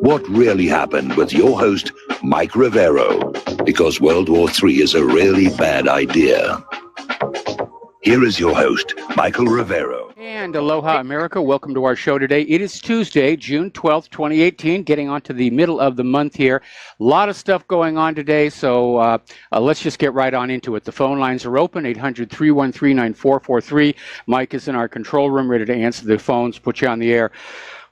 what really happened with your host, Mike Rivero, because World War III is a really bad idea. Here is your host, Michael Rivero. And aloha, America. Welcome to our show today. It is Tuesday, June 12th, 2018, getting on to the middle of the month here. A lot of stuff going on today, so let's just get right on into it. The phone lines are open, 800-313-9443. Mike is in our control room, ready to answer the phones, put you on the air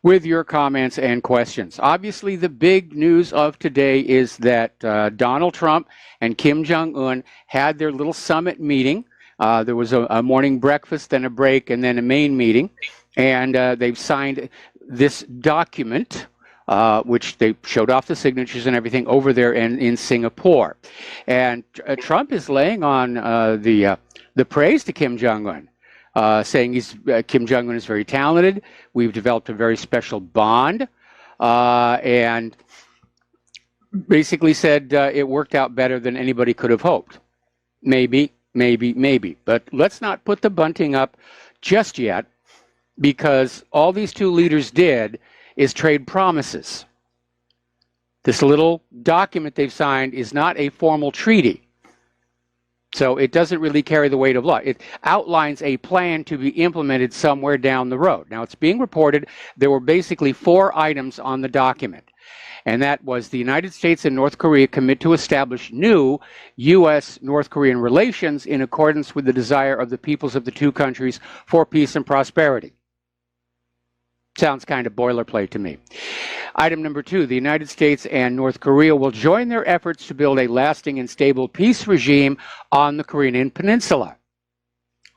with your comments and questions. Obviously, the big news of today is that Donald Trump and Kim Jong-un had their little summit meeting. There was a morning breakfast, then a break, and then a main meeting. And they've signed this document, which they showed off the signatures and everything over there in Singapore. And Trump is laying on the praise to Kim Jong-un, saying Kim Jong-un is very talented. We've developed a very special bond, and basically said it worked out better than anybody could have hoped. Maybe. But let's not put the bunting up just yet, because all these two leaders did is trade promises. This little document they've signed is not a formal treaty, so it doesn't really carry the weight of law. It outlines a plan to be implemented somewhere down the road. Now, it's being reported there were basically 4 items on the document. And that was the United States and North Korea commit to establish new U.S.-North Korean relations in accordance with the desire of the peoples of the two countries for peace and prosperity. Sounds kind of boilerplate to me. Item number 2, the United States and North Korea will join their efforts to build a lasting and stable peace regime on the Korean Peninsula.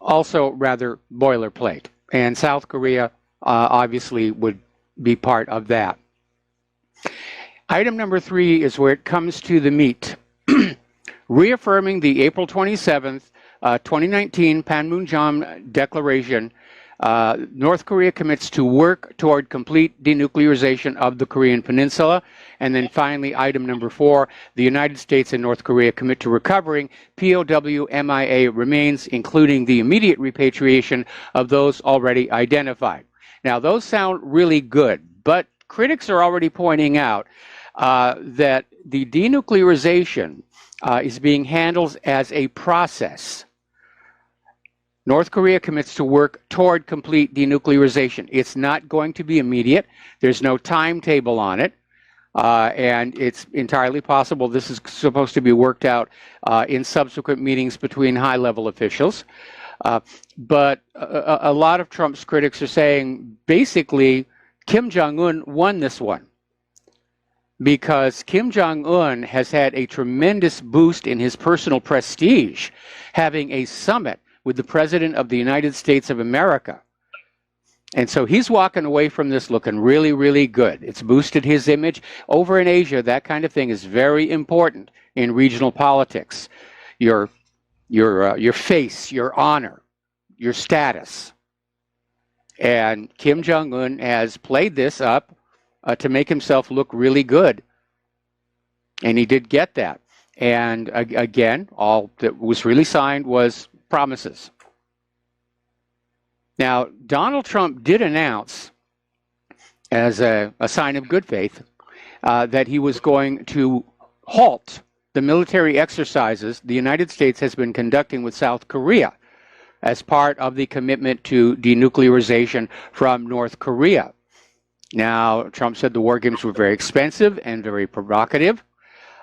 Also rather boilerplate. And South Korea obviously would be part of that. Item number 3 is where it comes to the meat. Reaffirming the April 27th, 2019 Panmunjom Declaration, North Korea commits to work toward complete denuclearization of the Korean Peninsula. And then finally, item number 4, the United States and North Korea commit to recovering POW MIA remains, including the immediate repatriation of those already identified. Now, those sound really good, but critics are already pointing out that the denuclearization is being handled as a process. North Korea commits to work toward complete denuclearization. It's not going to be immediate. There's no timetable on it. And it's entirely possible this is supposed to be worked out in subsequent meetings between high-level officials. But a lot of Trump's critics are saying, basically, Kim Jong-un won this one, because Kim Jong-un has had a tremendous boost in his personal prestige, having a summit with the President of the United States of America. And so he's walking away from this looking really, really good. It's boosted his image. Over in Asia, that kind of thing is very important in regional politics. Your face, your honor, your status. And Kim Jong-un has played this up to make himself look really good. And he did get that. And again, all that was really signed was promises. Now, Donald Trump did announce, as a sign of good faith, that he was going to halt the military exercises the United States has been conducting with South Korea as part of the commitment to denuclearization from North Korea. Now, Trump said the war games were very expensive and very provocative,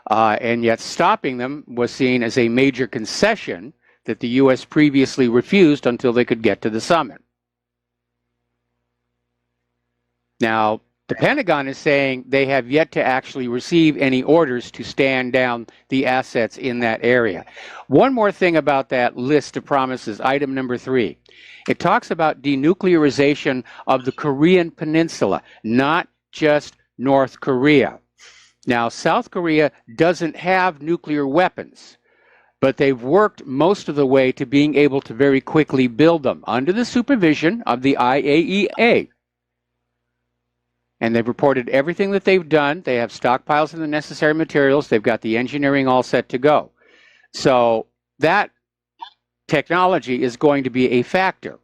and yet stopping them was seen as a major concession that the U.S. previously refused until they could get to the summit. Now, the Pentagon is saying they have yet to actually receive any orders to stand down the assets in that area. One more thing about that list of promises, item number 3. It talks about denuclearization of the Korean Peninsula, not just North Korea. Now, South Korea doesn't have nuclear weapons, but they've worked most of the way to being able to very quickly build them under the supervision of the IAEA. And they've reported everything that they've done. They have stockpiles of the necessary materials. They've got the engineering all set to go. So that technology is going to be a factor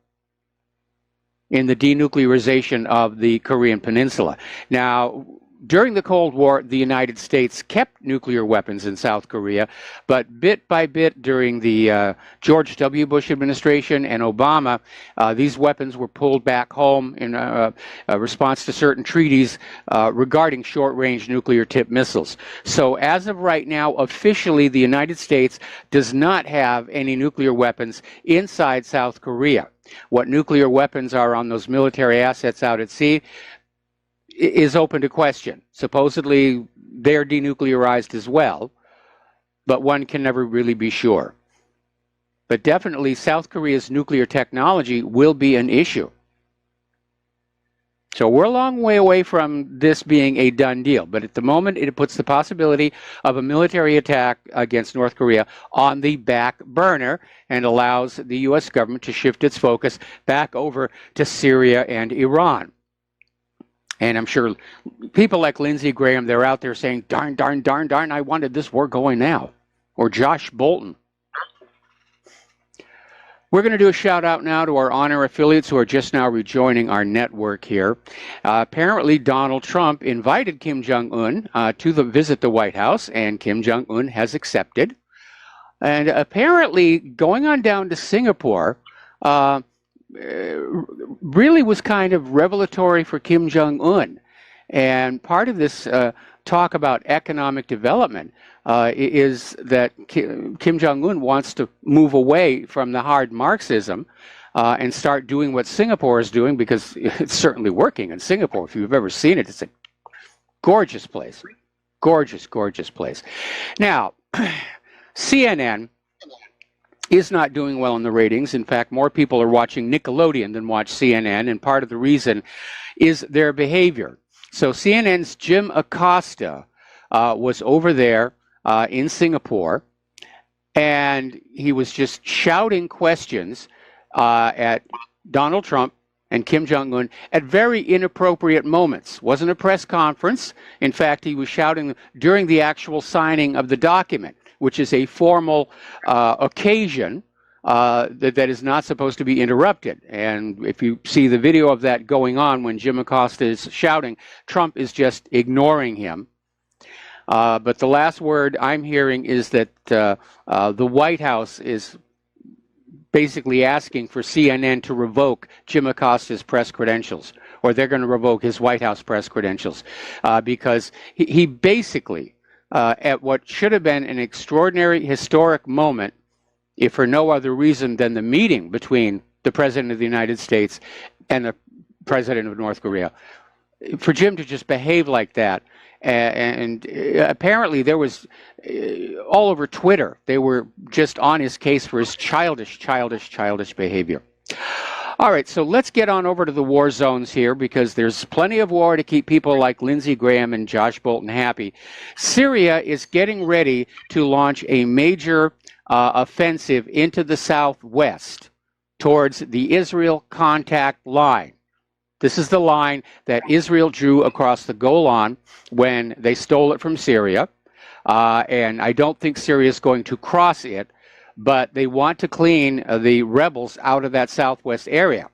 in the denuclearization of the Korean Peninsula. Now, during the Cold War, the United States kept nuclear weapons in South Korea, but bit by bit during the George W. Bush administration and Obama, these weapons were pulled back home in response to certain treaties regarding short-range nuclear-tipped missiles. So as of right now, officially, the United States does not have any nuclear weapons inside South Korea. What nuclear weapons are on those military assets out at sea is open to question. Supposedly, they're denuclearized as well, but one can never really be sure. But definitely, South Korea's nuclear technology will be an issue. So we're a long way away from this being a done deal, but at the moment, it puts the possibility of a military attack against North Korea on the back burner and allows the U.S. government to shift its focus back over to Syria and Iran. And I'm sure people like Lindsey Graham, they're out there saying, darn, darn, darn, darn, I wanted this war going now. Or Josh Bolton. We're going to do a shout out now to our honor affiliates who are just now rejoining our network here. Apparently, Donald Trump invited Kim Jong-un to visit the White House, and Kim Jong-un has accepted. And apparently, going on down to Singapore, really was kind of revelatory for Kim Jong-un. And part of this talk about economic development is that Kim Jong-un wants to move away from the hard Marxism and start doing what Singapore is doing, because it's certainly working in Singapore. If you've ever seen it, it's a gorgeous place. Gorgeous, gorgeous place. Now, CNN is not doing well in the ratings. In fact, more people are watching Nickelodeon than watch CNN, and part of the reason is their behavior. So CNN's Jim Acosta was over there in Singapore, and he was just shouting questions at Donald Trump and Kim Jong-un at very inappropriate moments. Wasn't a press conference. In fact, he was shouting during the actual signing of the document, which is a formal occasion that is not supposed to be interrupted. And if you see the video of that going on when Jim Acosta is shouting, Trump is just ignoring him. But the last word I'm hearing is that the White House is basically asking for CNN to revoke Jim Acosta's press credentials, or they're going to revoke his White House press credentials, because he basically, at what should have been an extraordinary historic moment, if for no other reason than the meeting between the President of the United States and the President of North Korea, for Jim to just behave like that. And apparently there was, all over Twitter, they were just on his case for his childish behavior. All right, so let's get on over to the war zones here, because there's plenty of war to keep people like Lindsey Graham and Josh Bolton happy. Syria is getting ready to launch a major offensive into the southwest towards the Israel contact line. This is the line that Israel drew across the Golan when they stole it from Syria. And I don't think Syria is going to cross it, but they want to clean the rebels out of that southwest area.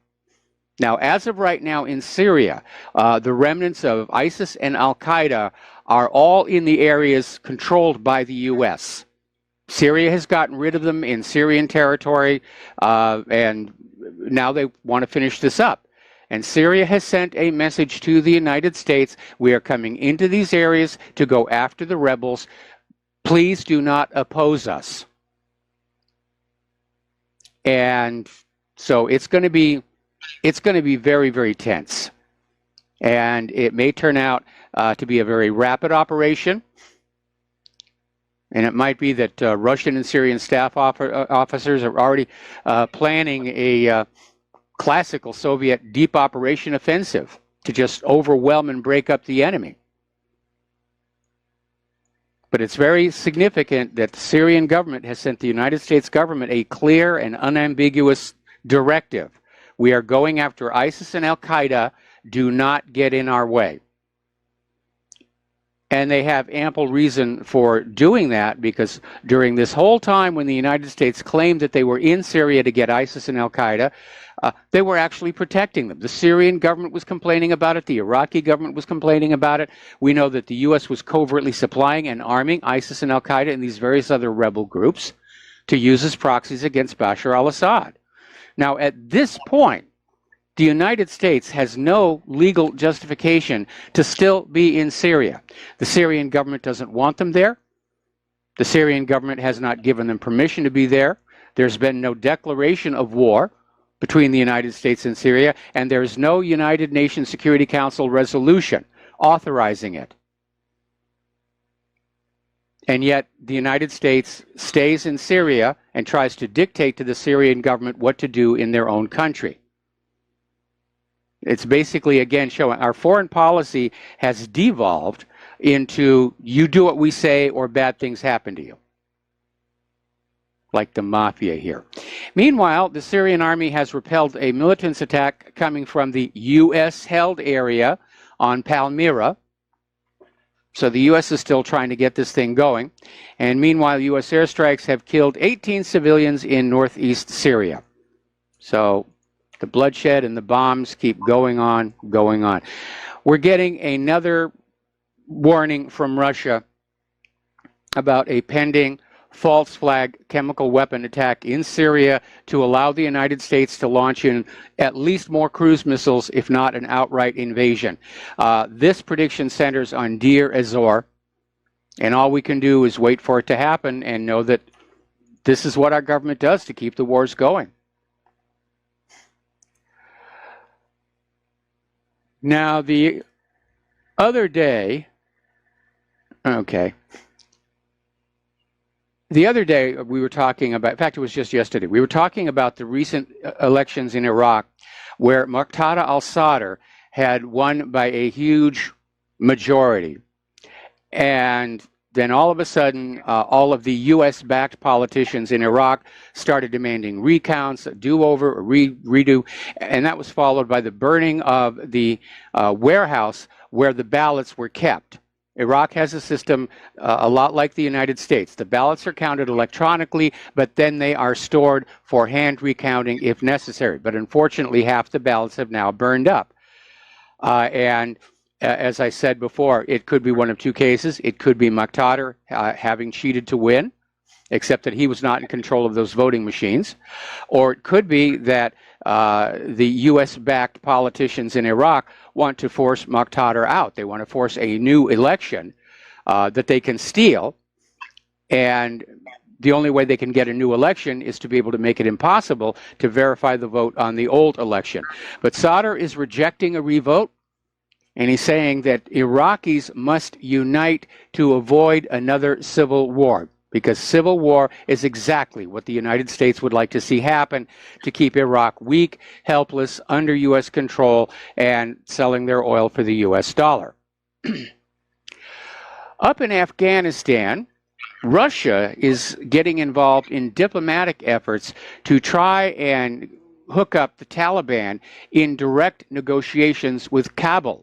Now, as of right now in Syria, the remnants of ISIS and Al-Qaeda are all in the areas controlled by the U.S. Syria has gotten rid of them in Syrian territory, and now they want to finish this up. And Syria has sent a message to the United States: we are coming into these areas to go after the rebels. Please do not oppose us. And so it's going to be very, very tense. And it may turn out to be a very rapid operation. And it might be that Russian and Syrian staff officers are already planning a classical Soviet deep operation offensive to just overwhelm and break up the enemy. But it's very significant that the Syrian government has sent the United States government a clear and unambiguous directive. We are going after ISIS and Al-Qaeda. Do not get in our way. And they have ample reason for doing that, because during this whole time when the United States claimed that they were in Syria to get ISIS and Al-Qaeda, They were actually protecting them. The Syrian government was complaining about it. The Iraqi government was complaining about it. We know that the U.S. was covertly supplying and arming ISIS and Al-Qaeda and these various other rebel groups to use as proxies against Bashar al-Assad. Now, at this point, the United States has no legal justification to still be in Syria. The Syrian government doesn't want them there. The Syrian government has not given them permission to be there. There's been no declaration of war between the United States and Syria, and there's no United Nations Security Council resolution authorizing it. And yet the United States stays in Syria and tries to dictate to the Syrian government what to do in their own country. It's basically, again, showing our foreign policy has devolved into you do what we say or bad things happen to you. Like the mafia here. Meanwhile, the Syrian army has repelled a militants attack coming from the U.S.-held area on Palmyra. So the U.S. is still trying to get this thing going. And meanwhile, U.S. airstrikes have killed 18 civilians in northeast Syria. So the bloodshed and the bombs keep going on, going on. We're getting another warning from Russia about a pending false flag chemical weapon attack in Syria to allow the United States to launch in at least more cruise missiles, if not an outright invasion. This prediction centers on Deir ez-Zor, and all we can do is wait for it to happen and know that this is what our government does to keep the wars going. Now, the other day, the other day we were talking about, in fact, it was just yesterday, we were talking about the recent elections in Iraq where Muqtada al-Sadr had won by a huge majority. And then all of a sudden, all of the U.S.-backed politicians in Iraq started demanding recounts, a do-over, a redo, and that was followed by the burning of the warehouse where the ballots were kept. Iraq has a system a lot like the United States. The ballots are counted electronically, but then they are stored for hand recounting if necessary. But unfortunately, half the ballots have now burned up. As I said before, it could be one of two cases. It could be Muqtada having cheated to win, except that he was not in control of those voting machines. Or it could be that the U.S.-backed politicians in Iraq want to force Muqtada out. They want to force a new election that they can steal. And the only way they can get a new election is to be able to make it impossible to verify the vote on the old election. But Sadr is rejecting a revote. And he's saying that Iraqis must unite to avoid another civil war, because civil war is exactly what the United States would like to see happen to keep Iraq weak, helpless, under U.S. control, and selling their oil for the U.S. dollar. Up in Afghanistan, Russia is getting involved in diplomatic efforts to try and hook up the Taliban in direct negotiations with Kabul.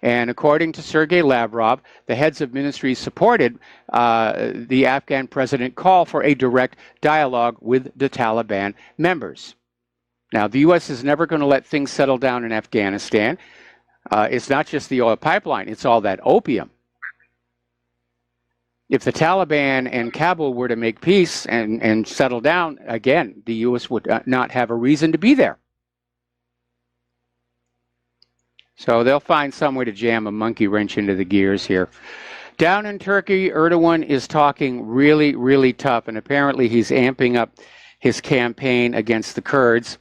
And according to Sergei Lavrov, the heads of ministries supported the Afghan president call for a direct dialogue with the Taliban members. Now, the U.S. is never going to let things settle down in Afghanistan. It's not just the oil pipeline, it's all that opium. If the Taliban and Kabul were to make peace and settle down, again, the U.S. would not have a reason to be there. So they'll find some way to jam a monkey wrench into the gears here. Down in Turkey, Erdogan is talking really, really tough, and apparently he's amping up his campaign against the Kurds.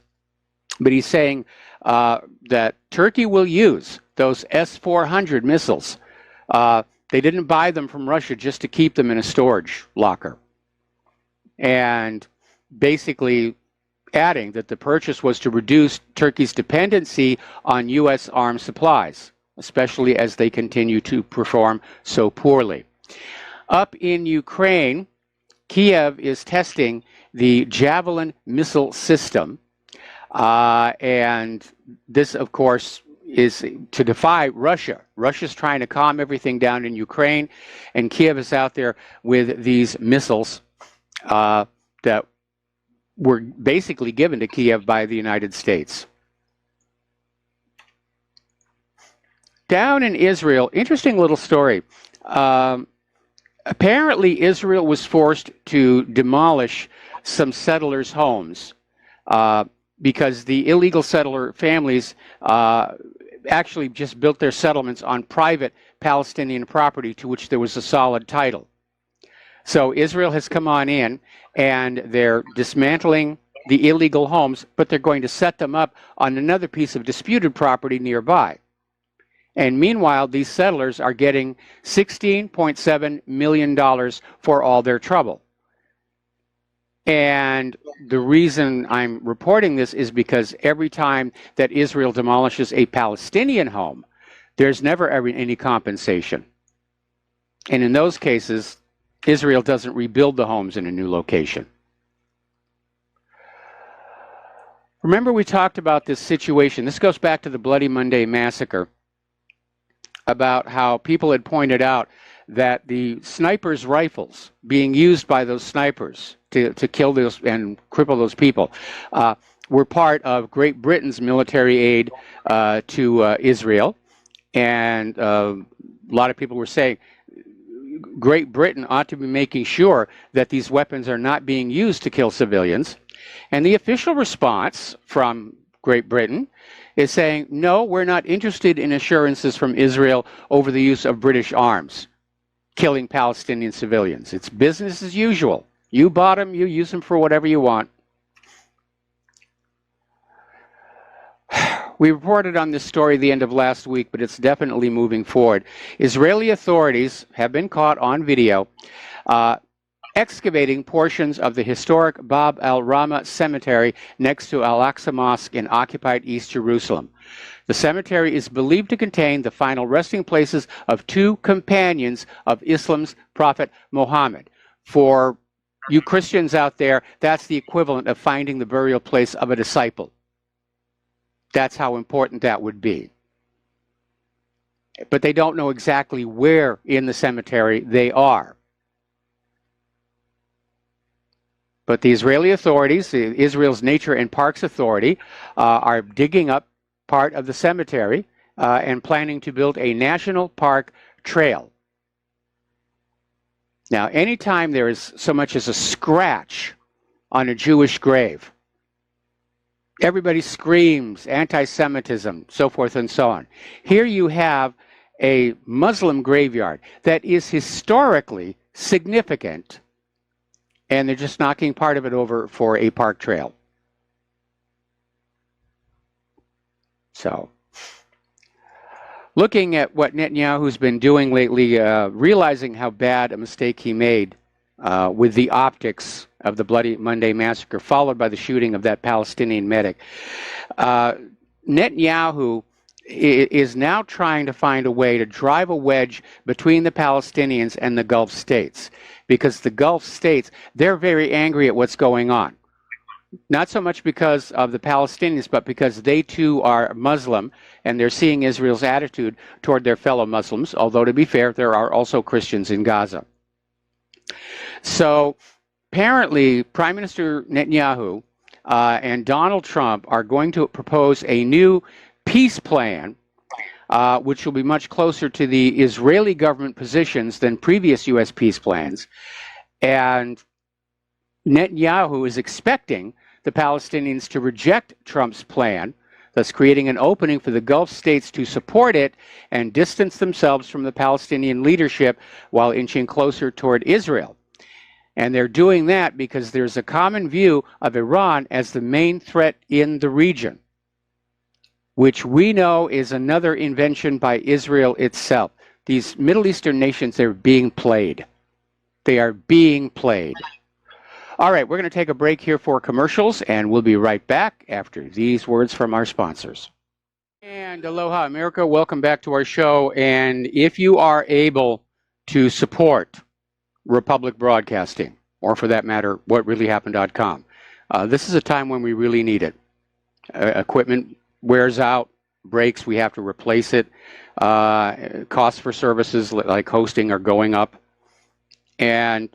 But he's saying that Turkey will use those S-400 missiles. They didn't buy them from Russia just to keep them in a storage locker. And basically adding that the purchase was to reduce Turkey's dependency on U.S. arms supplies, especially as they continue to perform so poorly. Up in Ukraine, Kiev is testing the Javelin missile system, and this, of course, is to defy Russia. Russia's trying to calm everything down in Ukraine, and Kiev is out there with these missiles that were basically given to Kiev by the United States. Down in Israel, interesting little story. Apparently, Israel was forced to demolish some settlers' homes because the illegal settler families actually just built their settlements on private Palestinian property to which there was a solid title. So Israel has come on in, and they're dismantling the illegal homes, but they're going to set them up on another piece of disputed property nearby. And meanwhile, these settlers are getting $16.7 million for all their trouble. And the reason I'm reporting this is because every time that Israel demolishes a Palestinian home, there's never any compensation. And in those cases, Israel doesn't rebuild the homes in a new location. Remember, we talked about this situation. This goes back to the Bloody Monday massacre, about how people had pointed out that the snipers' rifles being used by those snipers to kill those and cripple those people were part of Great Britain's military aid to Israel. And a lot of people were saying Great Britain ought to be making sure that these weapons are not being used to kill civilians. And the official response from Great Britain is saying, no, we're not interested in assurances from Israel over the use of British arms killing Palestinian civilians. It's business as usual. You bought them, you use them for whatever you want. We reported on this story the end of last week, but it's definitely moving forward. Israeli authorities have been caught on video excavating portions of the historic Bab al-Rama cemetery next to Al-Aqsa Mosque in occupied East Jerusalem. The cemetery is believed to contain the final resting places of two companions of Islam's prophet Muhammad. For you Christians out there, that's the equivalent of finding the burial place of a disciple. That's how important that would be. But they don't know exactly where in the cemetery they are. But the Israeli authorities, Israel's Nature and Parks Authority, are digging up part of the cemetery and planning to build a national park trail. Now, anytime there is so much as a scratch on a Jewish grave, everybody screams anti-Semitism, so forth and so on. Here you have a Muslim graveyard that is historically significant, and they're just knocking part of it over for a park trail. So, looking at what Netanyahu's been doing lately, realizing how bad a mistake he made with the optics of the Bloody Monday massacre, followed by the shooting of that Palestinian medic, Netanyahu is now trying to find a way to drive a wedge between the Palestinians and the Gulf states. Because the Gulf states, they're very angry at what's going on. Not so much because of the Palestinians, but because they too are Muslim, and they're seeing Israel's attitude toward their fellow Muslims, although to be fair, there are also Christians in Gaza. So apparently, Prime Minister Netanyahu and Donald Trump are going to propose a new peace plan, which will be much closer to the Israeli government positions than previous U.S. peace plans. And Netanyahu is expecting the Palestinians to reject Trump's plan, thus creating an opening for the Gulf states to support it and distance themselves from the Palestinian leadership while inching closer toward Israel. And they're doing that because there's a common view of Iran as the main threat in the region, which we know is another invention by Israel itself. These Middle Eastern nations, they're being played. They are being played. All right, we're going to take a break here for commercials, and we'll be right back after these words from our sponsors. And aloha, America. Welcome back to our show. And if you are able to support Republic Broadcasting, or for that matter, whatreallyhappened.com, this is a time when we really need it. Equipment wears out, breaks, we have to replace it. Costs for services like hosting are going up. And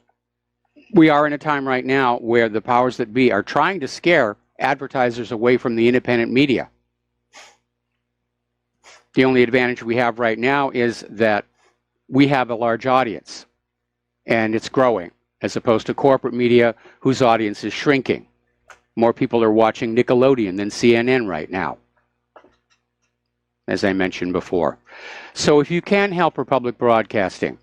we are in a time right now where the powers that be are trying to scare advertisers away from the independent media. The only advantage we have right now is that we have a large audience, and it's growing, as opposed to corporate media whose audience is shrinking. More people are watching Nickelodeon than CNN right now, as I mentioned before. So if you can help Republic Broadcasting,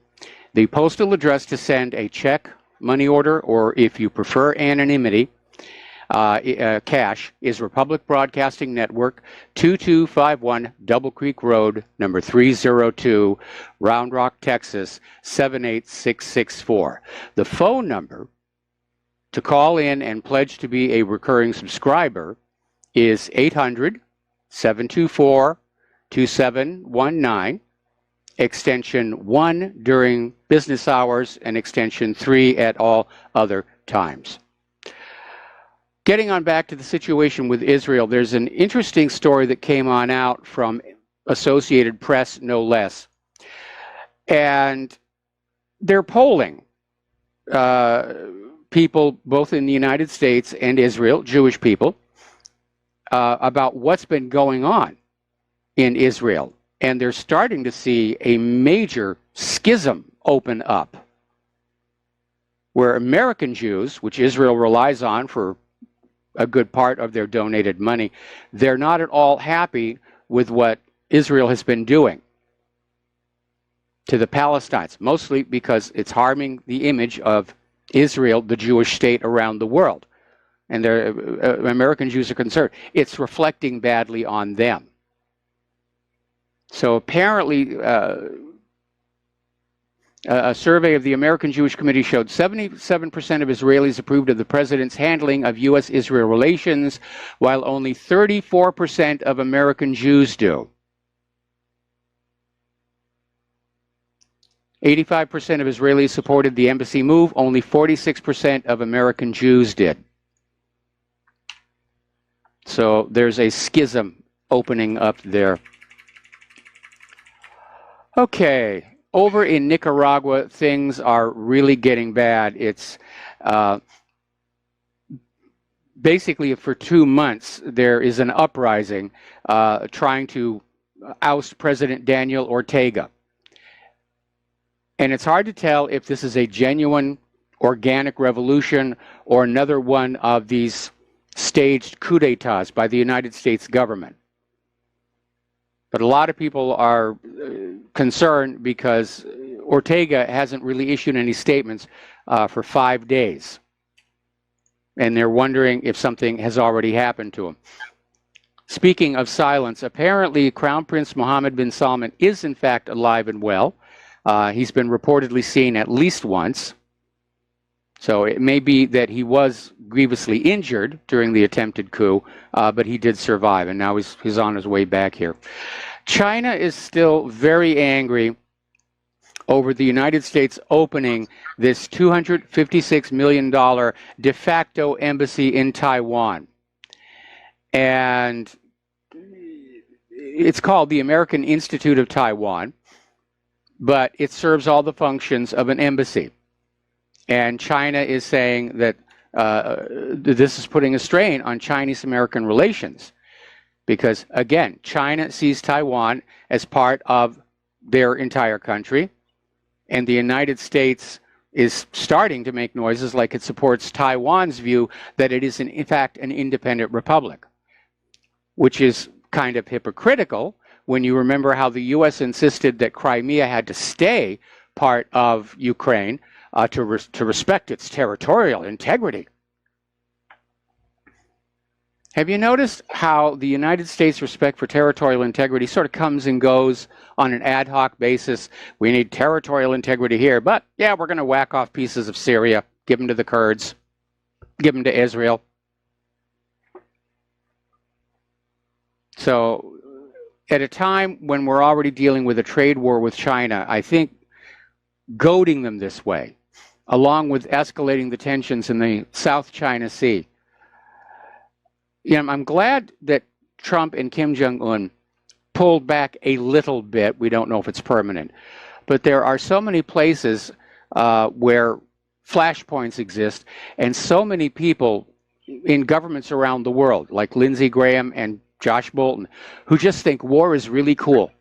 the postal address to send a check, money order, or if you prefer anonymity, cash, is Republic Broadcasting Network, 2251 Double Creek Road, number 302, Round Rock, Texas, 78664. The phone number to call in and pledge to be a recurring subscriber is 800-724-2719, extension 1 during business hours, and extension 3 at all other times. Getting on back to the situation with Israel, there's an interesting story that came on out from Associated Press, no less. And they're polling people both in the United States and Israel, Jewish people, about what's been going on in Israel. And they're starting to see a major schism open up, where American Jews, which Israel relies on for a good part of their donated money, they're not at all happy with what Israel has been doing to the Palestinians, mostly because it's harming the image of Israel, the Jewish state, around the world. And American Jews are concerned. It's reflecting badly on them. So apparently, a survey of the American Jewish Committee showed 77% of Israelis approved of the president's handling of U.S.-Israel relations, while only 34% of American Jews do. 85% of Israelis supported the embassy move. Only 46% of American Jews did. So there's a schism opening up there. Okay. Over in Nicaragua, things are really getting bad. It's basically for 2 months, there is an uprising trying to oust President Daniel Ortega. And it's hard to tell if this is a genuine organic revolution or another one of these staged coups d'etats by the United States government. But a lot of people are concerned because Ortega hasn't really issued any statements for 5 days. And they're wondering if something has already happened to him. Speaking of silence, apparently Crown Prince Mohammed bin Salman is in fact alive and well. He's been reportedly seen at least once. So it may be that he was grievously injured during the attempted coup, but he did survive, and now he's on his way back here. China is still very angry over the United States opening this $256 million de facto embassy in Taiwan. And it's called the American Institute of Taiwan, but it serves all the functions of an embassy. And China is saying that this is putting a strain on Chinese-American relations because, again, China sees Taiwan as part of their entire country, and the United States is starting to make noises like it supports Taiwan's view that it is, in fact, an independent republic, which is kind of hypocritical when you remember how the U.S. insisted that Crimea had to stay part of Ukraine to respect its territorial integrity. Have you noticed how the United States' respect for territorial integrity sort of comes and goes on an ad hoc basis? We need territorial integrity here, but yeah, we're going to whack off pieces of Syria, give them to the Kurds, give them to Israel. So at a time when we're already dealing with a trade war with China, I think goading them this way, along with escalating the tensions in the South China Sea. You know, I'm glad that Trump and Kim Jong-un pulled back a little bit. We don't know if it's permanent. But there are so many places where flashpoints exist, and so many people in governments around the world, like Lindsey Graham and Josh Bolton, who just think war is really cool.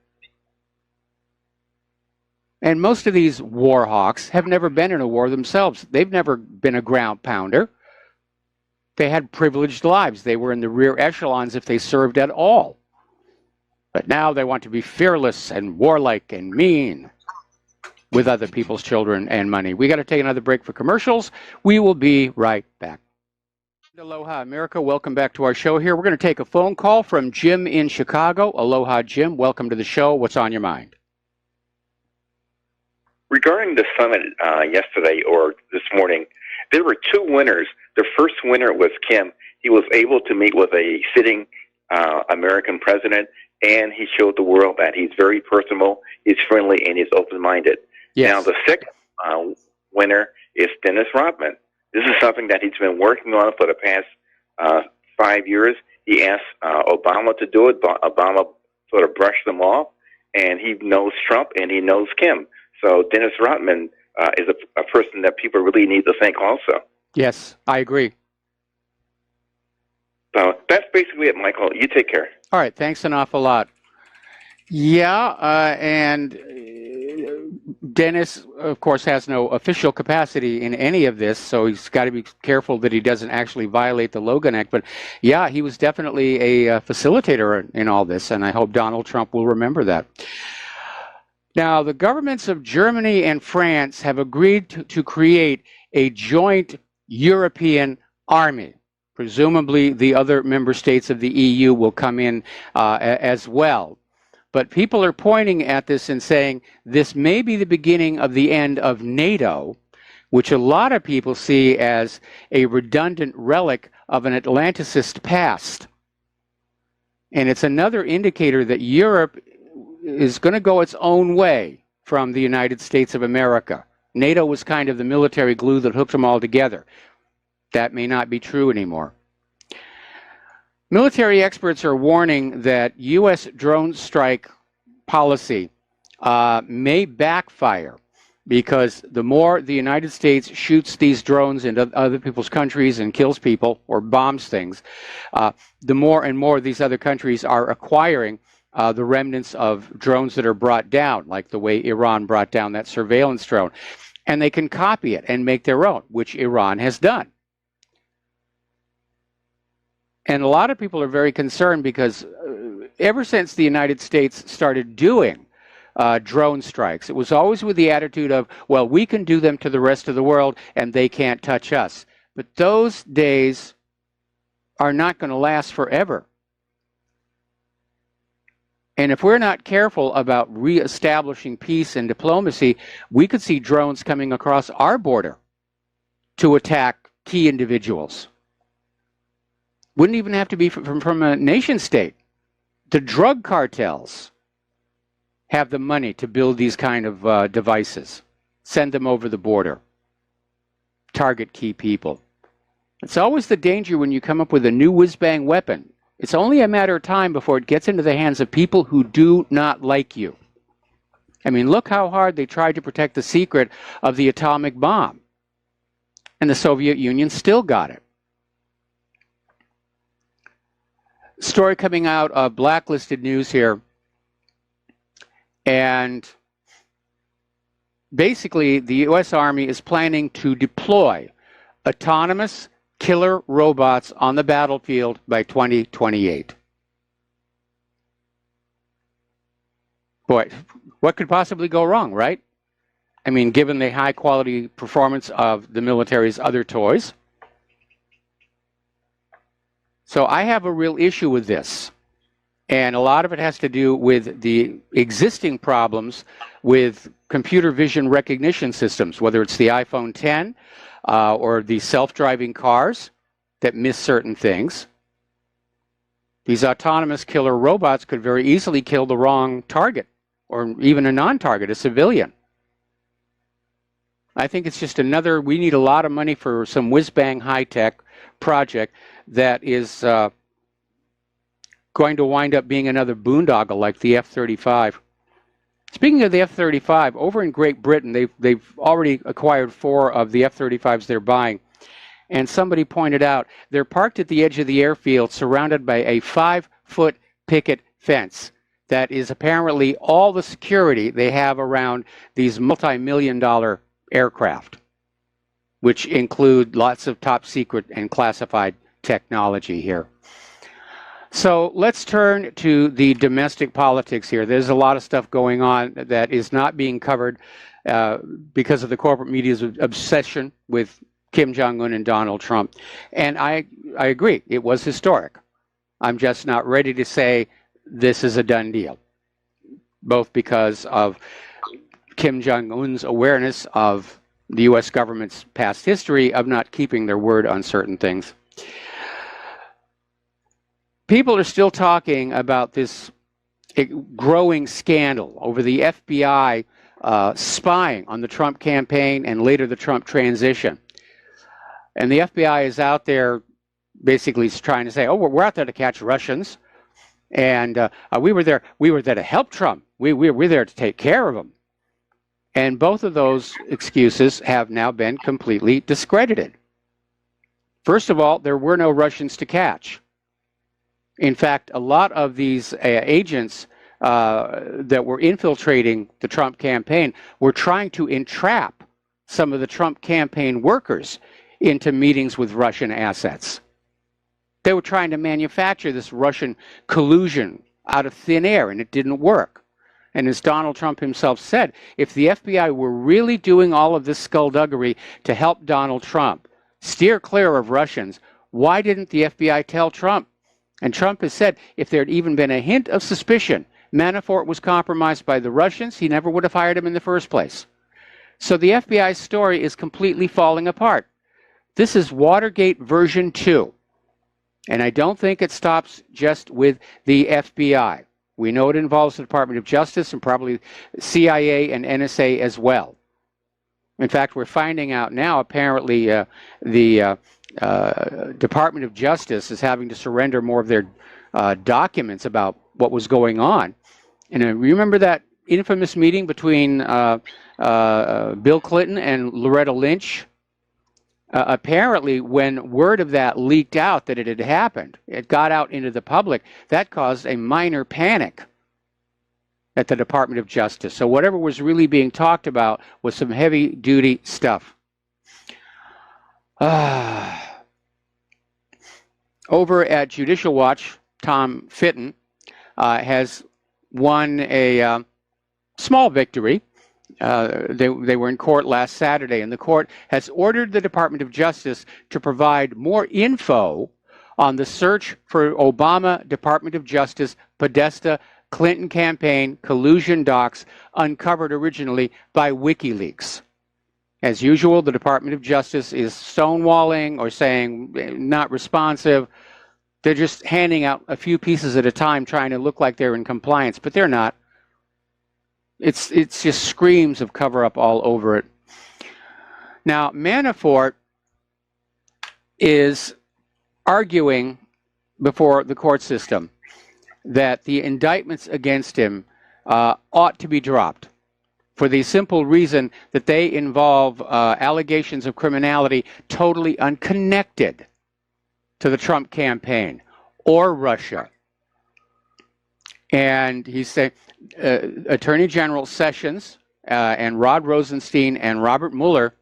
And most of these war hawks have never been in a war themselves. They've never been a ground pounder. They had privileged lives. They were in the rear echelons if they served at all. But now they want to be fearless and warlike and mean with other people's children and money. We got to take another break for commercials. We will be right back. Aloha, America. Welcome back to our show here. We're going to take a phone call from Jim in Chicago. Aloha, Jim. Welcome to the show. What's on your mind? Regarding the summit yesterday or this morning, there were two winners. The first winner was Kim. He was able to meet with a sitting American president, and he showed the world that he's very personable, he's friendly, and he's open-minded. Yes. Now, the second winner is Dennis Rodman. This is something that he's been working on for the past 5 years. He asked Obama to do it, but Obama sort of brushed them off, and he knows Trump and he knows Kim. So Dennis Rodman is a person that people really need to thank also. Yes, I agree. So that's basically it, Michael. You take care. All right, thanks an awful lot. Yeah, and Dennis, of course, has no official capacity in any of this, so he's got to be careful that he doesn't actually violate the Logan Act. But yeah, he was definitely a facilitator in all this, and I hope Donald Trump will remember that. Now, the governments of Germany and France have agreed to create a joint European army. Presumably, the other member states of the EU will come in as well. But people are pointing at this and saying this may be the beginning of the end of NATO, which a lot of people see as a redundant relic of an Atlanticist past. And it's another indicator that Europe is going to go its own way from the United States of America. NATO was kind of the military glue that hooked them all together. That may not be true anymore. Military experts are warning that U.S. drone strike policy may backfire because the more the United States shoots these drones into other people's countries and kills people or bombs things, the more and more these other countries are acquiring the remnants of drones that are brought down, like the way Iran brought down that surveillance drone. And they can copy it and make their own, which Iran has done. And a lot of people are very concerned because ever since the United States started doing drone strikes, it was always with the attitude of, well, we can do them to the rest of the world and they can't touch us. But those days are not going to last forever. And if we're not careful about reestablishing peace and diplomacy, we could see drones coming across our border to attack key individuals. Wouldn't even have to be from a nation state. The drug cartels have the money to build these kind of devices, send them over the border, target key people. It's always the danger when you come up with a new whiz-bang weapon. It's only a matter of time before it gets into the hands of people who do not like you. I mean, look how hard they tried to protect the secret of the atomic bomb. And the Soviet Union still got it. Story coming out of Blacklisted News here. And basically, the U.S. Army is planning to deploy autonomous killer robots on the battlefield by 2028. Boy, what could possibly go wrong, right? I mean, given the high quality performance of the military's other toys. So I have a real issue with this. And a lot of it has to do with the existing problems with computer vision recognition systems, whether it's the iPhone 10 or the self-driving cars that miss certain things. These autonomous killer robots could very easily kill the wrong target or even a non-target, a civilian. I think it's just another, we need a lot of money for some whiz-bang high-tech project that is going to wind up being another boondoggle like the F-35. Speaking of the F-35, over in Great Britain, they've already acquired 4 of the F-35s they're buying. And somebody pointed out they're parked at the edge of the airfield surrounded by a 5-foot picket fence that is apparently all the security they have around these multi-million-dollar aircraft, which include lots of top secret and classified technology here. So let's turn to the domestic politics here. There's a lot of stuff going on that is not being covered because of the corporate media's obsession with Kim Jong-un and Donald Trump. And I agree, it was historic. I'm just not ready to say this is a done deal, both because of Kim Jong-un's awareness of the U.S. government's past history of not keeping their word on certain things. People are still talking about this growing scandal over the FBI spying on the Trump campaign and later the Trump transition. And the FBI is out there basically trying to say, oh, we're out there to catch Russians. And we were there to help Trump. We're there to take care of him. And both of those excuses have now been completely discredited. First of all, there were no Russians to catch. In fact, a lot of these agents that were infiltrating the Trump campaign were trying to entrap some of the Trump campaign workers into meetings with Russian assets. They were trying to manufacture this Russian collusion out of thin air, and it didn't work. And as Donald Trump himself said, if the FBI were really doing all of this skullduggery to help Donald Trump steer clear of Russians, why didn't the FBI tell Trump? And Trump has said if there had even been a hint of suspicion Manafort was compromised by the Russians, he never would have hired him in the first place. So the FBI's story is completely falling apart. This is Watergate version 2. And I don't think it stops just with the FBI. We know it involves the Department of Justice and probably CIA and NSA as well. In fact, we're finding out now, apparently, the Department of Justice is having to surrender more of their documents about what was going on. And remember that infamous meeting between Bill Clinton and Loretta Lynch? Apparently, when word of that leaked out that it had happened, it got out into the public, that caused a minor panic at the Department of Justice. So whatever was really being talked about was some heavy-duty stuff. Over at Judicial Watch, Tom Fitton has won a small victory. They were in court last Saturday, and the court has ordered the Department of Justice to provide more info on the search for Obama Department of Justice Podesta Clinton campaign collusion docs uncovered originally by WikiLeaks. As usual, the Department of Justice is stonewalling or saying not responsive. They're just handing out a few pieces at a time, trying to look like they're in compliance, but they're not. It's just screams of cover-up all over it. Now, Manafort is arguing before the court system that the indictments against him ought to be dropped for the simple reason that they involve allegations of criminality totally unconnected to the Trump campaign or Russia. And he said Attorney General Sessions and Rod Rosenstein and Robert Mueller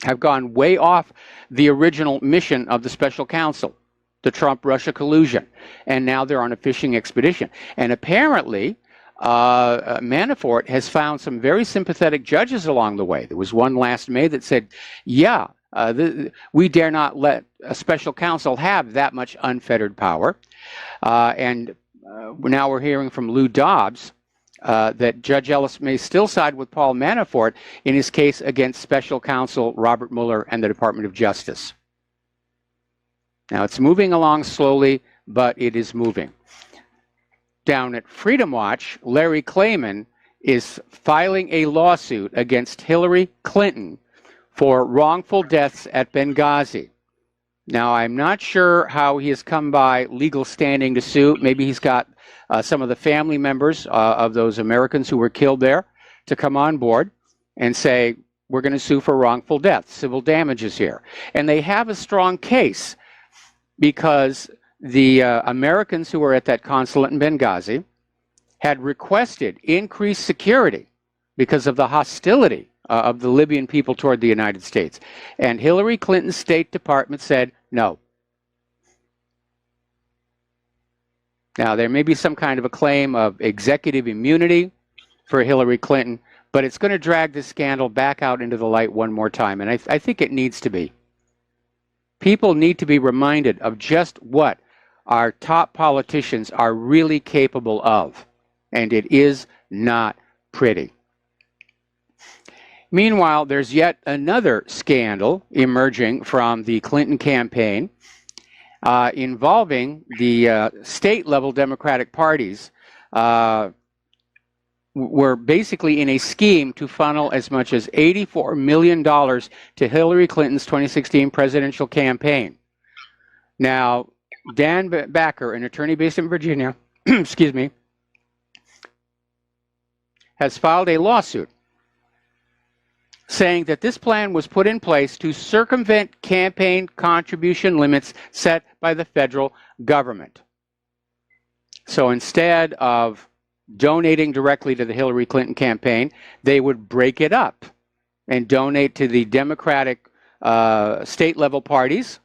have gone way off the original mission of the special counsel, the Trump-Russia collusion. And now they're on a fishing expedition. And apparently, Manafort has found some very sympathetic judges along the way. There was one last May that said, yeah, we dare not let a special counsel have that much unfettered power. And now we're hearing from Lou Dobbs that Judge Ellis may still side with Paul Manafort in his case against special counsel Robert Mueller and the Department of Justice. Now, it's moving along slowly, but it is moving. Down at Freedom Watch, Larry Klayman is filing a lawsuit against Hillary Clinton for wrongful deaths at Benghazi. Now, I'm not sure how he has come by legal standing to sue. Maybe he's got some of the family members of those Americans who were killed there to come on board and say, we're going to sue for wrongful death, civil damages here. And they have a strong case because the Americans who were at that consulate in Benghazi had requested increased security because of the hostility of the Libyan people toward the United States. And Hillary Clinton's State Department said no. Now, there may be some kind of a claim of executive immunity for Hillary Clinton, but it's going to drag this scandal back out into the light one more time, and I think it needs to be. People need to be reminded of just what our top politicians are really capable of, and it is not pretty. Meanwhile, there's yet another scandal emerging from the Clinton campaign involving the state-level Democratic parties were basically in a scheme to funnel as much as $84 million to Hillary Clinton's 2016 presidential campaign. Now, Dan Backer, an attorney based in Virginia, excuse me, has filed a lawsuit saying that this plan was put in place to circumvent campaign contribution limits set by the federal government. So instead of donating directly to the Hillary Clinton campaign, they would break it up and donate to the Democratic state-level parties,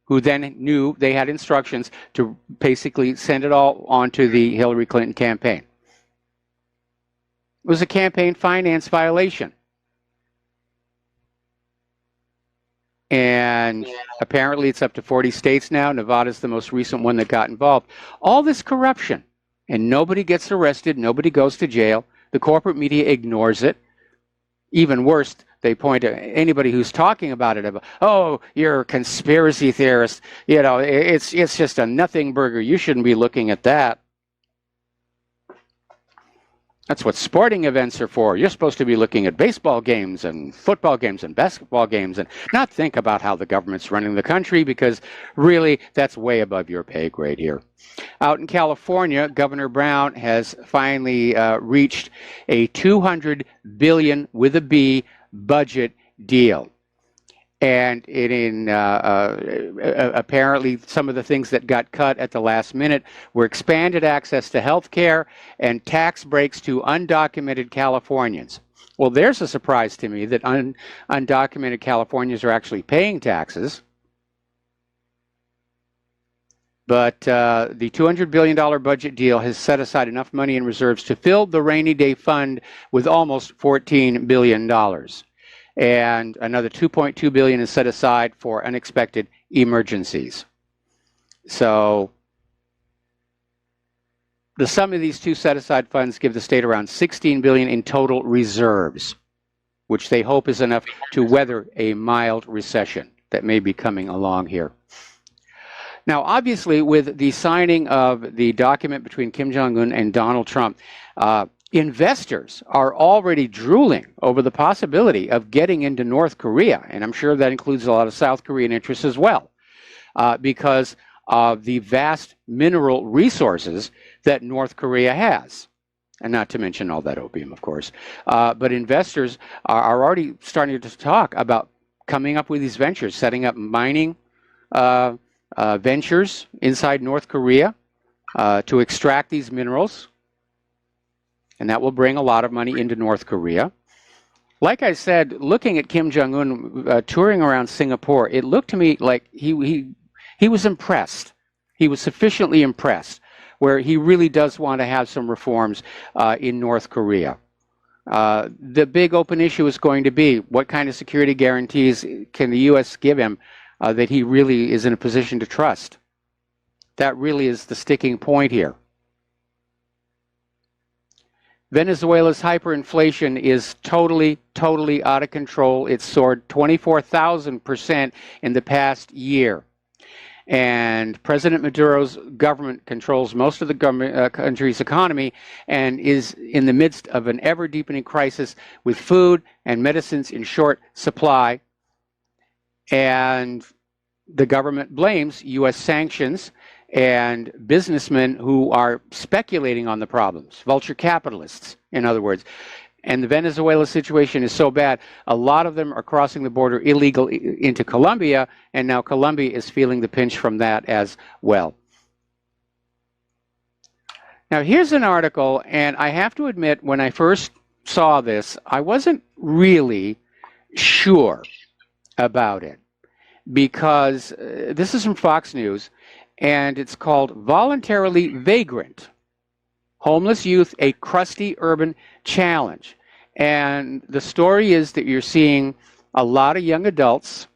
who then knew they had instructions to basically send it all onto the Hillary Clinton campaign. It was a campaign finance violation. And apparently it's up to 40 states now. Nevada's the most recent one that got involved. All this corruption, and nobody gets arrested, nobody goes to jail. The corporate media ignores it. Even worse, they point to anybody who's talking about it, about, oh, you're a conspiracy theorist. You know, it's just a nothing burger. You shouldn't be looking at that. That's what sporting events are for. You're supposed to be looking at baseball games and football games and basketball games and not think about how the government's running the country, because really that's way above your pay grade here. Out in California, Governor Brown has finally reached a $200 billion with a B budget deal. And apparently some of the things that got cut at the last minute were expanded access to health care and tax breaks to undocumented Californians. Well, there's a surprise to me that undocumented Californians are actually paying taxes. But the $200 billion budget deal has set aside enough money in reserves to fill the rainy day fund with almost $14 billion. And another $2.2 billion is set aside for unexpected emergencies. So the sum of these two set-aside funds give the state around $16 billion in total reserves, which they hope is enough to weather a mild recession that may be coming along here. Now, obviously, with the signing of the document between Kim Jong-un and Donald Trump, investors are already drooling over the possibility of getting into North Korea, and I'm sure that includes a lot of South Korean interests as well, because of the vast mineral resources that North Korea has, and not to mention all that opium, of course. But investors are already starting to talk about coming up with these ventures, setting up mining ventures inside North Korea to extract these minerals. And that will bring a lot of money into North Korea. Like I said, looking at Kim Jong-un touring around Singapore, it looked to me like he was impressed. He was sufficiently impressed, where he really does want to have some reforms in North Korea. The big open issue is going to be what kind of security guarantees can the U.S. give him that he really is in a position to trust. That really is the sticking point here. Venezuela's hyperinflation is totally out of control. It soared 24,000% in the past year. And President Maduro's government controls most of the country's economy and is in the midst of an ever-deepening crisis with food and medicines in short supply. And the government blames U.S. sanctions and businessmen who are speculating on the problems, vulture capitalists, in other words. And the Venezuela situation is so bad, a lot of them are crossing the border illegal into Colombia, and now Colombia is feeling the pinch from that as well. Now, here's an article, and I have to admit, when I first saw this, I wasn't really sure about it, because this is from Fox News, and it's called Voluntarily Vagrant Homeless Youth, a Crusty Urban Challenge. And the story is that you're seeing a lot of young adults,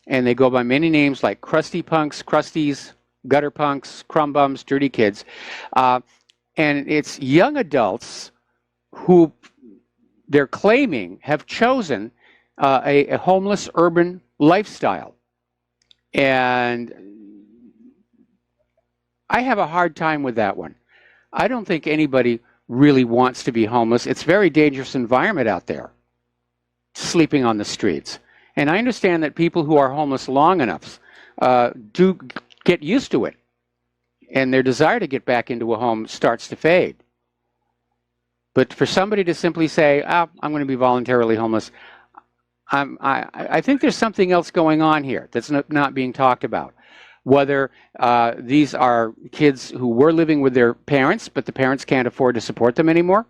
and they go by many names like crusty punks, crusties, gutter punks, crumb bums, dirty kids. And it's young adults who they're claiming have chosen a homeless urban lifestyle. And I have a hard time with that one. I don't think anybody really wants to be homeless. It's a very dangerous environment out there, sleeping on the streets. And I understand that people who are homeless long enough do get used to it, and their desire to get back into a home starts to fade. But for somebody to simply say, oh, I'm going to be voluntarily homeless, I think there's something else going on here that's not being talked about. Whether these are kids who were living with their parents, but the parents can't afford to support them anymore,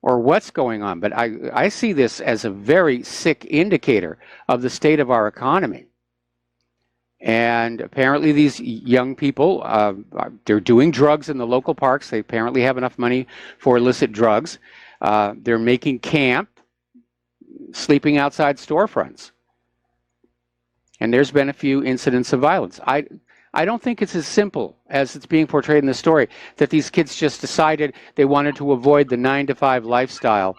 or what's going on. But I see this as a very sick indicator of the state of our economy. And apparently these young people, they're doing drugs in the local parks. They apparently have enough money for illicit drugs. They're making camp, sleeping outside storefronts. And there's been a few incidents of violence. I don't think it's as simple as it's being portrayed in the story, that these kids just decided they wanted to avoid the 9-to-5 lifestyle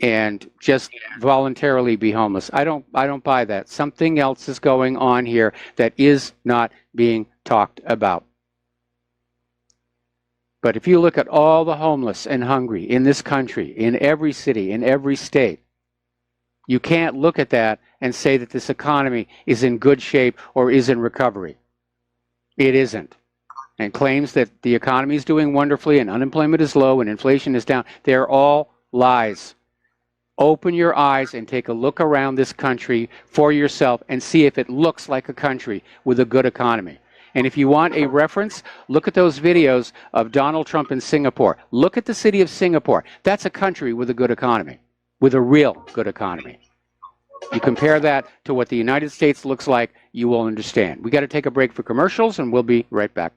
and just voluntarily be homeless. I don't buy that. Something else is going on here that is not being talked about. But if you look at all the homeless and hungry in this country, in every city, in every state, you can't look at that and say that this economy is in good shape or is in recovery. It isn't. And claims that the economy is doing wonderfully and unemployment is low and inflation is down, they're all lies. Open your eyes and take a look around this country for yourself and see if it looks like a country with a good economy. And if you want a reference, look at those videos of Donald Trump in Singapore. Look at the city of Singapore. That's a country with a good economy, with a real good economy. You compare that to what the United States looks like, you will understand. We got to take a break for commercials, and we'll be right back.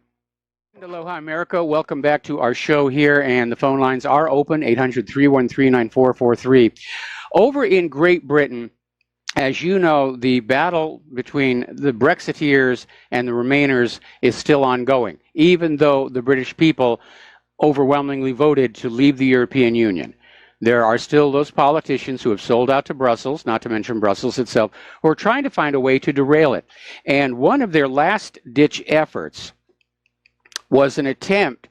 Aloha, America. Welcome back to our show here, and the phone lines are open, 800-313-9443. Over in Great Britain, as you know, the battle between the Brexiteers and the Remainers is still ongoing, even though the British people overwhelmingly voted to leave the European Union. There are still those politicians who have sold out to Brussels, not to mention Brussels itself, who are trying to find a way to derail it. And one of their last-ditch efforts was an attempt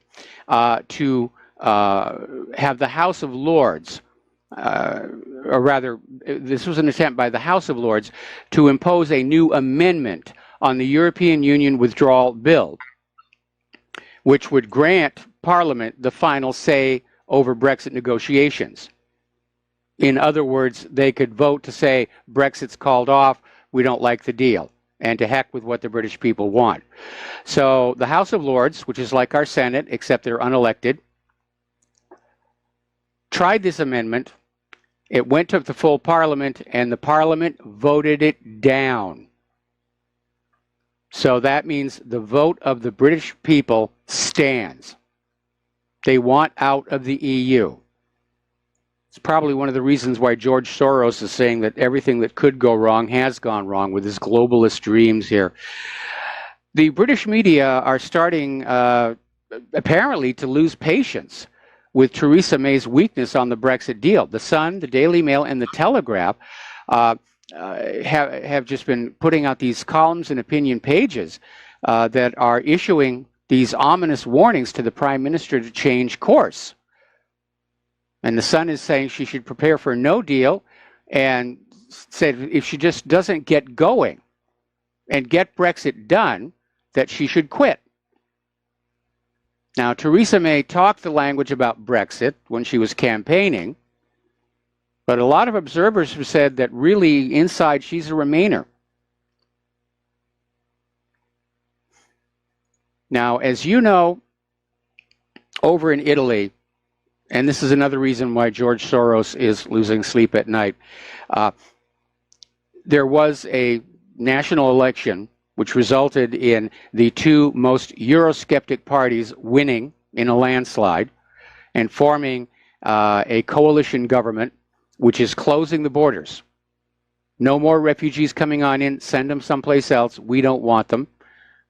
to have the House of Lords, or rather, this was an attempt by the House of Lords to impose a new amendment on the European Union withdrawal bill, which would grant Parliament the final say over Brexit negotiations. In other words, they could vote to say, Brexit's called off, we don't like the deal, and to heck with what the British people want. So the House of Lords, which is like our Senate, except they're unelected, tried this amendment. It went to the full Parliament, and the Parliament voted it down. So that means the vote of the British people stands. They want out of the EU. It's probably one of the reasons why George Soros is saying that everything that could go wrong has gone wrong with his globalist dreams here. The British media are starting, apparently, to lose patience with Theresa May's weakness on the Brexit deal. The Sun, the Daily Mail, and the Telegraph have just been putting out these columns and opinion pages that are issuing these ominous warnings to the Prime Minister to change course. And the Sun is saying she should prepare for no deal, and said if she just doesn't get going, and get Brexit done, that she should quit. Now, Theresa May talked the language about Brexit when she was campaigning, but a lot of observers have said that really inside she's a Remainer. Now, as you know, over in Italy, and this is another reason why George Soros is losing sleep at night, there was a national election which resulted in the two most Eurosceptic parties winning in a landslide and forming a coalition government which is closing the borders. No more refugees coming on in, send them someplace else. We don't want them.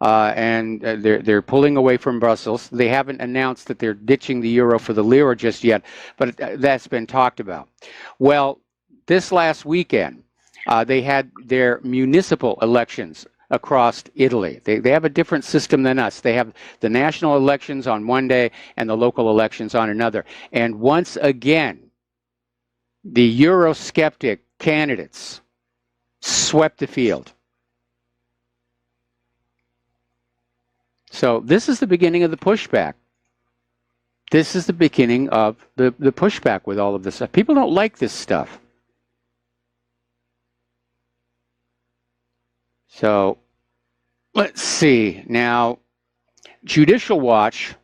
And they're pulling away from Brussels. They haven't announced that they're ditching the euro for the lira just yet, but that's been talked about. Well, this last weekend, they had their municipal elections across Italy. They have a different system than us. They have the national elections on one day and the local elections on another. And once again, the Eurosceptic candidates swept the field. So this is the beginning of the pushback. This is the beginning of the pushback with all of this stuff. People don't like this stuff. So let's see. Now, Judicial Watch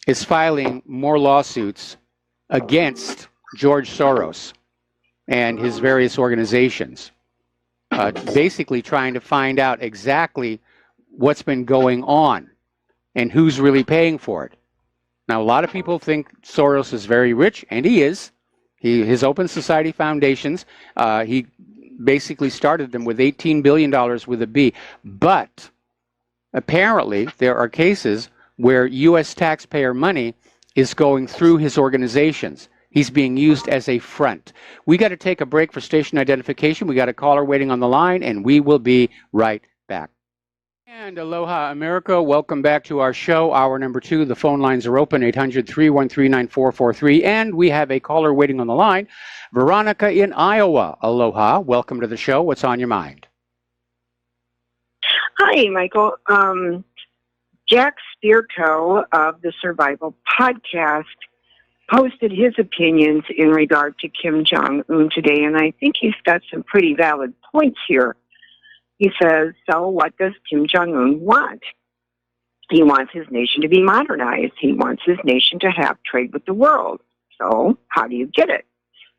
is filing more lawsuits against George Soros and his various organizations, basically trying to find out exactly what's been going on and who's really paying for it. Now, a lot of people think Soros is very rich, and he is. His Open Society Foundations, he basically started them with $18 billion with a B. But apparently there are cases where U.S. taxpayer money is going through his organizations. He's being used as a front. We got to take a break for station identification. We got a caller waiting on the line, and we will be right back. And aloha, America. Welcome back to our show, hour number 2. The phone lines are open, 800-313-9443. And we have a caller waiting on the line, Veronica in Iowa. Aloha. Welcome to the show. What's on your mind? Hi, Michael. Jack Speartoe of the Survival Podcast posted his opinions in regard to Kim Jong-un today, and I think he's got some pretty valid points here. He says, so what does Kim Jong-un want? He wants his nation to be modernized. He wants his nation to have trade with the world. So how do you get it?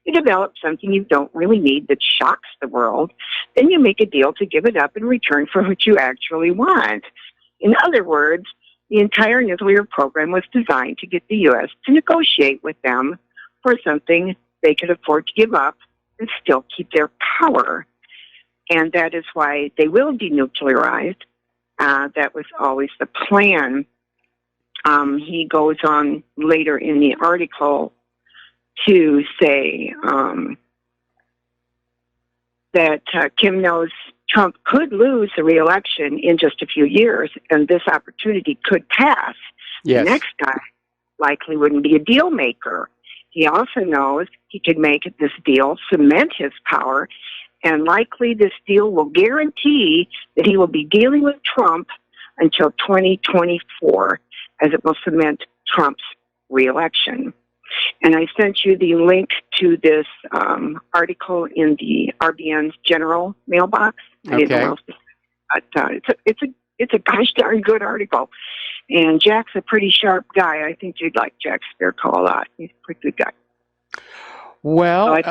You develop something you don't really need that shocks the world. Then you make a deal to give it up in return for what you actually want. In other words, the entire nuclear program was designed to get the U.S. to negotiate with them for something they could afford to give up and still keep their power. And that is why they will denuclearize. That was always the plan. He goes on later in the article to say that Kim knows Trump could lose the re-election in just a few years, and this opportunity could pass. Yes. The next guy likely wouldn't be a deal maker. He also knows he could make this deal, cement his power, and likely this deal will guarantee that he will be dealing with Trump until 2024, as it will cement Trump's re-election. And I sent you the link to this article in the RBN's general mailbox. I didn't know but it's a gosh darn good article. And Jack's a pretty sharp guy. I think you'd like Jack Speartoe a lot. He's a pretty good guy. Well, I've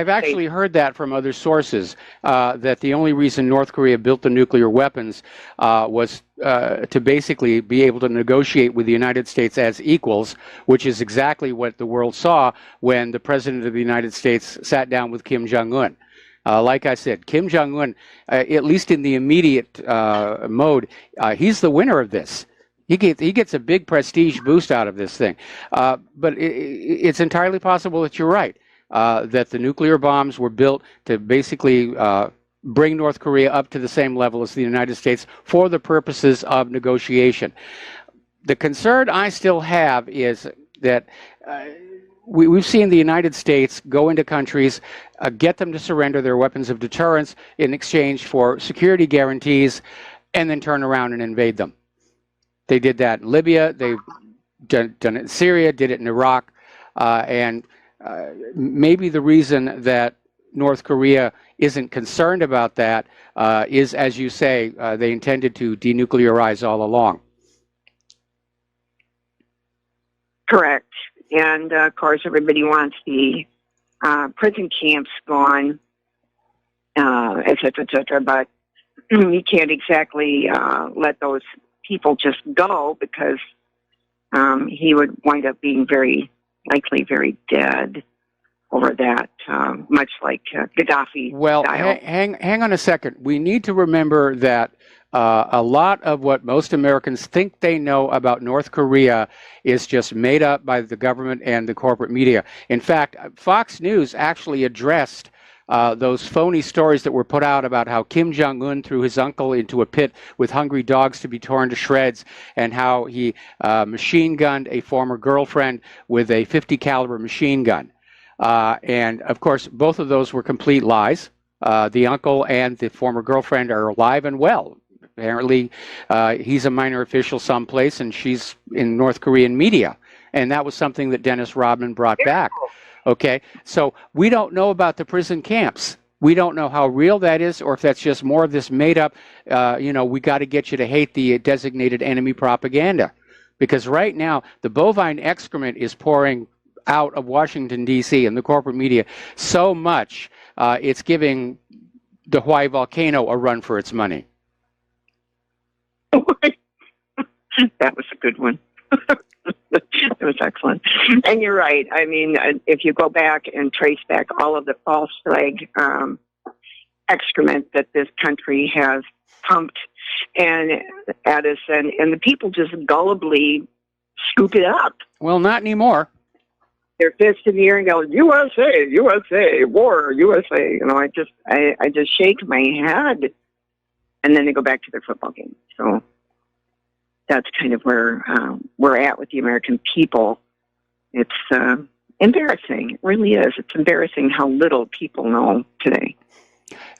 actually heard that from other sources, that the only reason North Korea built the nuclear weapons was to basically be able to negotiate with the United States as equals, which is exactly what the world saw when the President of the United States sat down with Kim Jong-un. Like I said, Kim Jong-un, at least in the immediate mode, he's the winner of this. He gets a big prestige boost out of this thing. But it's entirely possible that you're right, that the nuclear bombs were built to basically bring North Korea up to the same level as the United States for the purposes of negotiation. The concern I still have is that we've seen the United States go into countries, get them to surrender their weapons of deterrence in exchange for security guarantees, and then turn around and invade them. They did that in Libya. They've done it in Syria, did it in Iraq. And maybe the reason that North Korea isn't concerned about that is, as you say, they intended to denuclearize all along. Correct. And, of course, everybody wants the prison camps gone, et cetera, but you can't exactly let those people just go, because he would wind up being very likely very dead over that, much like Gaddafi. Well, hang on a second. We need to remember that a lot of what most Americans think they know about North Korea is just made up by the government and the corporate media. In fact, Fox News actually addressed those phony stories that were put out about how Kim Jong-un threw his uncle into a pit with hungry dogs to be torn to shreds, and how he machine gunned a former girlfriend with a .50 caliber machine gun. And of course, both of those were complete lies. The uncle and the former girlfriend are alive and well. Apparently, he's a minor official someplace, and she's in North Korean media. And that was something that Dennis Rodman brought back. Okay, so we don't know about the prison camps. We don't know how real that is, or if that's just more of this made up, we got to get you to hate the designated enemy propaganda. Because right now, the bovine excrement is pouring out of Washington, D.C. and the corporate media so much, it's giving the Hawaii volcano a run for its money. That was a good one. It was excellent. And you're right. I mean, if you go back and trace back all of the false flag excrement that this country has pumped and at us, and the people just gullibly scoop it up. Well, not anymore. Their fists in the air and go, USA, USA, war, USA. I just shake my head, and then they go back to their football game. So that's kind of where we're at with the American people. It's embarrassing. It really is. It's embarrassing how little people know today.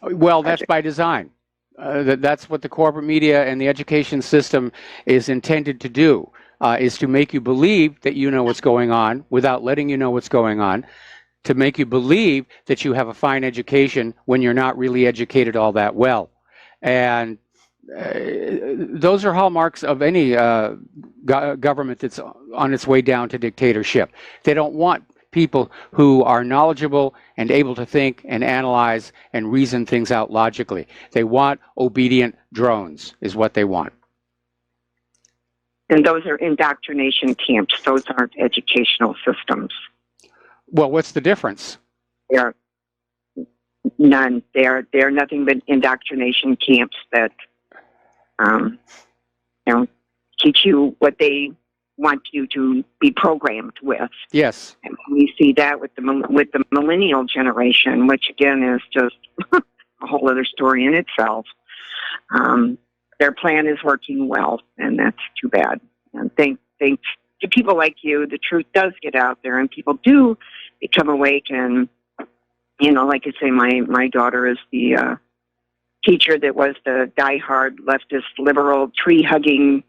Well, that's by design. That's what the corporate media and the education system is intended to do, is to make you believe that you know what's going on without letting you know what's going on, to make you believe that you have a fine education when you're not really educated all that well. And those are hallmarks of any government that's on its way down to dictatorship. They don't want people who are knowledgeable and able to think and analyze and reason things out logically. They want obedient drones, is what they want. And those are indoctrination camps. Those aren't educational systems. Well, what's the difference? They're none. They're nothing but indoctrination camps that teach you what they want you to be programmed with. Yes. And we see that with the millennial generation, which again is just a whole other story in itself. Their plan is working well, and that's too bad. And thanks to people like you, the truth does get out there, and people do become awake. And like I say, my daughter is the teacher that was the diehard leftist, liberal, tree-hugging,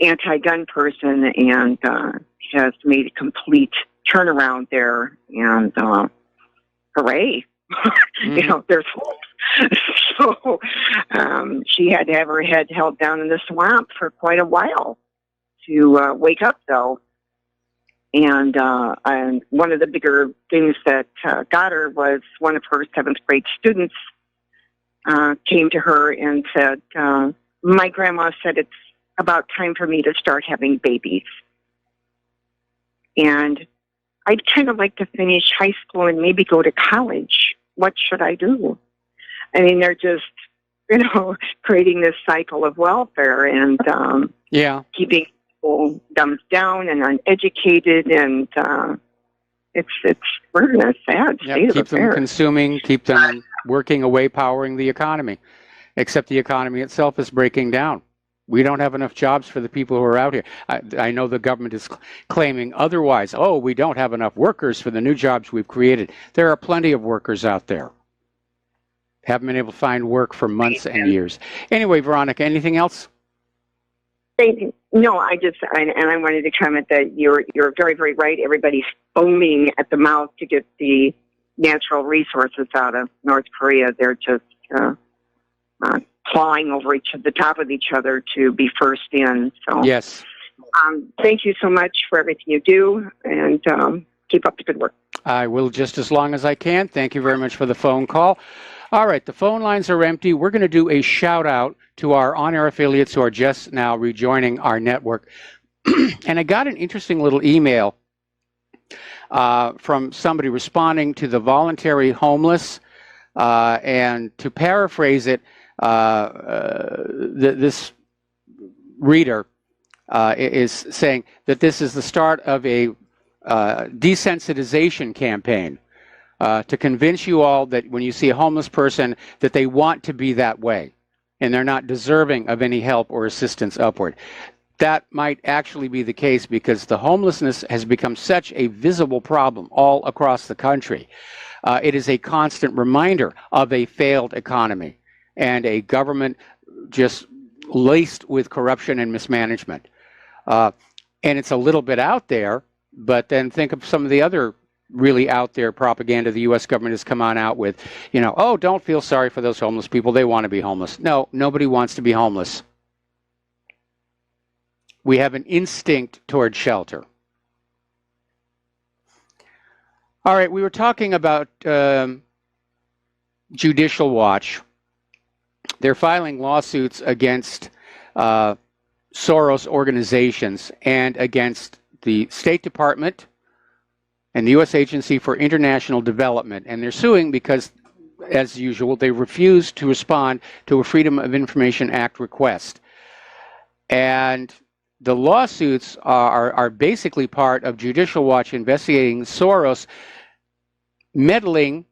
anti-gun person, and has made a complete turnaround there. And hooray! There's hope. So she had to have her head held down in the swamp for quite a while to wake up, though. And one of the bigger things that got her was one of her 7th grade students came to her and said, my grandma said it's about time for me to start having babies. And I'd kind of like to finish high school and maybe go to college. What should I do? I mean, they're just, creating this cycle of welfare and keeping people dumbed down and uneducated, and we're in a sad state of affairs. Keep them consuming, keep them working away, powering the economy, except the economy itself is breaking down. We don't have enough jobs for the people who are out here. I know the government is claiming otherwise. Oh, we don't have enough workers for the new jobs we've created. There are plenty of workers out there. Haven't been able to find work for months and years. Anyway, Veronica, anything else? Thank you. No, I wanted to comment that you're very, very right. Everybody's foaming at the mouth to get the natural resources out of North Korea. They're just clawing over the top of each other to be first in. So yes. Thank you so much for everything you do, and keep up the good work. I will, just as long as I can. Thank you very much for the phone call. All right, the phone lines are empty. We're going to do a shout out to our on-air affiliates who are just now rejoining our network. And I got an interesting little email from somebody responding to the voluntary homeless. And to paraphrase it, this reader is saying that this is the start of a desensitization campaign to convince you all that when you see a homeless person that they want to be that way and they're not deserving of any help or assistance upward. That might actually be the case because the homelessness has become such a visible problem all across the country. It is a constant reminder of a failed economy and a government just laced with corruption and mismanagement. And it's a little bit out there, but then think of some of the other really out there propaganda the U.S. government has come on out with. You know, oh, don't feel sorry for those homeless people. They want to be homeless. No, nobody wants to be homeless. We have an instinct toward shelter. All right, we were talking about Judicial Watch. They're filing lawsuits against Soros organizations and against the State Department and the U.S. Agency for International Development. And they're suing because, as usual, they refused to respond to a Freedom of Information Act request. And the lawsuits are basically part of Judicial Watch investigating Soros meddling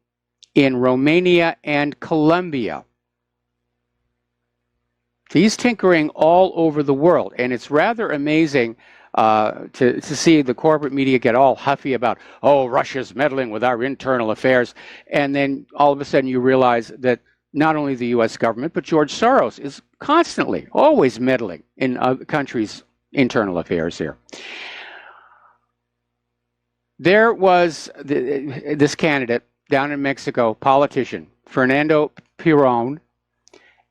in Romania and Colombia. He's tinkering all over the world, and it's rather amazing to see the corporate media get all huffy about, oh, Russia's meddling with our internal affairs, and then all of a sudden you realize that not only the U.S. government, but George Soros is constantly, always meddling in other countries' internal affairs here. There was this candidate down in Mexico, politician, Fernando Pirón,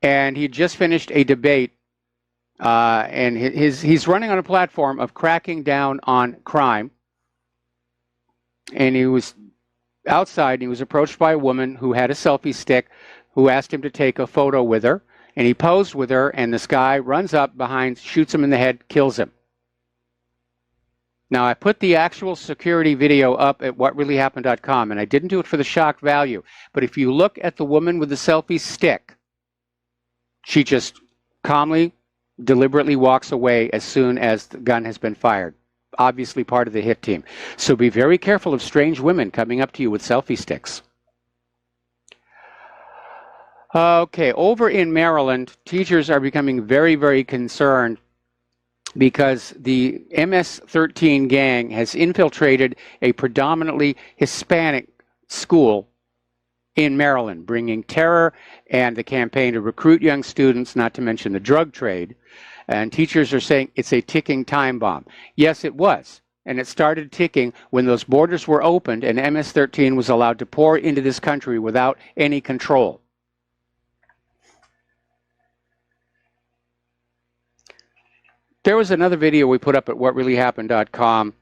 and he just finished a debate, and he's running on a platform of cracking down on crime. And he was outside, and he was approached by a woman who had a selfie stick, who asked him to take a photo with her. And he posed with her, and this guy runs up behind, shoots him in the head, kills him. Now, I put the actual security video up at whatreallyhappened.com, and I didn't do it for the shock value. But if you look at the woman with the selfie stick, she just calmly, deliberately walks away as soon as the gun has been fired. Obviously part of the hit team. So be very careful of strange women coming up to you with selfie sticks. Okay, over in Maryland, teachers are becoming very, very concerned because the MS-13 gang has infiltrated a predominantly Hispanic school in Maryland, bringing terror and the campaign to recruit young students, not to mention the drug trade. And teachers are saying it's a ticking time bomb. Yes, it was. And it started ticking when those borders were opened and MS-13 was allowed to pour into this country without any control. There was another video we put up at whatreallyhappened.com,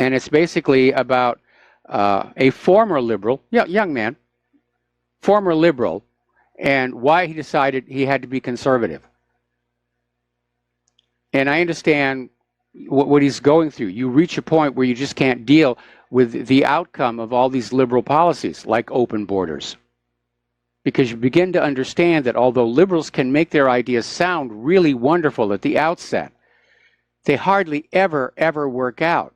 and it's basically about a former liberal, young man, former liberal, and why he decided he had to be conservative. And I understand what he's going through. You reach a point where you just can't deal with the outcome of all these liberal policies, like open borders. Because you begin to understand that although liberals can make their ideas sound really wonderful at the outset, they hardly ever work out.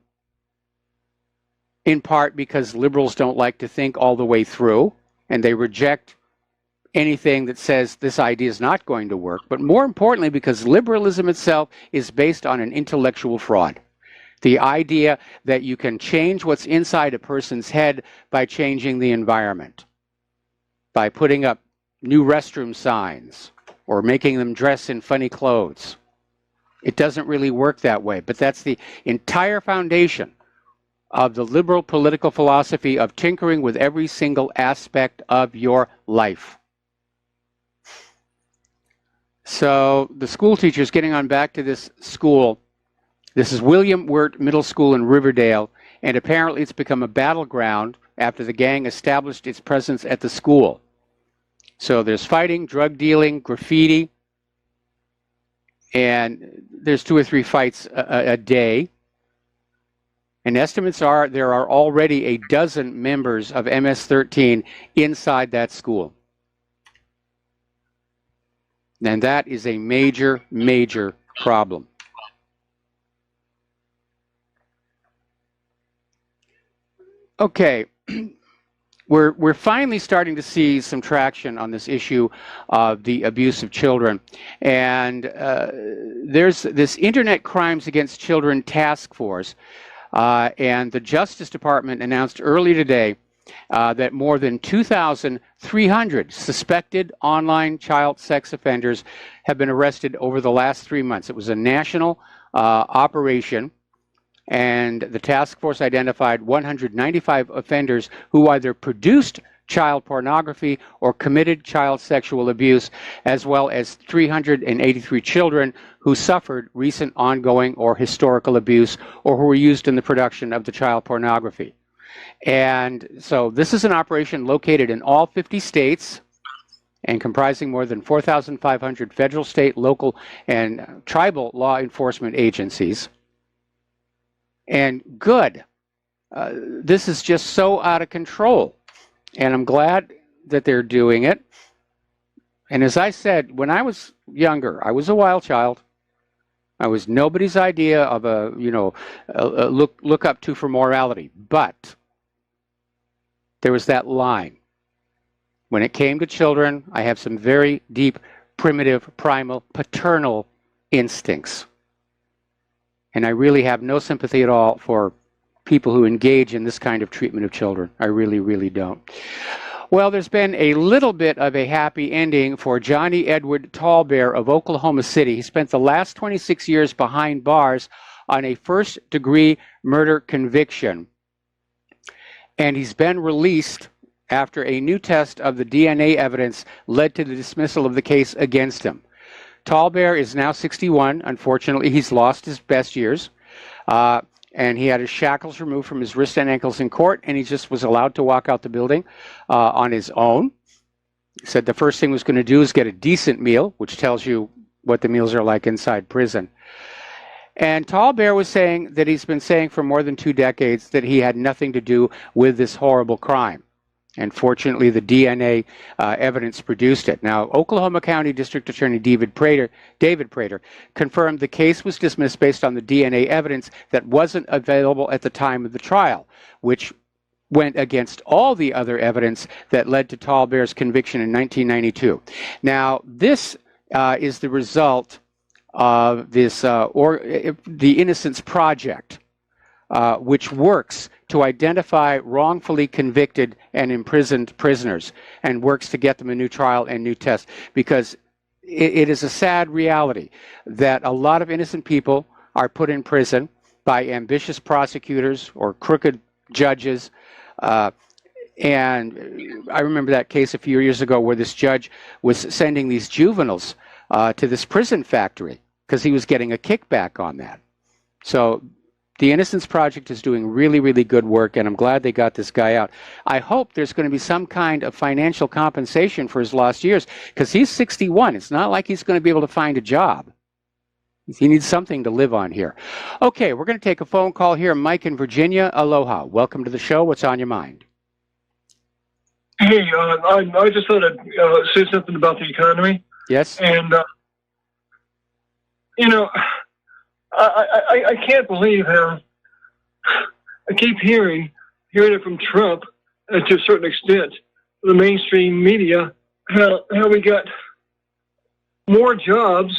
In part because liberals don't like to think all the way through, and they reject anything that says this idea is not going to work, but more importantly, because liberalism itself is based on an intellectual fraud. The idea that you can change what's inside a person's head by changing the environment, by putting up new restroom signs or making them dress in funny clothes. It doesn't really work that way, but that's the entire foundation of the liberal political philosophy of tinkering with every single aspect of your life. So the school teachers, getting on back to this school, this is William Wirt Middle School in Riverdale, and apparently it's become a battleground after the gang established its presence at the school. So there's fighting, drug dealing, graffiti, and there's 2 or 3 fights a day. And estimates are there are already a dozen members of MS-13 inside that school. And that is a major, major problem. Okay, we're finally starting to see some traction on this issue of the abuse of children. And there's this Internet Crimes Against Children Task Force. And the Justice Department announced earlier today that more than 2,300 suspected online child sex offenders have been arrested over the last 3 months. It was a national operation, and the task force identified 195 offenders who either produced child pornography or committed child sexual abuse, as well as 383 children who suffered recent ongoing or historical abuse or who were used in the production of the child pornography. And so this is an operation located in all 50 states and comprising more than 4,500 federal, state, local, and tribal law enforcement agencies. And good. This is just so out of control. And I'm glad that they're doing it. And as I said, when I was younger, I was a wild child. I was nobody's idea of a look up to for morality. But there was that line. When it came to children, I have some very deep, primitive, primal, paternal instincts. And I really have no sympathy at all for people who engage in this kind of treatment of children. I really, really don't. Well, there's been a little bit of a happy ending for Johnny Edward Tallbear of Oklahoma City. He spent the last 26 years behind bars on a first-degree murder conviction. And he's been released after a new test of the DNA evidence led to the dismissal of the case against him. Tallbear is now 61. Unfortunately, he's lost his best years. And he had his shackles removed from his wrists and ankles in court, and he just was allowed to walk out the building on his own. He said the first thing he was going to do is get a decent meal, which tells you what the meals are like inside prison. And Tallbear was saying that he's been saying for more than 2 decades that he had nothing to do with this horrible crime. And fortunately, the DNA evidence produced it. Now, Oklahoma County District Attorney David Prater confirmed the case was dismissed based on the DNA evidence that wasn't available at the time of the trial, which went against all the other evidence that led to Tallbear's conviction in 1992. Now, this is the result of this, the Innocence Project, which works to identify wrongfully convicted and imprisoned prisoners and works to get them a new trial and new test, because it is a sad reality that a lot of innocent people are put in prison by ambitious prosecutors or crooked judges. And I remember that case a few years ago where this judge was sending these juveniles to this prison factory because he was getting a kickback on that. So the Innocence Project is doing really, really good work, and I'm glad they got this guy out. I hope there's going to be some kind of financial compensation for his lost years, because he's 61. It's not like he's going to be able to find a job. He needs something to live on here. Okay, we're going to take a phone call here. Mike in Virginia. Aloha. Welcome to the show. What's on your mind? Hey, I just thought I'd say something about the economy. Yes. And, I can't believe how I keep hearing it from Trump to a certain extent. The mainstream media how we got more jobs,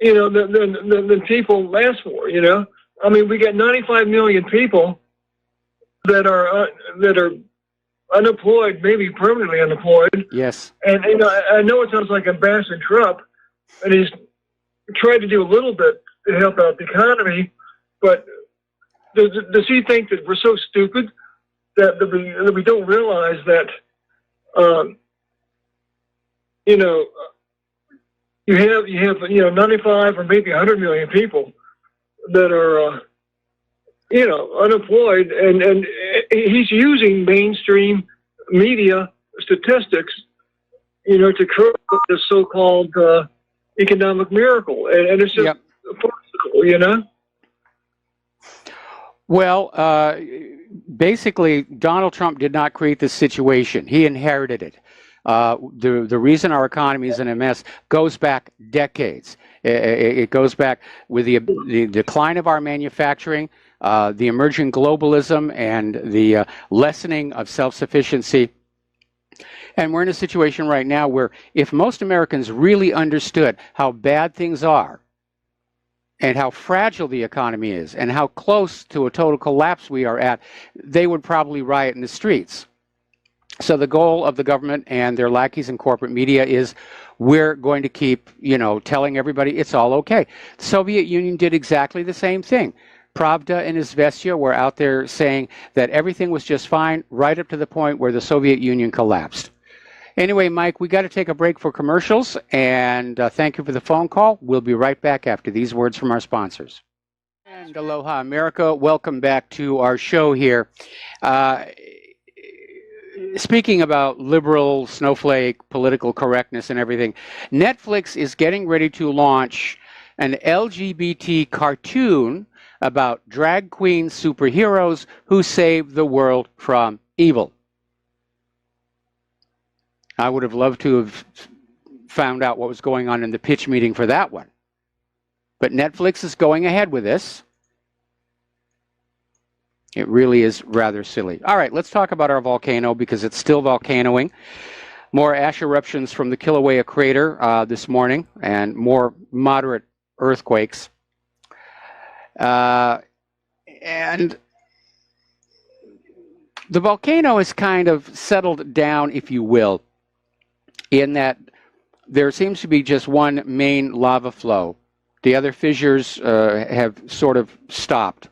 than people last war. I mean, we got 95 million people that are unemployed, maybe permanently unemployed. Yes. And I know it sounds like Ambassador Trump, and he's tried to do a little bit to help out the economy, but does he think that we're so stupid that we don't realize that, you have 95 or maybe 100 million people that are unemployed, and he's using mainstream media statistics, to curb the so-called economic miracle, and it's just farcical, Well, basically, Donald Trump did not create this situation. He inherited it. The reason our economy is in a mess goes back decades. It goes back with the decline of our manufacturing, the emerging globalism, and the lessening of self-sufficiency. And we're in a situation right now where if most Americans really understood how bad things are, and how fragile the economy is, and how close to a total collapse we are at, they would probably riot in the streets. So the goal of the government and their lackeys in corporate media is we're going to keep, telling everybody it's all okay. The Soviet Union did exactly the same thing. Pravda and Izvestia were out there saying that everything was just fine right up to the point where the Soviet Union collapsed. Anyway, Mike, we got to take a break for commercials, and thank you for the phone call. We'll be right back after these words from our sponsors. And aloha, America. Welcome back to our show here. Speaking about liberal, snowflake, political correctness and everything, Netflix is getting ready to launch an LGBT cartoon about drag queen superheroes who save the world from evil. I would have loved to have found out what was going on in the pitch meeting for that one. But Netflix is going ahead with this. It really is rather silly. All right, let's talk about our volcano because it's still volcanoing. More ash eruptions from the Kilauea crater this morning and more moderate earthquakes. And the volcano is kind of settled down, if you will, in that there seems to be just one main lava flow. The other fissures have sort of stopped.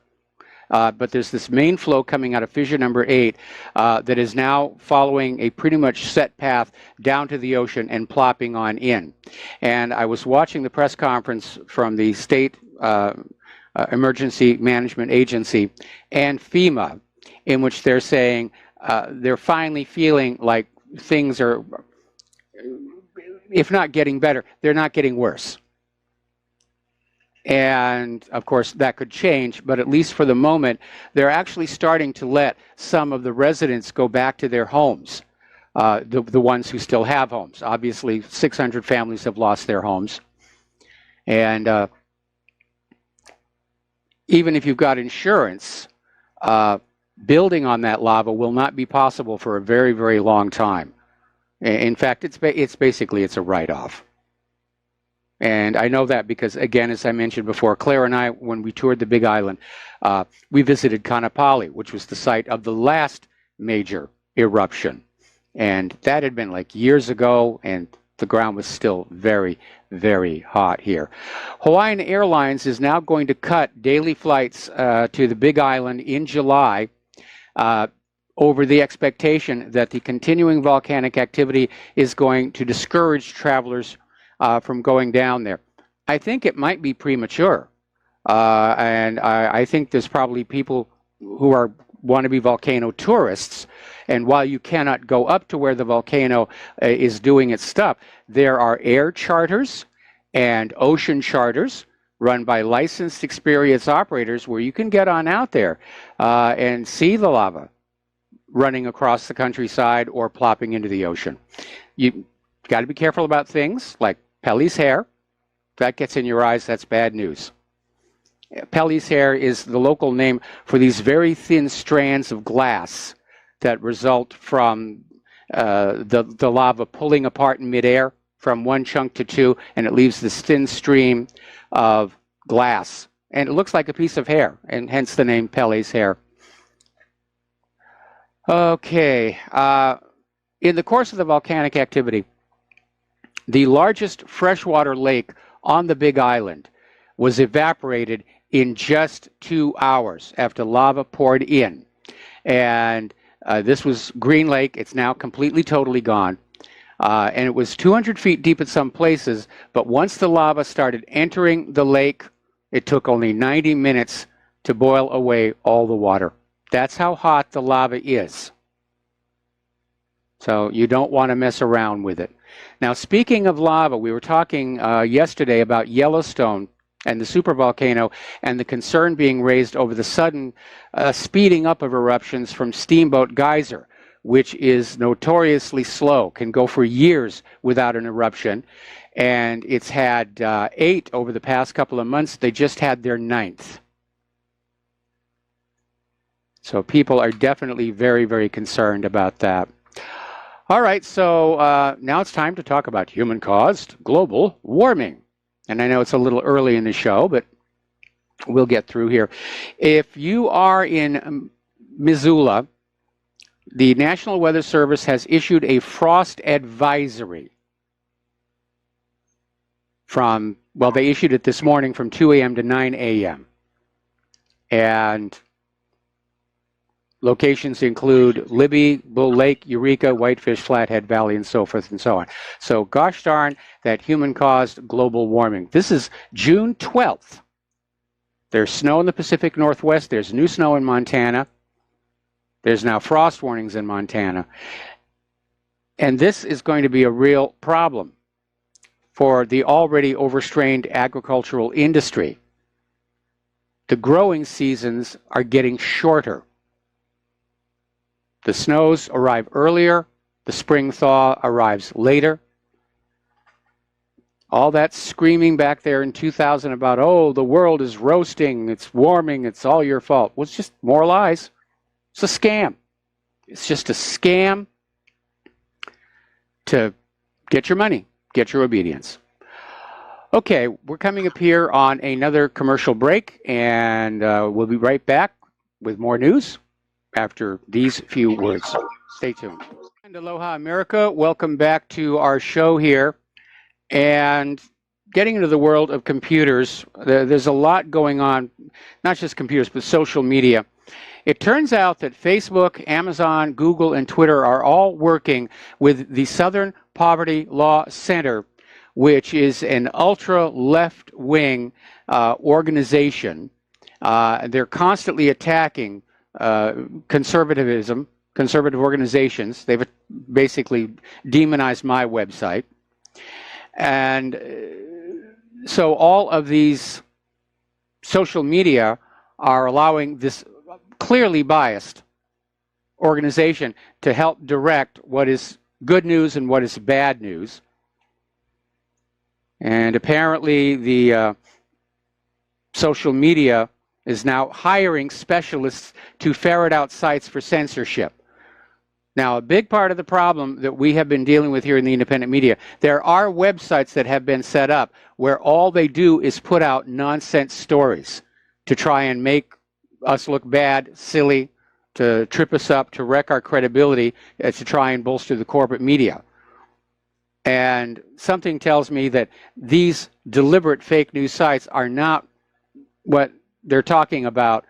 But there's this main flow coming out of fissure number 8 that is now following a pretty much set path down to the ocean and plopping on in. And I was watching the press conference from the State Emergency Management Agency and FEMA, in which they're saying they're finally feeling like things are, if not getting better, they're not getting worse. And, of course, that could change, but at least for the moment, they're actually starting to let some of the residents go back to their homes, the ones who still have homes. Obviously, 600 families have lost their homes. And even if you've got insurance, building on that lava will not be possible for a very, very long time. In fact, it's basically a write-off. And I know that because, again, as I mentioned before, Claire and I, when we toured the Big Island, we visited Kaanapali, which was the site of the last major eruption. And that had been like years ago, and the ground was still very, very hot here. Hawaiian Airlines is now going to cut daily flights to the Big Island in July over the expectation that the continuing volcanic activity is going to discourage travelers from going down there. I think it might be premature. And I think there's probably people who want to be volcano tourists. And while you cannot go up to where the volcano is doing its stuff, there are air charters and ocean charters run by licensed, experienced operators where you can get on out there and see the lava running across the countryside or plopping into the ocean. You got to be careful about things like Pelly's hair. If that gets in your eyes, that's bad news. Pelly's hair is the local name for these very thin strands of glass that result from the lava pulling apart in midair from one chunk to two, and it leaves this thin stream of glass. And it looks like a piece of hair, and hence the name Pele's hair. Okay. In the course of the volcanic activity, the largest freshwater lake on the Big Island was evaporated in just 2 hours after lava poured in. And this was Green Lake. It's now completely, totally gone. And it was 200 feet deep at some places, but once the lava started entering the lake, it took only 90 minutes to boil away all the water. That's how hot the lava is. So you don't want to mess around with it. Now, speaking of lava, we were talking yesterday about Yellowstone and the supervolcano and the concern being raised over the sudden speeding up of eruptions from Steamboat Geyser, which is notoriously slow, can go for years without an eruption. And it's had 8 over the past couple of months. They just had their 9th. So people are definitely very, very concerned about that. All right, so now it's time to talk about human-caused global warming. And I know it's a little early in the show, but we'll get through here. If you are in Missoula, the National Weather Service has issued a frost advisory from, well, they issued it this morning from 2 a.m. to 9 a.m. And locations include Libby, Bull Lake, Eureka, Whitefish, Flathead Valley, and so forth and so on. So gosh darn that human-caused global warming. This is June 12th. There's snow in the Pacific Northwest. There's new snow in Montana. There's now frost warnings in Montana. And this is going to be a real problem for the already overstrained agricultural industry. The growing seasons are getting shorter. The snows arrive earlier. The spring thaw arrives later. All that screaming back there in 2000 about, oh, the world is roasting, it's warming, it's all your fault. Well, it's just more lies. It's a scam. It's just a scam to get your money, get your obedience. Okay, we're coming up here on another commercial break, and we'll be right back with more news after these few words. Stay tuned. And aloha, America. Welcome back to our show here. And getting into the world of computers, there's a lot going on, not just computers, but social media. It turns out that Facebook, Amazon, Google, and Twitter are all working with the Southern Poverty Law Center, which is an ultra-left-wing organization. They're constantly attacking conservative organizations. They've basically demonized my website. And so all of these social media are allowing this clearly biased organization to help direct what is good news and what is bad news. And apparently the social media is now hiring specialists to ferret out sites for censorship. Now, a big part of the problem that we have been dealing with here in the independent media, there are websites that have been set up where all they do is put out nonsense stories to try and make us look bad, silly, to trip us up, to wreck our credibility, to try and bolster the corporate media. And something tells me that these deliberate fake news sites are not what they're talking about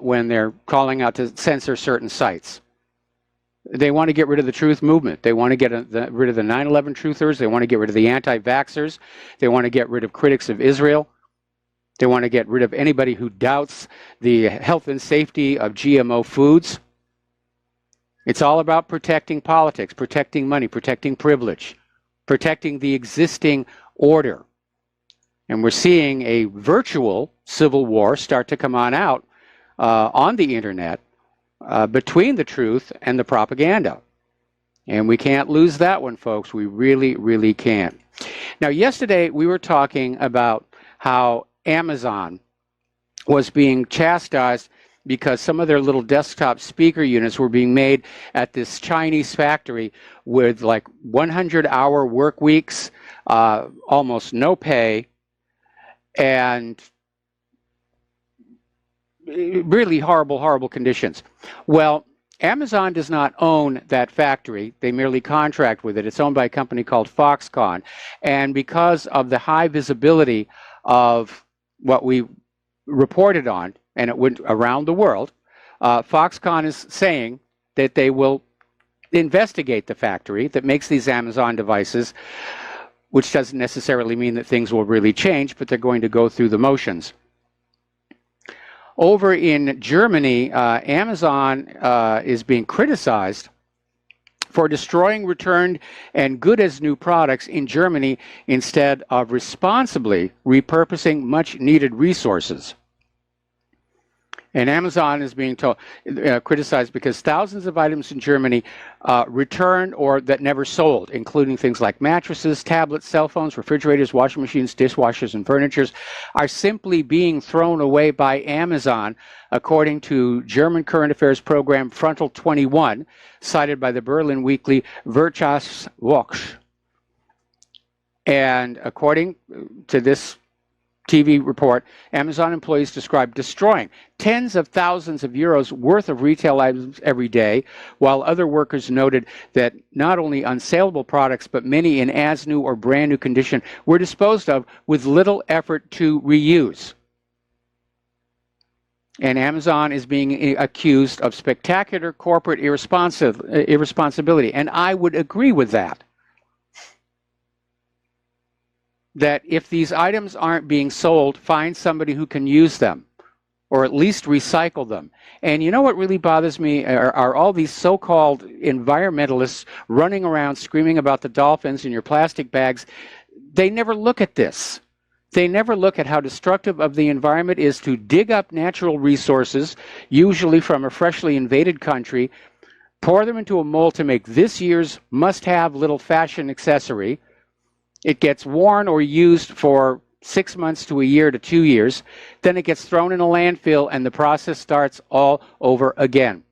when they're calling out to censor certain sites. They want to get rid of the truth movement. They want to get rid of the 9/11 truthers. They want to get rid of the anti-vaxxers. They want to get rid of critics of Israel. They want to get rid of anybody who doubts the health and safety of GMO foods. It's all about protecting politics, protecting money, protecting privilege, protecting the existing order. And we're seeing a virtual civil war start to come on out on the internet between the truth and the propaganda. And we can't lose that one, folks. We really, really can't. Now, yesterday we were talking about how Amazon was being chastised because some of their little desktop speaker units were being made at this Chinese factory with like 100-hour work weeks, almost no pay, and really horrible, horrible conditions. Well, Amazon does not own that factory. They merely contract with it. It's owned by a company called Foxconn. And because of the high visibility of what we reported on, and it went around the world, Foxconn is saying that they will investigate the factory that makes these Amazon devices, which doesn't necessarily mean that things will really change, but they're going to go through the motions. Over in Germany, Amazon is being criticized for destroying returned and good as new products in Germany instead of responsibly repurposing much needed resources. And Amazon is being criticized because thousands of items in Germany returned or that never sold, including things like mattresses, tablets, cell phones, refrigerators, washing machines, dishwashers, and furniture, are simply being thrown away by Amazon, according to German current affairs program Frontal 21, cited by the Berlin weekly Wirtschaftswoche. And according to this TV report, Amazon employees described destroying tens of thousands of euros worth of retail items every day, while other workers noted that not only unsaleable products, but many in as new or brand new condition were disposed of with little effort to reuse. And Amazon is being accused of spectacular corporate irresponsibility, and I would agree with that. That if these items aren't being sold, find somebody who can use them, or at least recycle them. And you know what really bothers me are all these so-called environmentalists running around screaming about the dolphins in your plastic bags. They never look at this. They never look at how destructive of the environment is to dig up natural resources, usually from a freshly invaded country, pour them into a mold to make this year's must-have little fashion accessory. It gets worn or used for 6 months to a year to 2 years. Then it gets thrown in a landfill and the process starts all over again.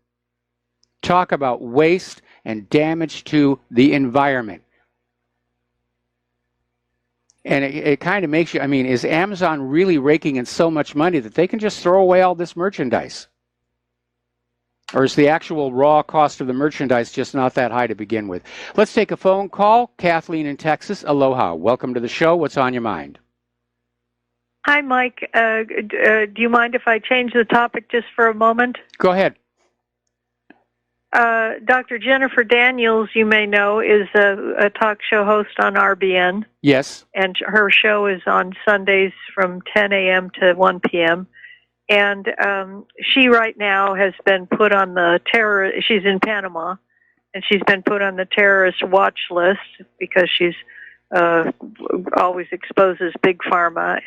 Talk about waste and damage to the environment. And it kind of makes you, I mean, is Amazon really raking in so much money that they can just throw away all this merchandise? Or is the actual raw cost of the merchandise just not that high to begin with? Let's take a phone call. Kathleen in Texas, aloha. Welcome to the show. What's on your mind? Hi, Mike. Do you mind if I change the topic just for a moment? Go ahead. Dr. Jennifer Daniels, you may know, is a talk show host on RBN. Yes. And her show is on Sundays from 10 a.m. to 1 p.m. And she right now has been put on the she's in Panama, and she's been put on the terrorist watch list because she's always exposes Big Pharma.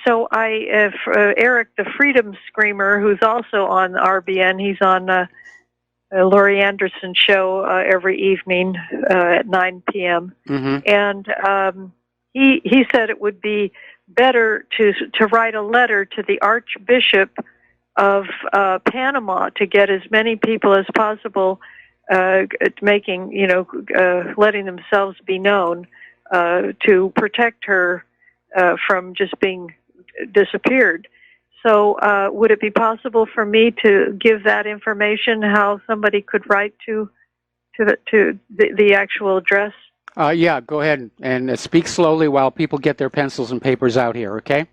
So Eric, the Freedom Screamer, who's also on RBN, he's on Laurie Anderson's show every evening at 9 p.m. Mm-hmm. And he said it would be better to write a letter to the Archbishop of Panama to get as many people as possible making, letting themselves be known to protect her from just being disappeared. So would it be possible for me to give that information, how somebody could write to the actual address? Yeah, go ahead and speak slowly while people get their pencils and papers out here, okay?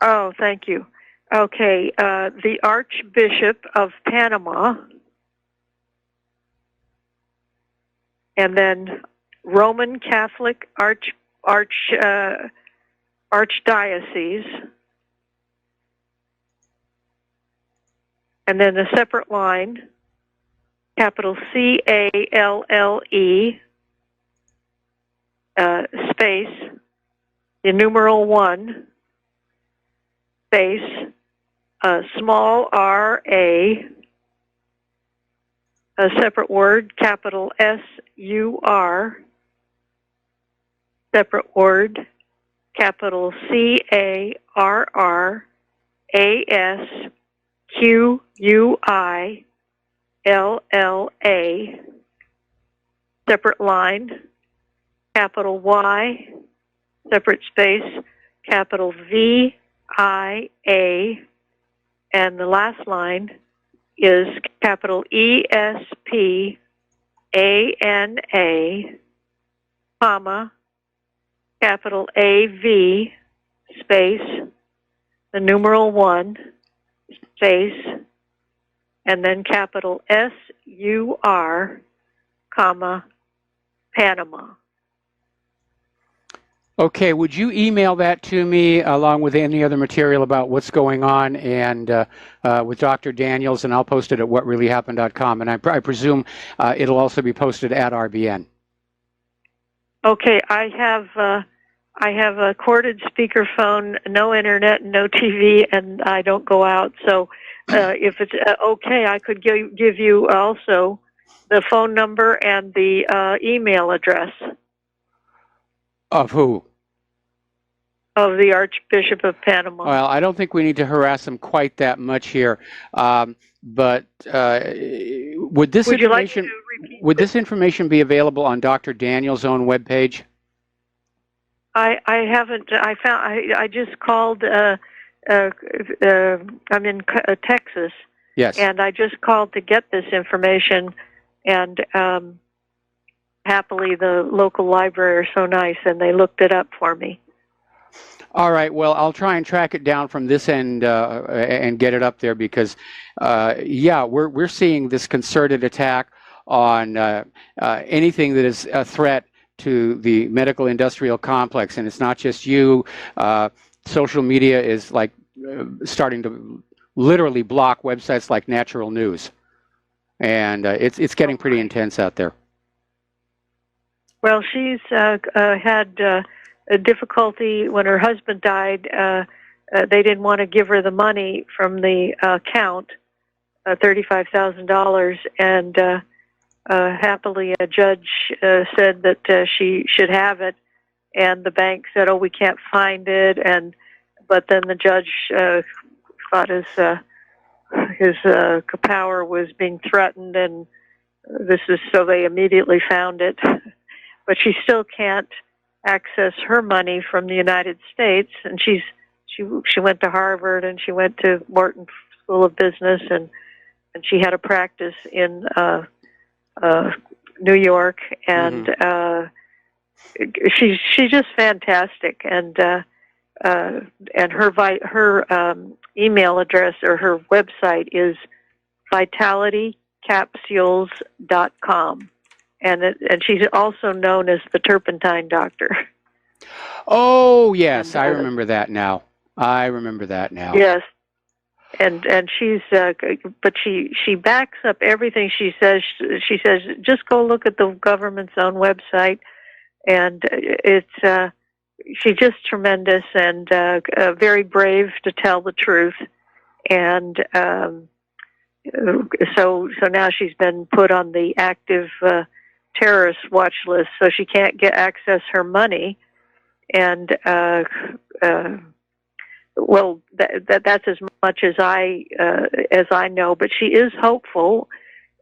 Oh, thank you. Okay, the Archbishop of Panama, and then Roman Catholic Archdiocese, and then a separate line, capital CALLE, space, the numeral 1, space, small RA, a separate word, capital SUR, separate word, capital CARR, ASQUILLA, separate line, capital Y, separate space, capital VIA, and the last line is capital ESPANA, comma, capital AV, space, the numeral 1, space, and then capital SUR, comma, Panama. Okay, would you email that to me along with any other material about what's going on and with Dr. Daniels, and I'll post it at whatreallyhappened.com, and I presume it'll also be posted at RBN. Okay, I have a corded speakerphone, no internet, no TV, and I don't go out. So if it's okay, I could give you also the phone number and the email address. Of who? Of the Archbishop of Panama. Well, I don't think we need to harass him quite that much here. But would this information be available on Dr. Daniels' own webpage? I haven't. I just called. I'm in Texas. Yes. And I just called to get this information, and happily the local library are so nice, and they looked it up for me. All right. Well, I'll try and track it down from this end and get it up there because, yeah, we're seeing this concerted attack on anything that is a threat to the medical industrial complex, and it's not just you. Social media is like starting to literally block websites like Natural News, and it's getting pretty intense out there. Well, she's had a difficulty when her husband died. They didn't want to give her the money from the account, $35,000, and happily a judge said that she should have it, and the bank said, "Oh, we can't find it," but then the judge thought his power was being threatened, and so they immediately found it, but she still can't access her money from the United States, and she went to Harvard and she went to Wharton School of Business, and she had a practice in New York, and she's just fantastic, and her email address or her website is vitalitycapsules.com. And she's also known as the Turpentine Doctor. Oh, yes, I remember that now. Yes, and she's but she backs up everything she says. She says just go look at the government's own website, and it's she's just tremendous and very brave to tell the truth, and so now she's been put on the active terrorist watch list, so she can't access her money, and well, that's as much as I know. But she is hopeful,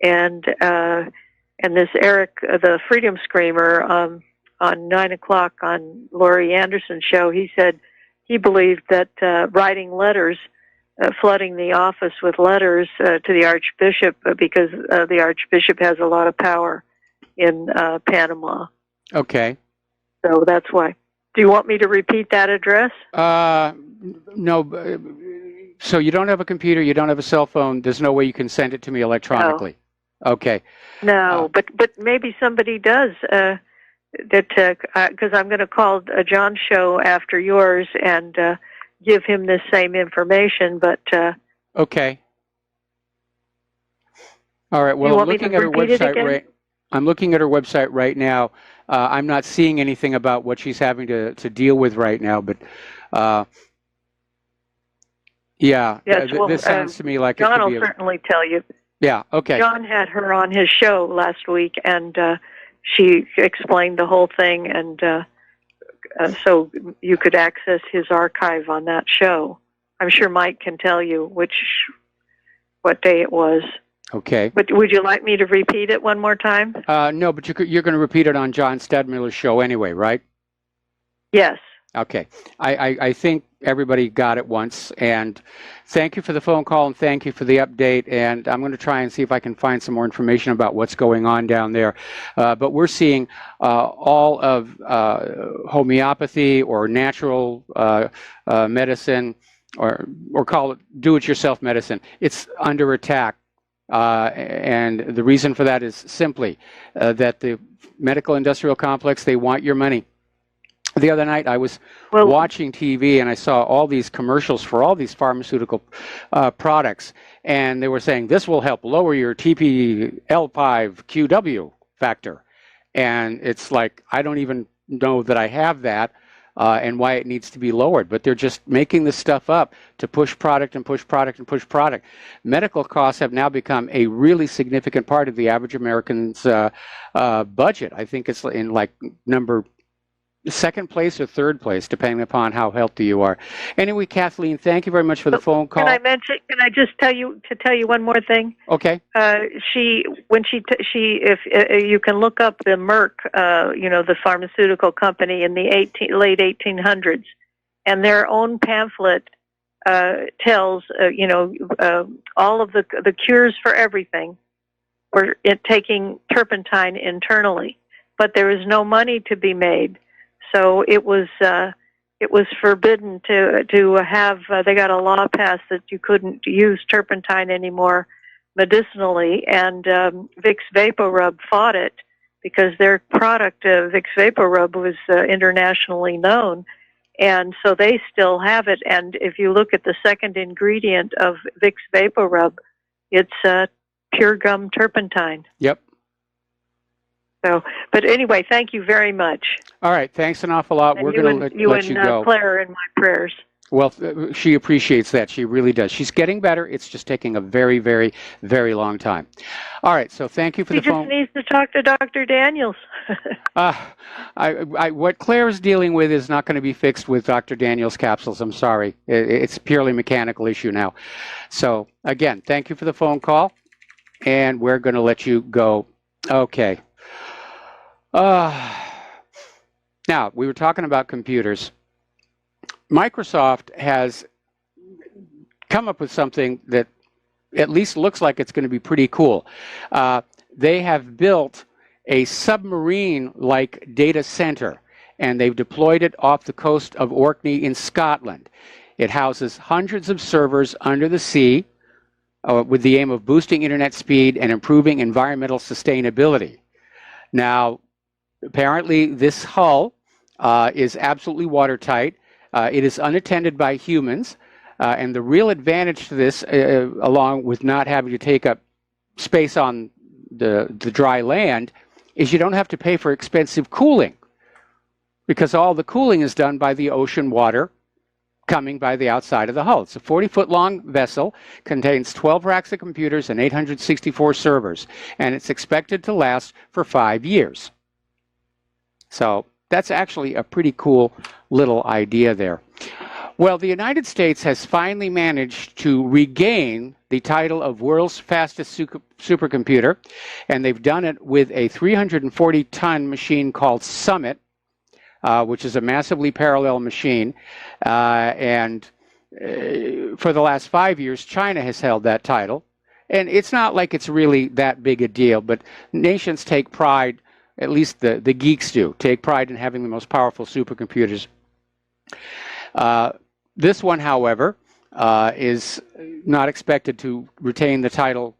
and this Eric, the Freedom Screamer, on 9 o'clock on Laurie Anderson's show, he said he believed that writing letters, flooding the office with letters to the Archbishop, because the Archbishop has a lot of power in Panama. Okay. So that's why. Do you want me to repeat that address? No. So you don't have a computer, you don't have a cell phone. There's no way you can send it to me electronically. No. Okay. No, but maybe somebody does. Because I'm going to call John's show after yours and give him this same information. But okay. All right. Well, I'm looking at her website I'm looking at her website right now. I'm not seeing anything about what she's having to deal with right now, but yeah, yes, this sounds to me like John it could will certainly tell you. Yeah, okay. John had her on his show last week, and she explained the whole thing, and so you could access his archive on that show. I'm sure Mike can tell you what day it was. Okay. But would you like me to repeat it one more time? No, but you're going to repeat it on John Stedmiller's show anyway, right? Yes. Okay. I think everybody got it once. And thank you for the phone call, and thank you for the update. And I'm going to try and see if I can find some more information about what's going on down there. But we're seeing all of homeopathy or natural medicine, or call it do-it-yourself medicine. It's under attack. And the reason for that is simply that the medical industrial complex, they want your money. The other night I was watching TV and I saw all these commercials for all these pharmaceutical products, and they were saying this will help lower your TP-L5-QW factor. And it's like, I don't even know that I have that and why it needs to be lowered, but they're just making this stuff up to push product and push product and push product. Medical costs have now become a really significant part of the average American's budget. I think it's in like second place or third place, depending upon how healthy you are. Anyway, Kathleen, thank you very much for the phone call. Can I just tell you one more thing? Okay. If you can look up the Merck, the pharmaceutical company in the late 1800s, and their own pamphlet tells, all of the cures for everything were taking turpentine internally, but there is no money to be made. So it was forbidden to have. They got a law passed that you couldn't use turpentine anymore medicinally, and Vicks VapoRub fought it because their product, Vicks VapoRub, was internationally known, and so they still have it. And if you look at the second ingredient of Vicks VapoRub, it's pure gum turpentine. Yep. So, but anyway, thank you very much. All right, thanks an awful lot. We're going to let you go. Claire in my prayers. Well, she appreciates that. She really does. She's getting better. It's just taking a very, very, very long time. All right, so thank you for the phone. She just needs to talk to Dr. Daniels. What Claire is dealing with is not going to be fixed with Dr. Daniels capsules. I'm sorry. It's a purely mechanical issue now. So, again, thank you for the phone call, and we're going to let you go. Okay. Now, we were talking about computers. Microsoft has come up with something that at least looks like it's going to be pretty cool. They have built a submarine-like data center, and they've deployed it off the coast of Orkney in Scotland. It houses hundreds of servers under the sea with the aim of boosting internet speed and improving environmental sustainability. Now, apparently, this hull is absolutely watertight. It is unattended by humans. And the real advantage to this, along with not having to take up space on the dry land, is you don't have to pay for expensive cooling, because all the cooling is done by the ocean water coming by the outside of the hull. It's a 40-foot-long vessel, contains 12 racks of computers and 864 servers, and it's expected to last for 5 years. So that's actually a pretty cool little idea there. Well, the United States has finally managed to regain the title of world's fastest supercomputer, and they've done it with a 340-ton machine called Summit, which is a massively parallel machine. And for the last 5 years, China has held that title. And it's not like it's really that big a deal, but nations take pride, at least the geeks do, take pride in having the most powerful supercomputers. This one, however, is not expected to retain the title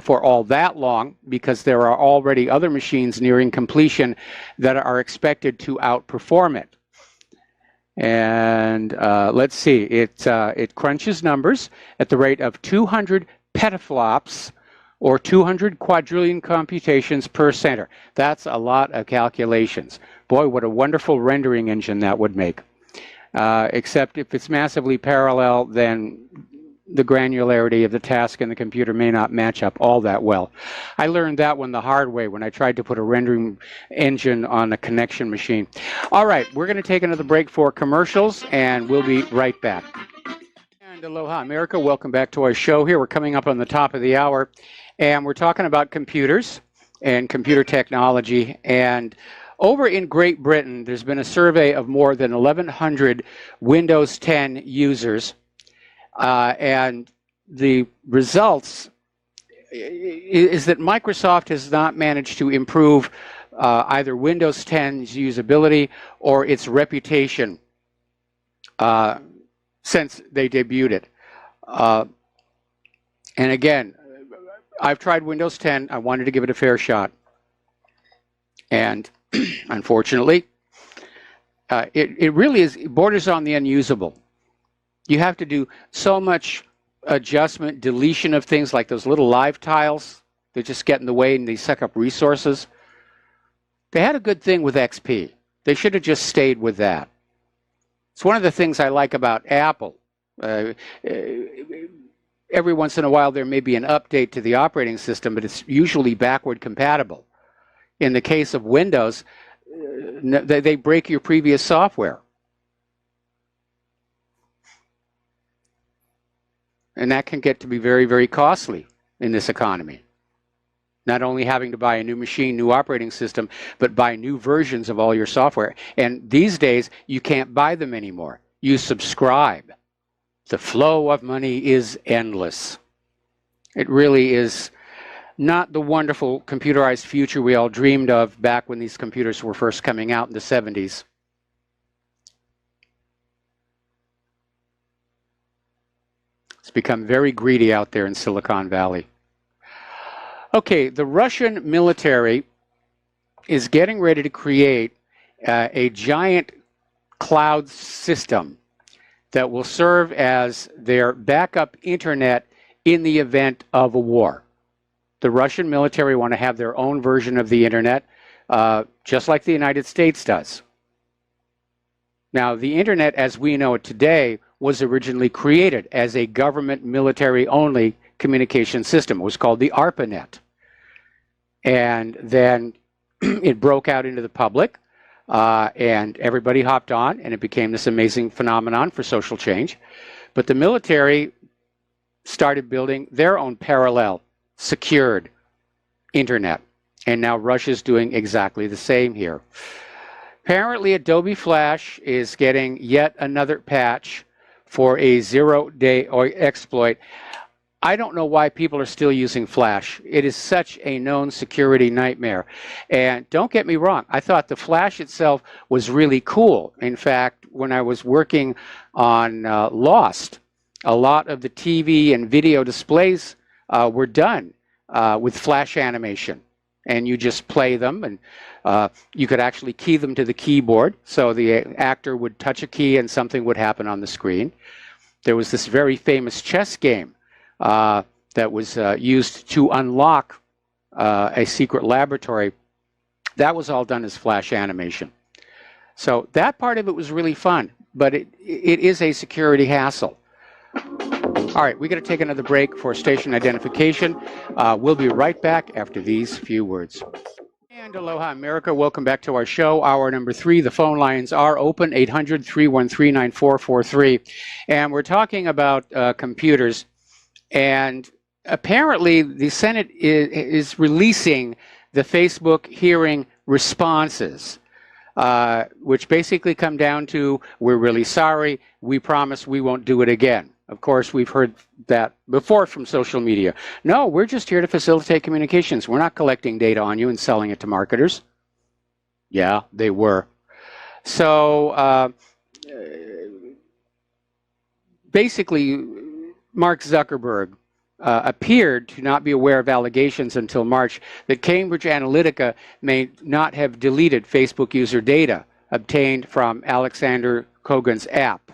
for all that long, because there are already other machines nearing completion that are expected to outperform it. And let's see, it crunches numbers at the rate of 200 petaflops, or 200 quadrillion computations per center. That's a lot of calculations. Boy, what a wonderful rendering engine that would make. Except if it's massively parallel, then the granularity of the task in the computer may not match up all that well. I learned that one the hard way when I tried to put a rendering engine on a connection machine. All right, we're going to take another break for commercials, and we'll be right back. And aloha, America. Welcome back to our show here. We're coming up on the top of the hour, and we're talking about computers and computer technology. And over in Great Britain, there's been a survey of more than 1,100 Windows 10 users, and the results is that Microsoft has not managed to improve either Windows 10's usability or its reputation since they debuted it. And again, I've tried Windows 10. I wanted to give it a fair shot. And unfortunately, it really it borders on the unusable. You have to do so much adjustment, deletion of things like those little live tiles. They just get in the way and they suck up resources. They had a good thing with XP. They should have just stayed with that. It's one of the things I like about Apple. Every once in a while there may be an update to the operating system, but it's usually backward compatible. In the case of Windows, they break your previous software. And that can get to be very, very costly in this economy. Not only having to buy a new machine, new operating system, but buy new versions of all your software. And these days, you can't buy them anymore. You subscribe. The flow of money is endless. It really is not the wonderful computerized future we all dreamed of back when these computers were first coming out in the 70s. It's become very greedy out there in Silicon Valley. Okay, the Russian military is getting ready to create a giant cloud system that will serve as their backup internet in the event of a war. The Russian military want to have their own version of the internet, just like the United States does. Now, the internet as we know it today was originally created as a government military-only communication system. It was called the ARPANET. And then it broke out into the public, and everybody hopped on, and it became this amazing phenomenon for social change. But the military started building their own parallel, secured internet. And now Russia's doing exactly the same here. Apparently, Adobe Flash is getting yet another patch for a zero-day exploit. I don't know why people are still using Flash. It is such a known security nightmare. And don't get me wrong, I thought the Flash itself was really cool. In fact, when I was working on Lost, a lot of the TV and video displays were done with Flash animation. And you just play them, and you could actually key them to the keyboard. So the actor would touch a key and something would happen on the screen. There was this very famous chess game that was used to unlock a secret laboratory. That was all done as Flash animation. So that part of it was really fun, but it is a security hassle. All right, we're going to take another break for station identification. We'll be right back after these few words. And aloha, America. Welcome back to our show, hour number 3. The phone lines are open, 800-313-9443. And we're talking about computers. And apparently, the Senate is releasing the Facebook hearing responses, which basically come down to, we're really sorry, we promise we won't do it again. Of course, we've heard that before from social media. No, we're just here to facilitate communications. We're not collecting data on you and selling it to marketers. Yeah, they were. So basically, Mark Zuckerberg appeared to not be aware of allegations until March that Cambridge Analytica may not have deleted Facebook user data obtained from Alexander Kogan's app.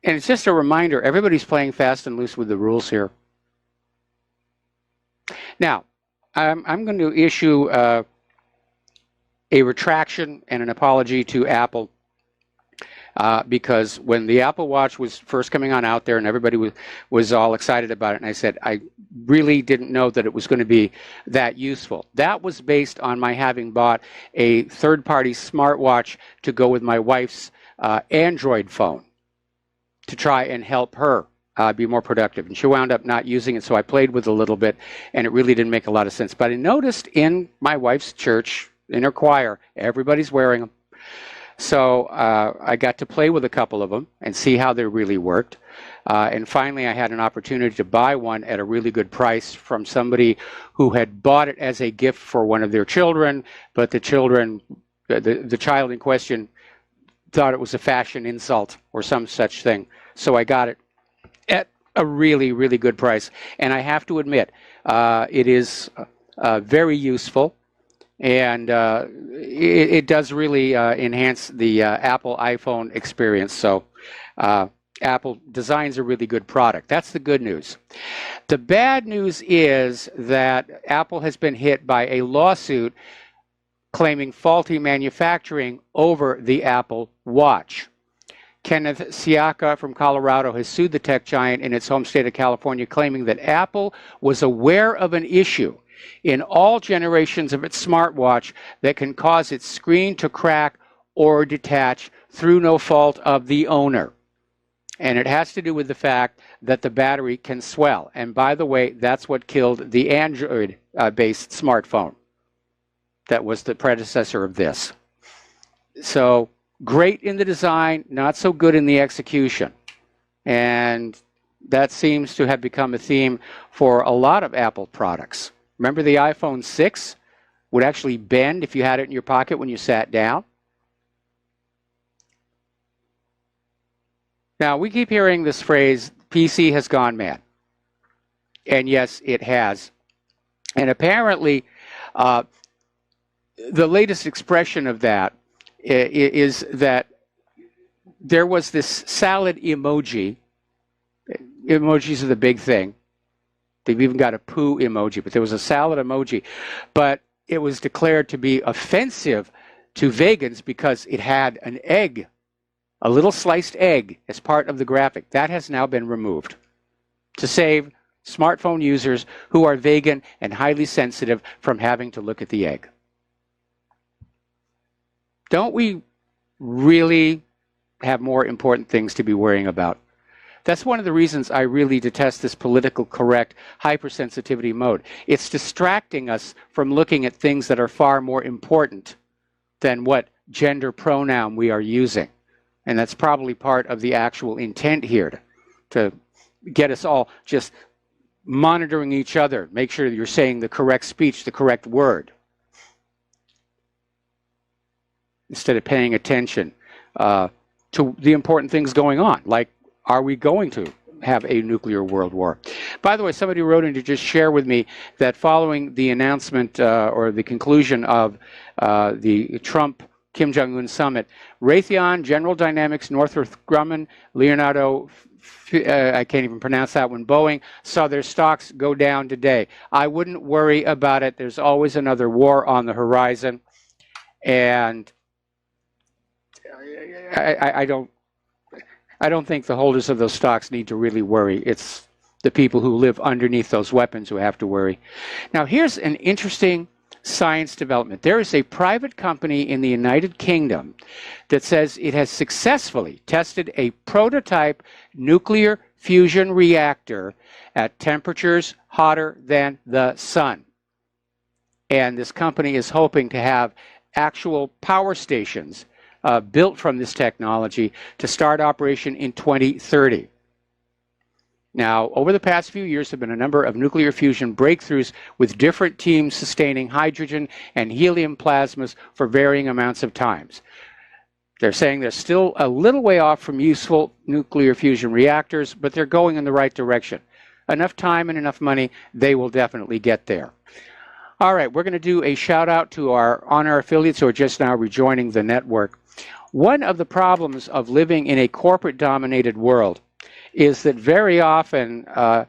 And it's just a reminder, everybody's playing fast and loose with the rules here. Now, I'm going to issue a retraction and an apology to Apple because when the Apple Watch was first coming on out there and everybody was all excited about it, and I said, I really didn't know that it was going to be that useful. That was based on my having bought a third-party smartwatch to go with my wife's Android phone. to try and help her be more productive. And she wound up not using it, so I played with it a little bit, and it really didn't make a lot of sense. But I noticed in my wife's church, in her choir, everybody's wearing them. So I got to play with a couple of them and see how they really worked. And finally, I had an opportunity to buy one at a really good price from somebody who had bought it as a gift for one of their children, but the child in question thought it was a fashion insult or some such thing. So I got it at a really, really good price. And I have to admit, it is very useful. And it does really enhance the Apple iPhone experience. So Apple designs a really good product. That's the good news. The bad news is that Apple has been hit by a lawsuit claiming faulty manufacturing over the Apple Watch. Kenneth Siaka from Colorado has sued the tech giant in its home state of California, claiming that Apple was aware of an issue in all generations of its smartwatch that can cause its screen to crack or detach through no fault of the owner. And it has to do with the fact that the battery can swell. And by the way, that's what killed the Android-based smartphone that was the predecessor of this. So great in the design, not so good in the execution. And that seems to have become a theme for a lot of Apple products. Remember the iPhone 6 would actually bend if you had it in your pocket when you sat down? Now, we keep hearing this phrase, PC has gone mad. And yes, it has. And apparently, the latest expression of that is that there was this salad emoji. Emojis are the big thing. They've even got a poo emoji, but there was a salad emoji. But it was declared to be offensive to vegans because it had an egg, a little sliced egg, as part of the graphic. That has now been removed to save smartphone users who are vegan and highly sensitive from having to look at the egg. Don't we really have more important things to be worrying about? That's one of the reasons I really detest this political correct hypersensitivity mode. It's distracting us from looking at things that are far more important than what gender pronoun we are using. And that's probably part of the actual intent here, to get us all just monitoring each other, make sure that you're saying the correct speech, the correct word, instead of paying attention to the important things going on, like, are we going to have a nuclear world war? By the way, somebody wrote in to just share with me that following the announcement or the conclusion of the Trump-Kim Jong-un summit, Raytheon, General Dynamics, Northrop Grumman, Leonardo, I can't even pronounce that one, Boeing, saw their stocks go down today. I wouldn't worry about it. There's always another war on the horizon. And I don't think the holders of those stocks need to really worry. It's the people who live underneath those weapons who have to worry. Now, here's an interesting science development. There is a private company in the United Kingdom that says it has successfully tested a prototype nuclear fusion reactor at temperatures hotter than the sun. And this company is hoping to have actual power stations built from this technology to start operation in 2030. Now, over the past few years, there have been a number of nuclear fusion breakthroughs with different teams sustaining hydrogen and helium plasmas for varying amounts of times. They're saying they're still a little way off from useful nuclear fusion reactors, but they're going in the right direction. Enough time and enough money, they will definitely get there. All right, we're going to do a shout out to our on-air affiliates who are just now rejoining the network. One of the problems of living in a corporate-dominated world is that very often, for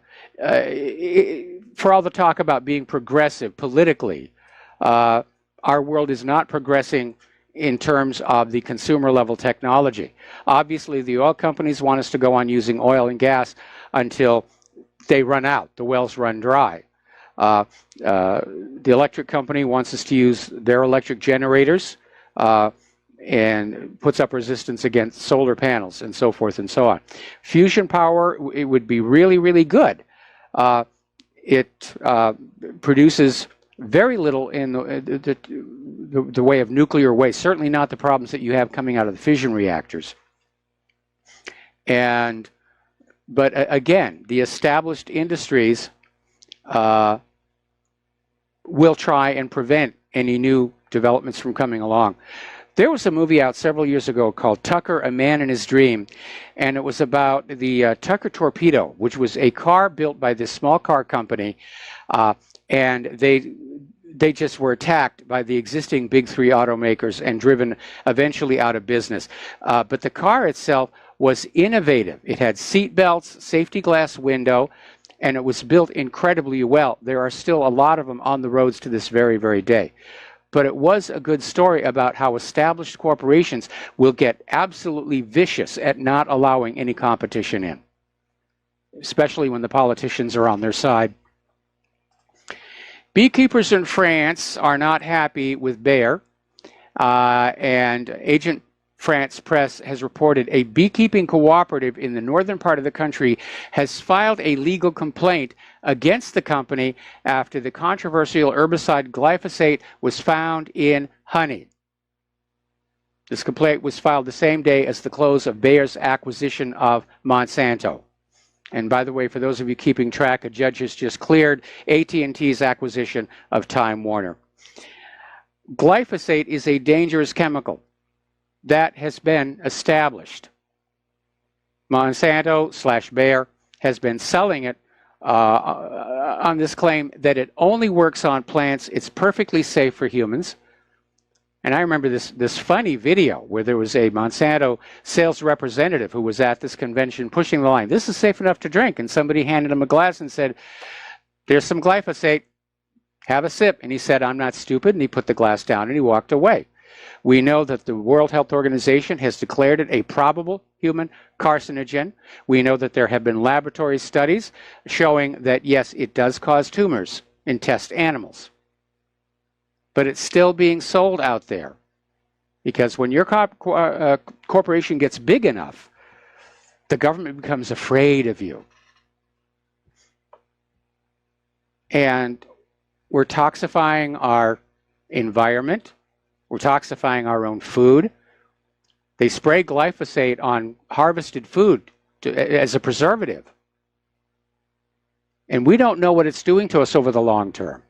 all the talk about being progressive politically, our world is not progressing in terms of the consumer-level technology. Obviously, the oil companies want us to go on using oil and gas until they run out, the wells run dry. The electric company wants us to use their electric generators, and puts up resistance against solar panels and so forth and so on. Fusion power, it would be really, really good. It produces very little in the way of nuclear waste, certainly not the problems that you have coming out of the fission reactors. But again, the established industries will try and prevent any new developments from coming along. There was a movie out several years ago called Tucker, A Man in His Dream, and it was about the Tucker Torpedo, which was a car built by this small car company, and they just were attacked by the existing big three automakers and driven eventually out of business. But the car itself was innovative. It had seat belts, safety glass window, and it was built incredibly well. There are still a lot of them on the roads to this very, very day. But it was a good story about how established corporations will get absolutely vicious at not allowing any competition in, especially when the politicians are on their side. Beekeepers in France are not happy with Bayer, and Agent France Press has reported a beekeeping cooperative in the northern part of the country has filed a legal complaint against the company after the controversial herbicide glyphosate was found in honey. This complaint was filed the same day as the close of Bayer's acquisition of Monsanto. And by the way, for those of you keeping track, a judge has just cleared AT&T's acquisition of Time Warner. Glyphosate is a dangerous chemical. That has been established. Monsanto/Bayer has been selling it on this claim that it only works on plants. It's perfectly safe for humans. And I remember this funny video where there was a Monsanto sales representative who was at this convention pushing the line. This is safe enough to drink. And somebody handed him a glass and said, "There's some glyphosate. Have a sip." And he said, "I'm not stupid." And he put the glass down and he walked away. We know that the World Health Organization has declared it a probable human carcinogen. We know that there have been laboratory studies showing that, yes, it does cause tumors in test animals. But it's still being sold out there. Because when your corporation gets big enough, the government becomes afraid of you. And we're toxifying our environment. We're toxifying our own food. They spray glyphosate on harvested food as a preservative. And we don't know what it's doing to us over the long term.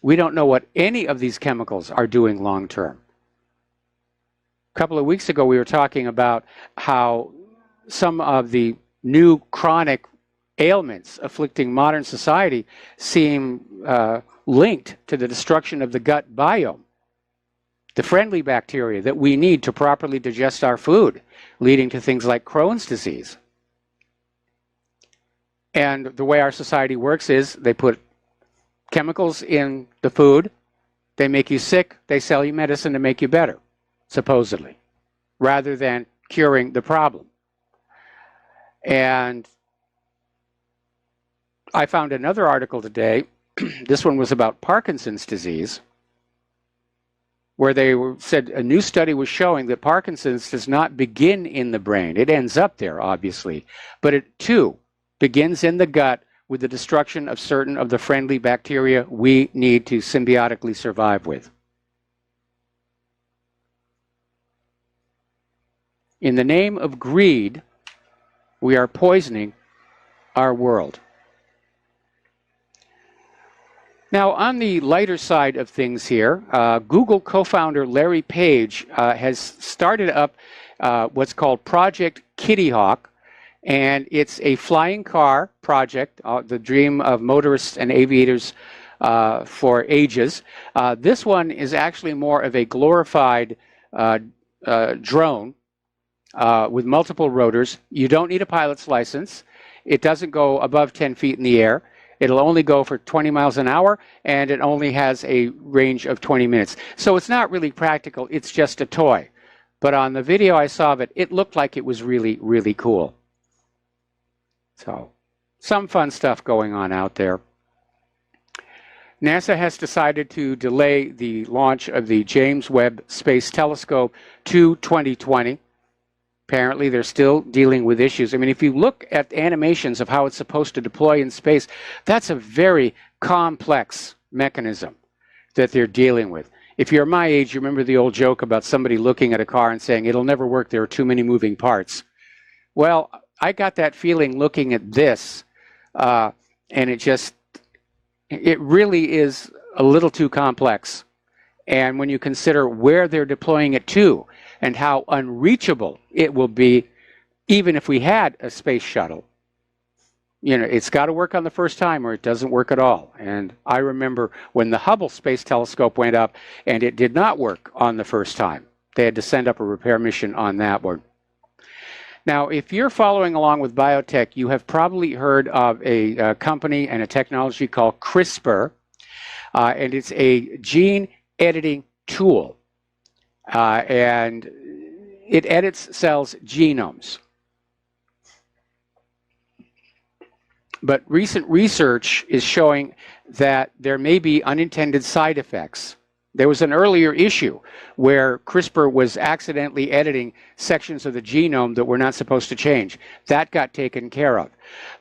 We don't know what any of these chemicals are doing long term. A couple of weeks ago, we were talking about how some of the new chronic ailments afflicting modern society seem linked to the destruction of the gut biome, the friendly bacteria that we need to properly digest our food, leading to things like Crohn's disease. And the way our society works is they put chemicals in the food, they make you sick, they sell you medicine to make you better, supposedly, rather than curing the problem. And I found another article today. This one was about Parkinson's disease, where they said a new study was showing that Parkinson's does not begin in the brain. It ends up there, obviously, but it too begins in the gut with the destruction of certain of the friendly bacteria we need to symbiotically survive with. In the name of greed, we are poisoning our world. Now, on the lighter side of things here, Google co-founder Larry Page has started up what's called Project Kitty Hawk, and it's a flying car project, the dream of motorists and aviators for ages. This one is actually more of a glorified drone with multiple rotors. You don't need a pilot's license. It doesn't go above 10 feet in the air. It'll only go for 20 miles an hour, and it only has a range of 20 minutes. So it's not really practical. It's just a toy. But on the video I saw of it, it looked like it was really, really cool. So some fun stuff going on out there. NASA has decided to delay the launch of the James Webb Space Telescope to 2020. Apparently, they're still dealing with issues. I mean, if you look at animations of how it's supposed to deploy in space, that's a very complex mechanism that they're dealing with. If you're my age, you remember the old joke about somebody looking at a car and saying, it'll never work, there are too many moving parts. Well, I got that feeling looking at this, and it really is a little too complex. And when you consider where they're deploying it to and how unreachable it will be, even if we had a space shuttle, you know, it's got to work on the first time or it doesn't work at all. And I remember when the Hubble Space Telescope went up and it did not work on the first time. They had to send up a repair mission on that one. Now, if you're following along with biotech, you have probably heard of a company and a technology called CRISPR, and it's a gene editing tool, and it edits cells' genomes. But recent research is showing that there may be unintended side effects. There was an earlier issue where CRISPR was accidentally editing sections of the genome that were not supposed to change. That got taken care of.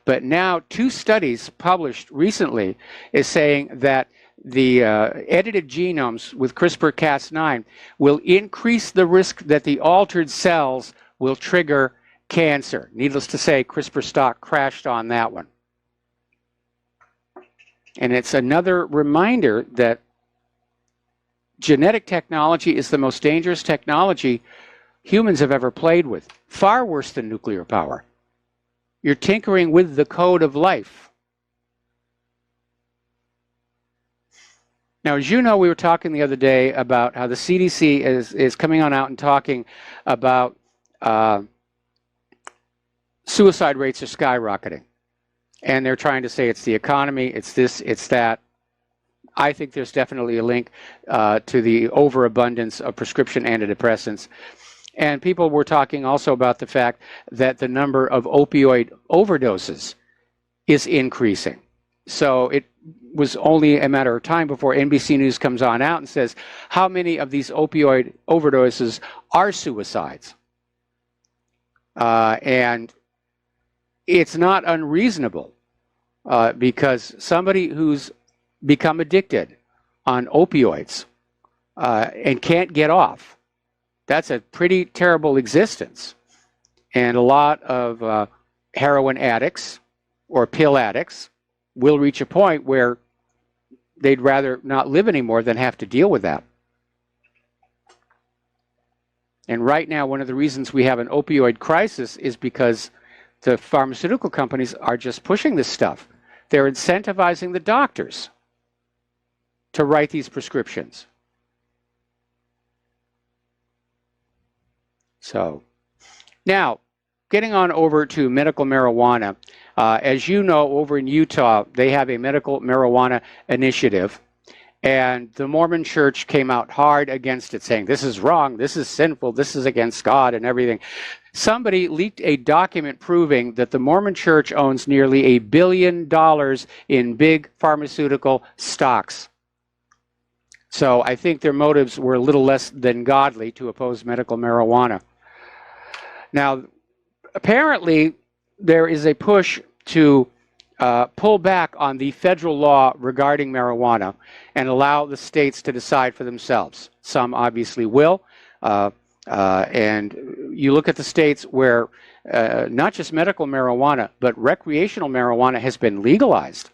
But now 2 studies published recently is saying that the edited genomes with CRISPR-Cas9 will increase the risk that the altered cells will trigger cancer. Needless to say, CRISPR stock crashed on that one. And it's another reminder that genetic technology is the most dangerous technology humans have ever played with. Far worse than nuclear power. You're tinkering with the code of life. Now, as you know, we were talking the other day about how the CDC is coming on out and talking about suicide rates are skyrocketing. And they're trying to say it's the economy, it's this, it's that. I think there's definitely a link to the overabundance of prescription antidepressants. And people were talking also about the fact that the number of opioid overdoses is increasing. So it was only a matter of time before NBC News comes on out and says, how many of these opioid overdoses are suicides? And it's not unreasonable because somebody who's become addicted on opioids and can't get off, that's a pretty terrible existence. And a lot of heroin addicts or pill addicts will reach a point where they'd rather not live anymore than have to deal with that. And right now, one of the reasons we have an opioid crisis is because the pharmaceutical companies are just pushing this stuff. They're incentivizing the doctors to write these prescriptions. So, now, getting on over to medical marijuana. As you know, over in Utah, they have a medical marijuana initiative. And the Mormon Church came out hard against it, saying, this is wrong, this is sinful, this is against God and everything. Somebody leaked a document proving that the Mormon Church owns nearly $1 billion in big pharmaceutical stocks. So I think their motives were a little less than godly to oppose medical marijuana. Now, apparently, there is a push to pull back on the federal law regarding marijuana and allow the states to decide for themselves. Some obviously will. And you look at the states where not just medical marijuana, but recreational marijuana has been legalized.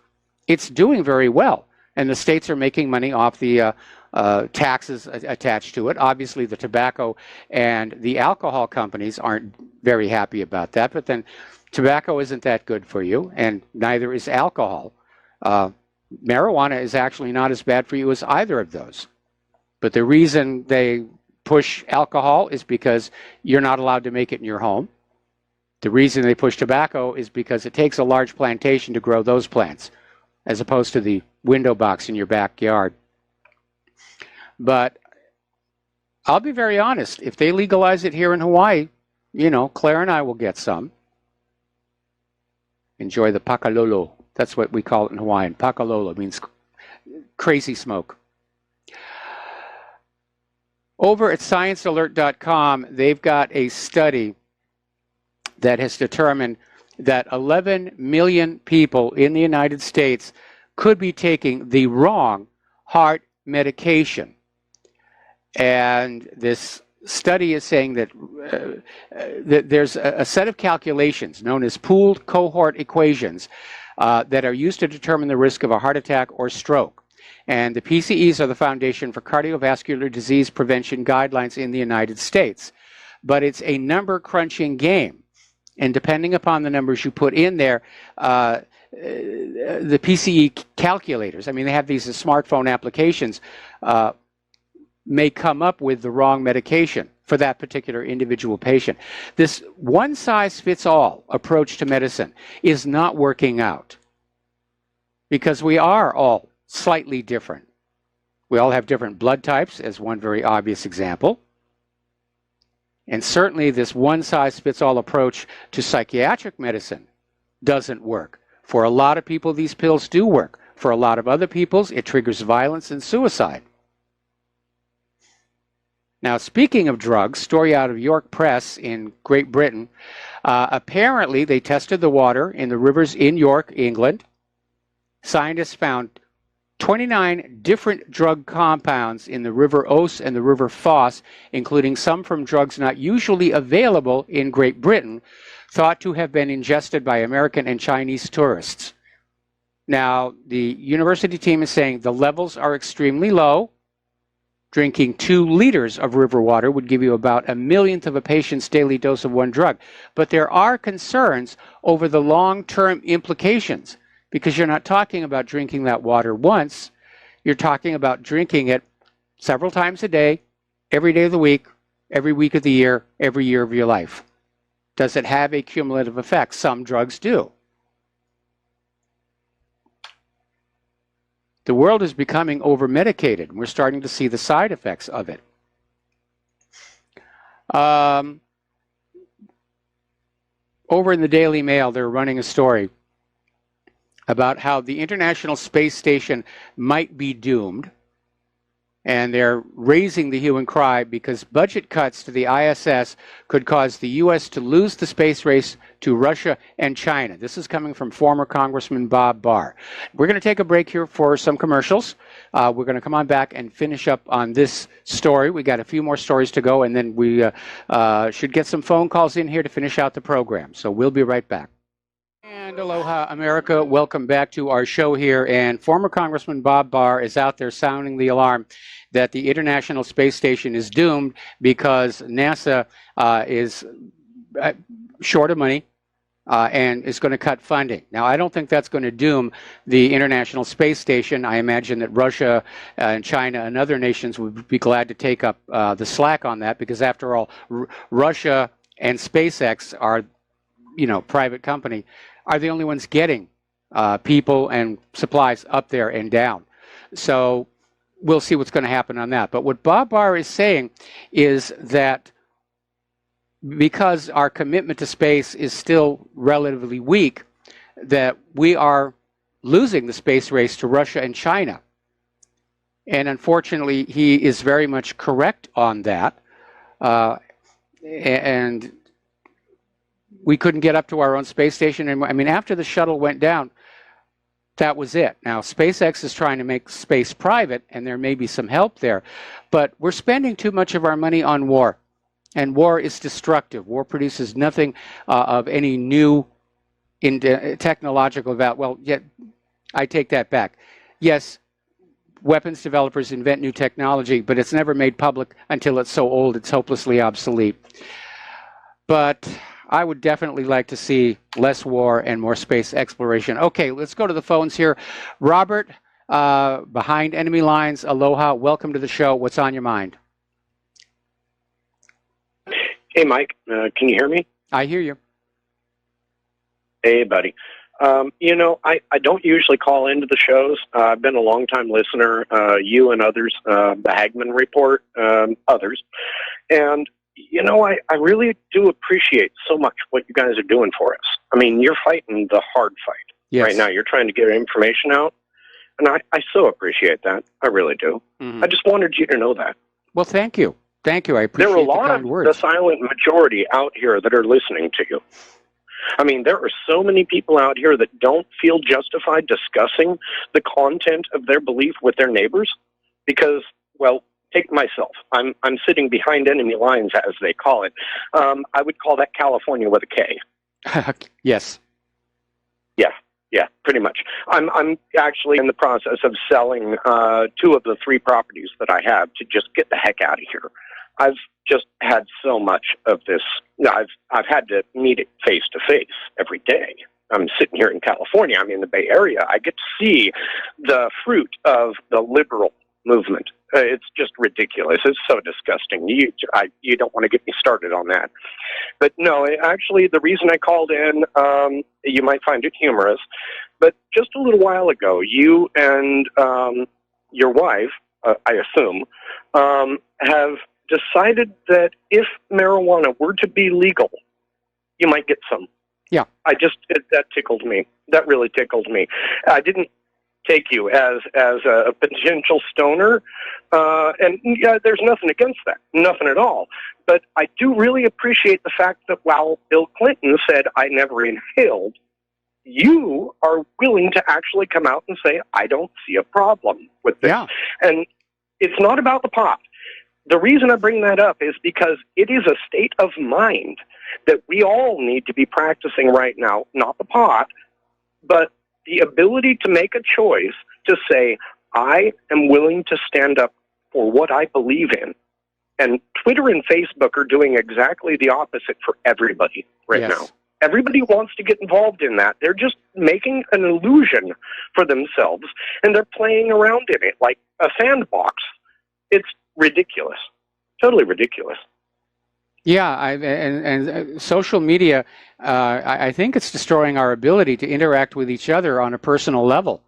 It's doing very well. And the states are making money off the taxes attached to it. Obviously, the tobacco and the alcohol companies aren't very happy about that. But then tobacco isn't that good for you, and neither is alcohol. Marijuana is actually not as bad for you as either of those. But the reason they push alcohol is because you're not allowed to make it in your home. The reason they push tobacco is because it takes a large plantation to grow those plants, as opposed to the window box in your backyard. But I'll be very honest, if they legalize it here in Hawaii, you know, Claire and I will get some. Enjoy the pakalolo. That's what we call it in Hawaiian. Pakalolo means crazy smoke. Over at ScienceAlert.com, they've got a study that has determined that 11 million people in the United States could be taking the wrong heart medication. And this study is saying that, that there's a set of calculations known as pooled cohort equations that are used to determine the risk of a heart attack or stroke. And the PCEs are the foundation for cardiovascular disease prevention guidelines in the United States. But it's a number crunching game. And depending upon the numbers you put in there, the PCE calculators, I mean, they have these smartphone applications, may come up with the wrong medication for that particular individual patient. This one-size-fits-all approach to medicine is not working out because we are all slightly different. We all have different blood types, as one very obvious example. And certainly this one-size-fits-all approach to psychiatric medicine doesn't work. For a lot of people, these pills do work. For a lot of other people, it triggers violence and suicide. Now, speaking of drugs, story out of York Press in Great Britain, apparently they tested the water in the rivers in York, England. Scientists found 29 different drug compounds in the River Ouse and the River Foss, including some from drugs not usually available in Great Britain, thought to have been ingested by American and Chinese tourists. Now, the university team is saying the levels are extremely low. Drinking 2 liters of river water would give you about 1/1,000,000th of a patient's daily dose of one drug. But there are concerns over the long-term implications, because you're not talking about drinking that water once. You're talking about drinking it several times a day, every day of the week, every week of the year, every year of your life. Does it have a cumulative effect? Some drugs do. The world is becoming over-medicated. We're starting to see the side effects of it. Over in the Daily Mail, they're running a story about how the International Space Station might be doomed. And they're raising the hue and cry because budget cuts to the ISS could cause the U.S. to lose the space race to Russia and China. This is coming from former Congressman Bob Barr. We're going to take a break here for some commercials. We're going to come on back and finish up on this story. We got a few more stories to go, and then we should get some phone calls in here to finish out the program. So we'll be right back. And aloha, America. Welcome back to our show here. And former Congressman Bob Barr is out there sounding the alarm that the International Space Station is doomed because NASA is short of money and is going to cut funding. Now, I don't think that's going to doom the International Space Station. I imagine that Russia and China and other nations would be glad to take up the slack on that because, after all, Russia and SpaceX are, private company, are the only ones getting people and supplies up there and down. So we'll see what's going to happen on that. But what Bob Barr is saying is that because our commitment to space is still relatively weak, that we are losing the space race to Russia and China. And unfortunately, he is very much correct on that. And we couldn't get up to our own space station. And I mean, after the shuttle went down, that was it. Now, SpaceX is trying to make space private, and there may be some help there. But we're spending too much of our money on war. And war is destructive. War produces nothing of any new technological value. Well, yet I take that back. Yes, weapons developers invent new technology, but it's never made public until it's so old it's hopelessly obsolete. But I would definitely like to see less war and more space exploration. Okay, let's go to the phones here. Robert, behind enemy lines, aloha. Welcome to the show. What's on your mind? Hey, Mike. Can you hear me? I hear you. Hey, buddy. I don't usually call into the shows. I've been a long-time listener, you and others, the Hagman Report, others. And I really do appreciate so much what you guys are doing for us. I mean, you're fighting the hard fight right now. You're trying to get information out. And I so appreciate that. I really do. I just wanted you to know that. Well, thank you. Thank you. I appreciate there are a the lot kind of words. the silent majority out here that are listening to you. I mean, there are so many people out here that don't feel justified discussing the content of their belief with their neighbors because, well, take myself. I'm sitting behind enemy lines, as they call it. I would call that California with a K. Yes. Yeah, pretty much. I'm actually in the process of selling 2 of the 3 properties that I have to just get the heck out of here. I've just had so much of this. I've had to meet it face to face every day. I'm sitting here in California. I'm in the Bay Area. I get to see the fruit of the liberal movement. It's just ridiculous. It's so disgusting. You don't want to get me started on that. But no, actually, the reason I called in, you might find it humorous, but just a little while ago, you and your wife, I assume, have decided that if marijuana were to be legal, you might get some. Yeah. That tickled me. That really tickled me. I didn't take you as a potential stoner, and yeah, there's nothing against that, nothing at all. But I do really appreciate the fact that while Bill Clinton said I never inhaled, you are willing to actually come out and say I don't see a problem with this. Yeah. And it's not about the pot. The reason I bring that up is because it is a state of mind that we all need to be practicing right now, not the pot, but the ability to make a choice to say, I am willing to stand up for what I believe in. And Twitter and Facebook are doing exactly the opposite for everybody right now. Everybody wants to get involved in that. They're just making an illusion for themselves, and they're playing around in it like a sandbox. It's ridiculous. Totally ridiculous. Yeah, and social media, I think it's destroying our ability to interact with each other on a personal level.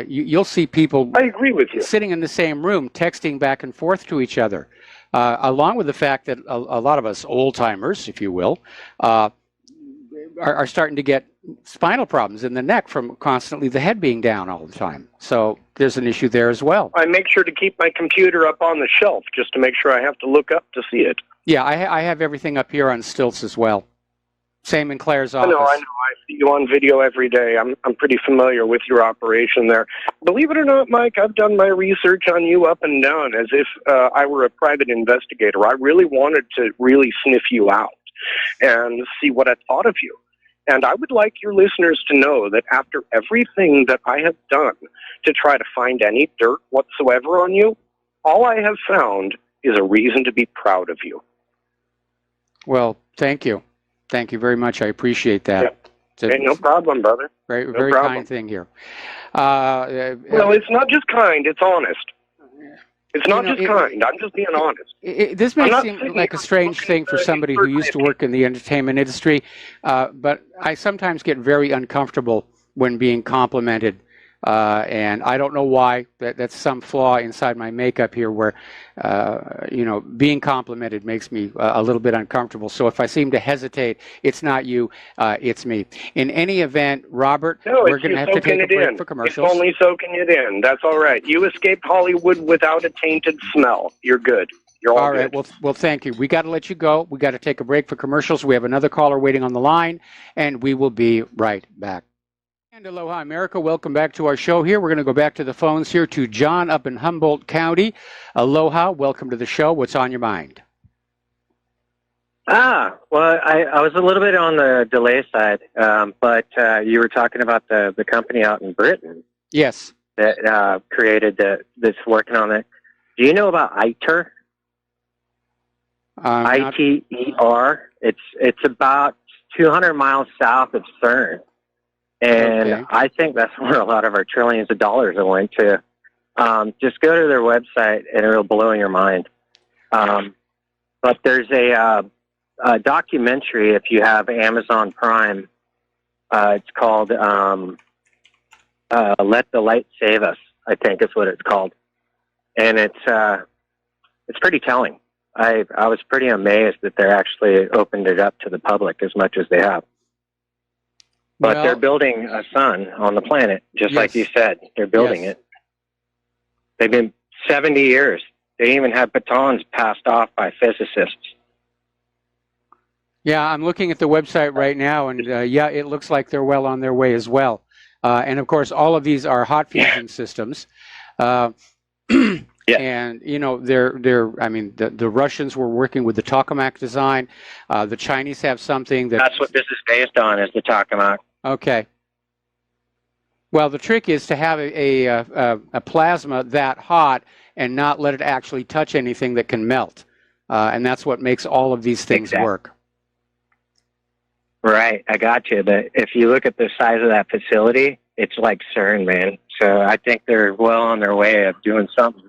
You'll see people I agree with you. Sitting in the same room, texting back and forth to each other, along with the fact that a lot of us old-timers, if you will, are starting to get spinal problems in the neck from constantly the head being down all the time. So there's an issue there as well. I make sure to keep my computer up on the shelf just to make sure I have to look up to see it. Yeah, I have everything up here on stilts as well. Same in Claire's office. I know. I see you on video every day. I'm pretty familiar with your operation there. Believe it or not, Mike, I've done my research on you up and down as if I were a private investigator. I really wanted to really sniff you out and see what I thought of you. And I would like your listeners to know that after everything that I have done to try to find any dirt whatsoever on you, all I have found is a reason to be proud of you. Well, thank you. Thank you very much. I appreciate that. Yeah. Hey, no problem, brother. Very kind thing here. Well, it's not just kind, it's honest. It's not just kind. I'm just being honest. This may seem like a strange thing for somebody who used to work in the entertainment industry, but I sometimes get very uncomfortable when being complimented. And I don't know why. That's some flaw inside my makeup here where, being complimented makes me a little bit uncomfortable. So if I seem to hesitate, it's not you, it's me. In any event, Robert, we're going to have to take a break for commercials. It's only soaking it in. That's all right. You escaped Hollywood without a tainted smell. You're good. You're all good. Right. Well, thank you. We got to let you go. We got to take a break for commercials. We have another caller waiting on the line, and we will be right back. And aloha, America. Welcome back to our show here. We're going to go back to the phones here to John up in Humboldt County. Aloha. Welcome to the show. What's on your mind? Well, I was a little bit on the delay side, but you were talking about the company out in Britain. Yes. That created that's working on it. Do you know about ITER? ITER. It's about 200 miles south of CERN. And okay. I think that's where a lot of our trillions of dollars are going to. Just go to their website and it'll blow your mind. But there's a documentary, if you have Amazon Prime, it's called Let the Light Save Us, I think is what it's called. And it's pretty telling. I was pretty amazed that they're actually opened it up to the public as much as they have. But Well, they're building a sun on the planet, just like you said. They're building it. They've been 70 years. They even had batons passed off by physicists. Yeah, I'm looking at the website right now, and yeah, it looks like they're well on their way as well. And of course, all of these are hot fusion systems. And you know, I mean, the Russians were working with the tokamak design. The Chinese have something That's what this is based on, is the tokamak. Okay. Well, the trick is to have a plasma that hot and not let it actually touch anything that can melt, and that's what makes all of these things work. Right, I got you. But if you look at the size of that facility, it's like CERN, man. So I think they're well on their way of doing something.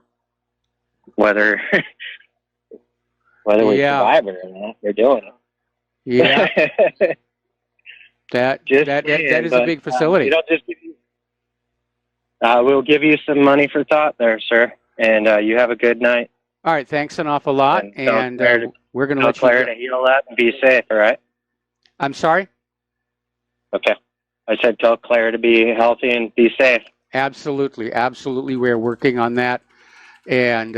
Whether we survive it or not, they're doing it. Yeah. that is a big facility. We'll give you some money for thought there, sir. And you have a good night. All right, thanks an awful lot. And we're going to let you Claire to heal up and be safe, all right? I'm sorry? Okay. I said tell Claire to be healthy and be safe. Absolutely, absolutely. We're working on that. And,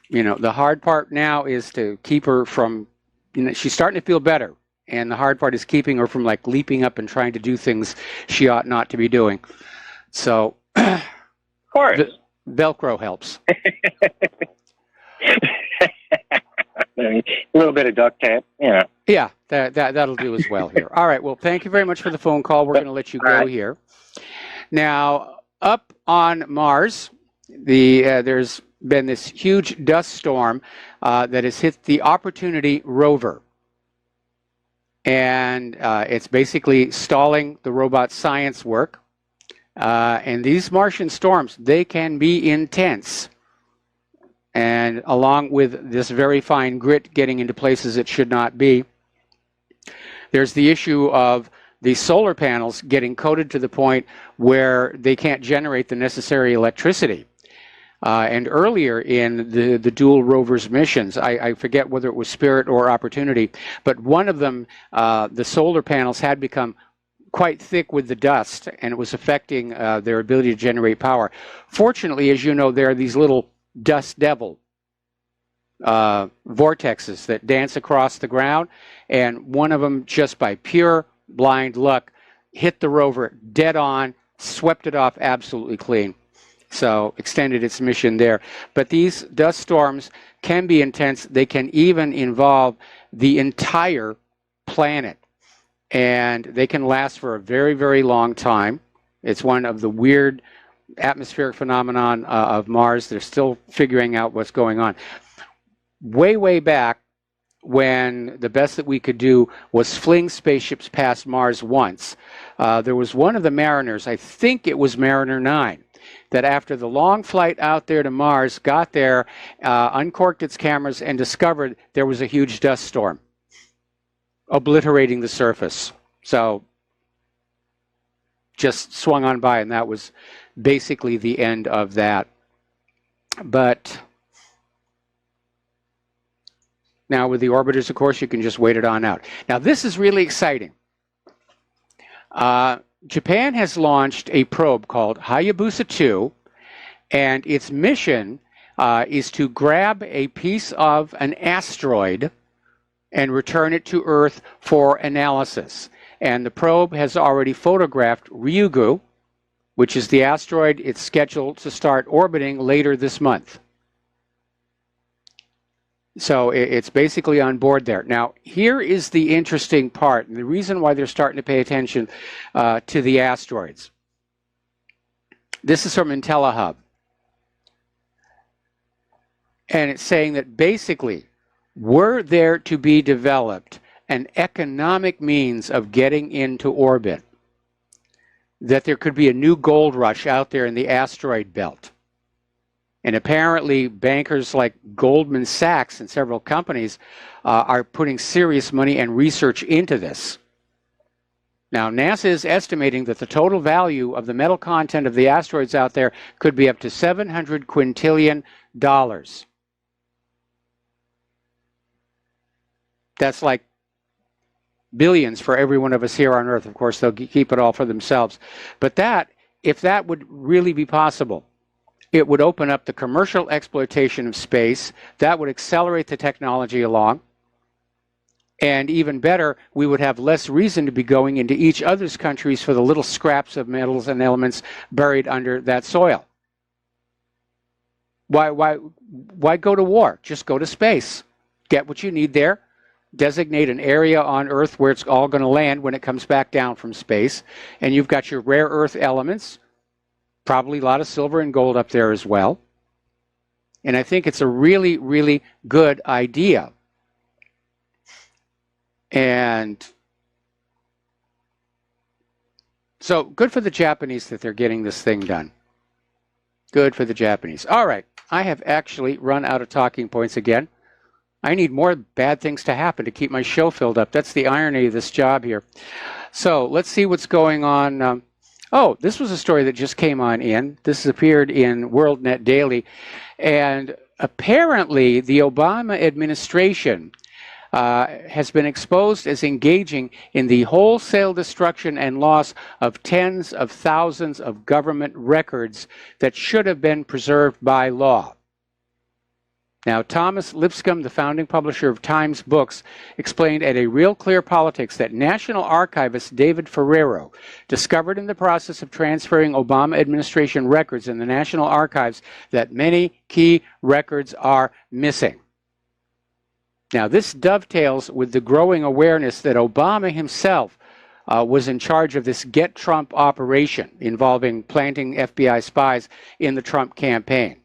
you know, the hard part now is to keep her from, you know, she's starting to feel better. And the hard part is keeping her from, like, leaping up and trying to do things she ought not to be doing. So, of course. Velcro helps. A little bit of duct tape, you know. Yeah, that'll do as well here. All right, well, thank you very much for the phone call. We're going to let you go here. Now, up on Mars, there's been this huge dust storm that has hit the Opportunity rover. And it's basically stalling the robot's science work. And these Martian storms, they can be intense. And along with this very fine grit getting into places it should not be, there's the issue of the solar panels getting coated to the point where they can't generate the necessary electricity. And earlier in the dual rovers missions, I forget whether it was Spirit or Opportunity, but one of them, the solar panels had become quite thick with the dust, and it was affecting their ability to generate power. Fortunately, as you know, there are these little dust devil vortexes that dance across the ground, and one of them, just by pure blind luck, hit the rover dead on, swept it off absolutely clean. So extended its mission there. But these dust storms can be intense. They can even involve the entire planet, and they can last for a very, very long time. It's one of the weird atmospheric phenomenon of Mars. They're still figuring out what's going on. Way, way back, when the best that we could do was fling spaceships past Mars once, there was one of the mariners, I think it was Mariner 9, that after the long flight out there to Mars, got there, uncorked its cameras, and discovered there was a huge dust storm obliterating the surface. So just swung on by, and that was basically the end of that. But now with the orbiters, of course, you can just wait it on out. Now this is really exciting. Japan has launched a probe called Hayabusa 2, and its mission is to grab a piece of an asteroid and return it to Earth for analysis. And the probe has already photographed Ryugu, which is the asteroid it's scheduled to start orbiting later this month. So it's basically on board there. Now, here is the interesting part, and the reason why they're starting to pay attention to the asteroids. This is from IntelliHub. And it's saying that basically, were there to be developed an economic means of getting into orbit, that there could be a new gold rush out there in the asteroid belt. And apparently bankers like Goldman Sachs and several companies are putting serious money and research into this. Now, NASA is estimating that the total value of the metal content of the asteroids out there could be up to $700 quintillion. That's like billions for every one of us here on Earth. Of course, they'll keep it all for themselves. But that, if that would really be possible, it would open up the commercial exploitation of space. That would accelerate the technology along. And even better, we would have less reason to be going into each other's countries for the little scraps of metals and elements buried under that soil. Why go to war? Just go to space. Get what you need there. Designate an area on Earth where it's all going to land when it comes back down from space. And you've got your rare earth elements, probably a lot of silver and gold up there as well. And I think it's a really, really good idea. And so good for the Japanese that they're getting this thing done. Good for the Japanese. All right. I have actually run out of talking points again. I need more bad things to happen to keep my show filled up. That's the irony of this job here. So let's see what's going on. Oh, this was a story that just came on in. This has appeared in WorldNet Daily. And apparently the Obama administration has been exposed as engaging in the wholesale destruction and loss of tens of thousands of government records that should have been preserved by law. Now, Thomas Lipscomb, the founding publisher of Times Books, explained at a Real Clear Politics that National Archivist David Ferrero discovered in the process of transferring Obama administration records in the National Archives that many key records are missing. Now, this dovetails with the growing awareness that Obama himself was in charge of this Get Trump operation involving planting FBI spies in the Trump campaign.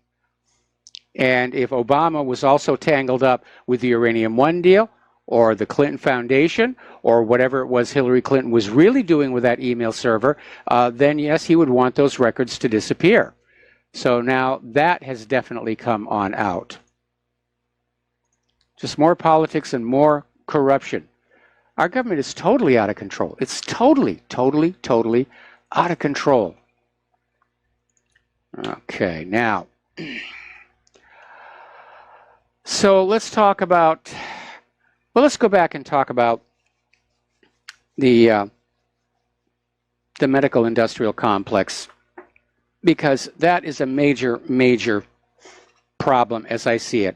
And if Obama was also tangled up with the Uranium One deal or the Clinton Foundation or whatever it was Hillary Clinton was really doing with that email server, then yes, he would want those records to disappear. So now that has definitely come on out. Just more politics and more corruption. Our government is totally out of control. It's totally, totally, totally out of control. Okay, now, so let's talk about, well, let's go back and talk about the medical industrial complex, because that is a major, major problem as I see it.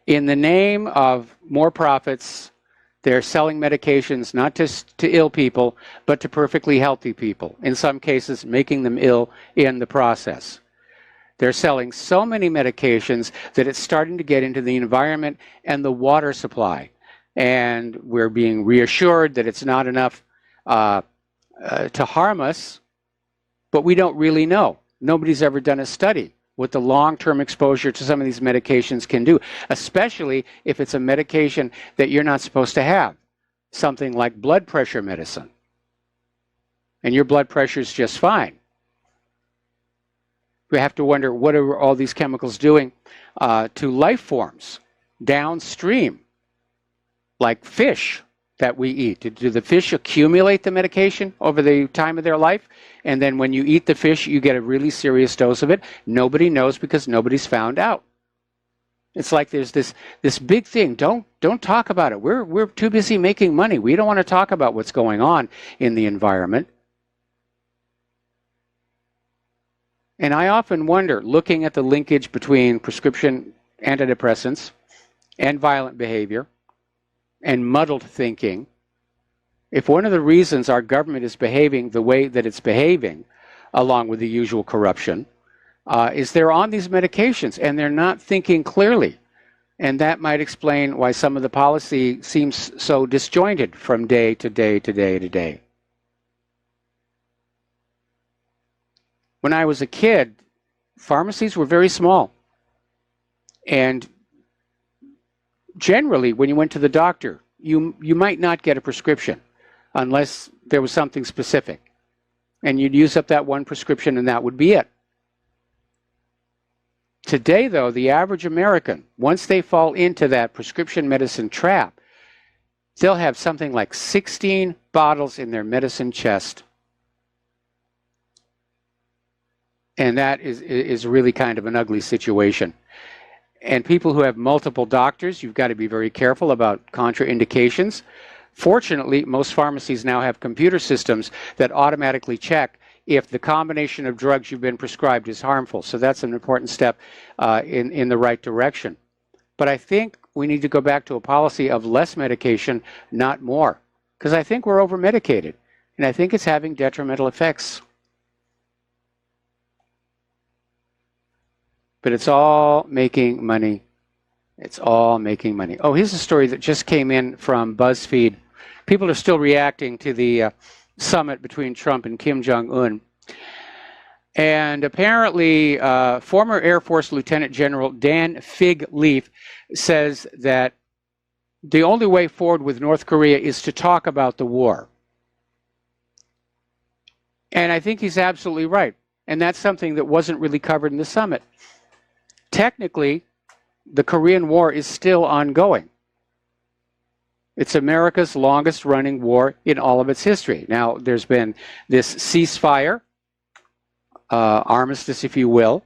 In the name of more profits, they're selling medications not just to ill people, but to perfectly healthy people, in some cases making them ill in the process. They're selling so many medications that it's starting to get into the environment and the water supply. And we're being reassured that it's not enough to harm us, but we don't really know. Nobody's ever done a study what the long-term exposure to some of these medications can do, especially if it's a medication that you're not supposed to have, something like blood pressure medicine. And your blood pressure is just fine. We have to wonder, what are all these chemicals doing to life forms downstream, like fish that we eat? Do the fish accumulate the medication over the time of their life? And then when you eat the fish, you get a really serious dose of it. Nobody knows because nobody's found out. It's like there's this big thing. Don't talk about it. We're too busy making money. We don't want to talk about what's going on in the environment. And I often wonder, looking at the linkage between prescription antidepressants and violent behavior and muddled thinking, if one of the reasons our government is behaving the way that it's behaving, along with the usual corruption, is they're on these medications and they're not thinking clearly. And that might explain why some of the policy seems so disjointed from day to day to day to day. When I was a kid, pharmacies were very small. And generally, when you went to the doctor, you might not get a prescription unless there was something specific. And you'd use up that one prescription and that would be it. Today, though, the average American, once they fall into that prescription medicine trap, they'll have something like 16 bottles in their medicine chest. And that is really kind of an ugly situation. And people who have multiple doctors, you've got to be very careful about contraindications. Fortunately, most pharmacies now have computer systems that automatically check if the combination of drugs you've been prescribed is harmful. So that's an important step in the right direction. But I think we need to go back to a policy of less medication, not more, because I think we're over-medicated, and I think it's having detrimental effects. But it's all making money. It's all making money. Oh, here's a story that just came in from BuzzFeed. People are still reacting to the summit between Trump and Kim Jong-un. And apparently, former Air Force Lieutenant General Dan Fig Leaf says that the only way forward with North Korea is to talk about the war. And I think he's absolutely right. And that's something that wasn't really covered in the summit. Technically, the Korean War is still ongoing. It's America's longest running war in all of its history. Now, there's been this ceasefire, armistice, if you will,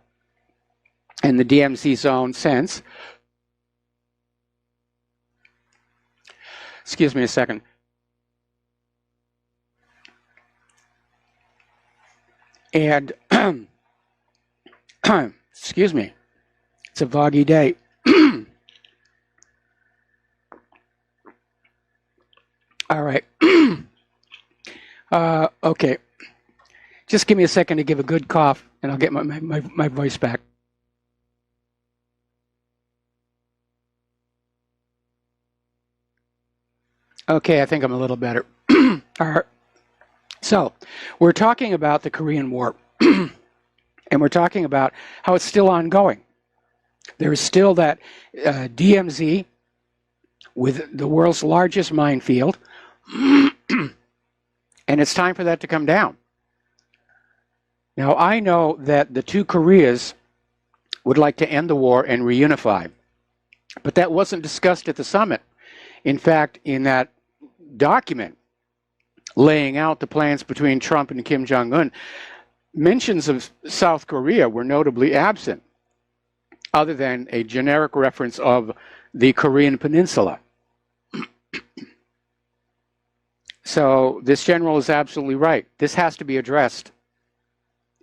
in the DMZ zone since. Excuse me a second. And, excuse me, it's a foggy day. All right. Okay. Just give me a second to give a good cough, and I'll get my voice back. Okay, I think I'm a little better. All right. So, we're talking about the Korean War, and we're talking about how it's still ongoing. There is still that DMZ with the world's largest minefield, and it's time for that to come down. Now, I know that the two Koreas would like to end the war and reunify, but that wasn't discussed at the summit. In fact, in that document laying out the plans between Trump and Kim Jong-un, mentions of South Korea were notably absent, other than a generic reference of the Korean Peninsula. So this general is absolutely right. This has to be addressed.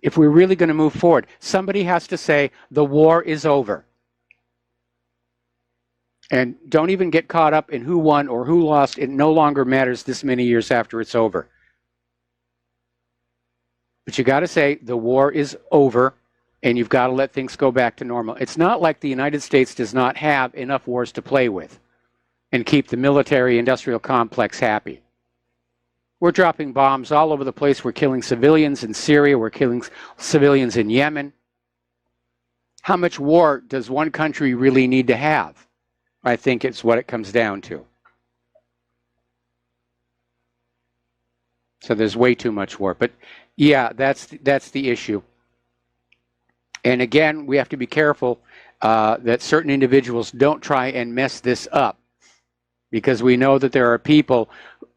If we're really going to move forward, somebody has to say the war is over. And don't even get caught up in who won or who lost. It no longer matters this many years after it's over. But you got to say the war is over, and you've got to let things go back to normal. It's not like the United States does not have enough wars to play with and keep the military-industrial complex happy. We're dropping bombs all over the place. We're killing civilians in Syria. We're killing civilians in Yemen. How much war does one country really need to have? I think it's what it comes down to. So there's way too much war. But yeah, that's the issue. And again, we have to be careful that certain individuals don't try and mess this up, because we know that there are people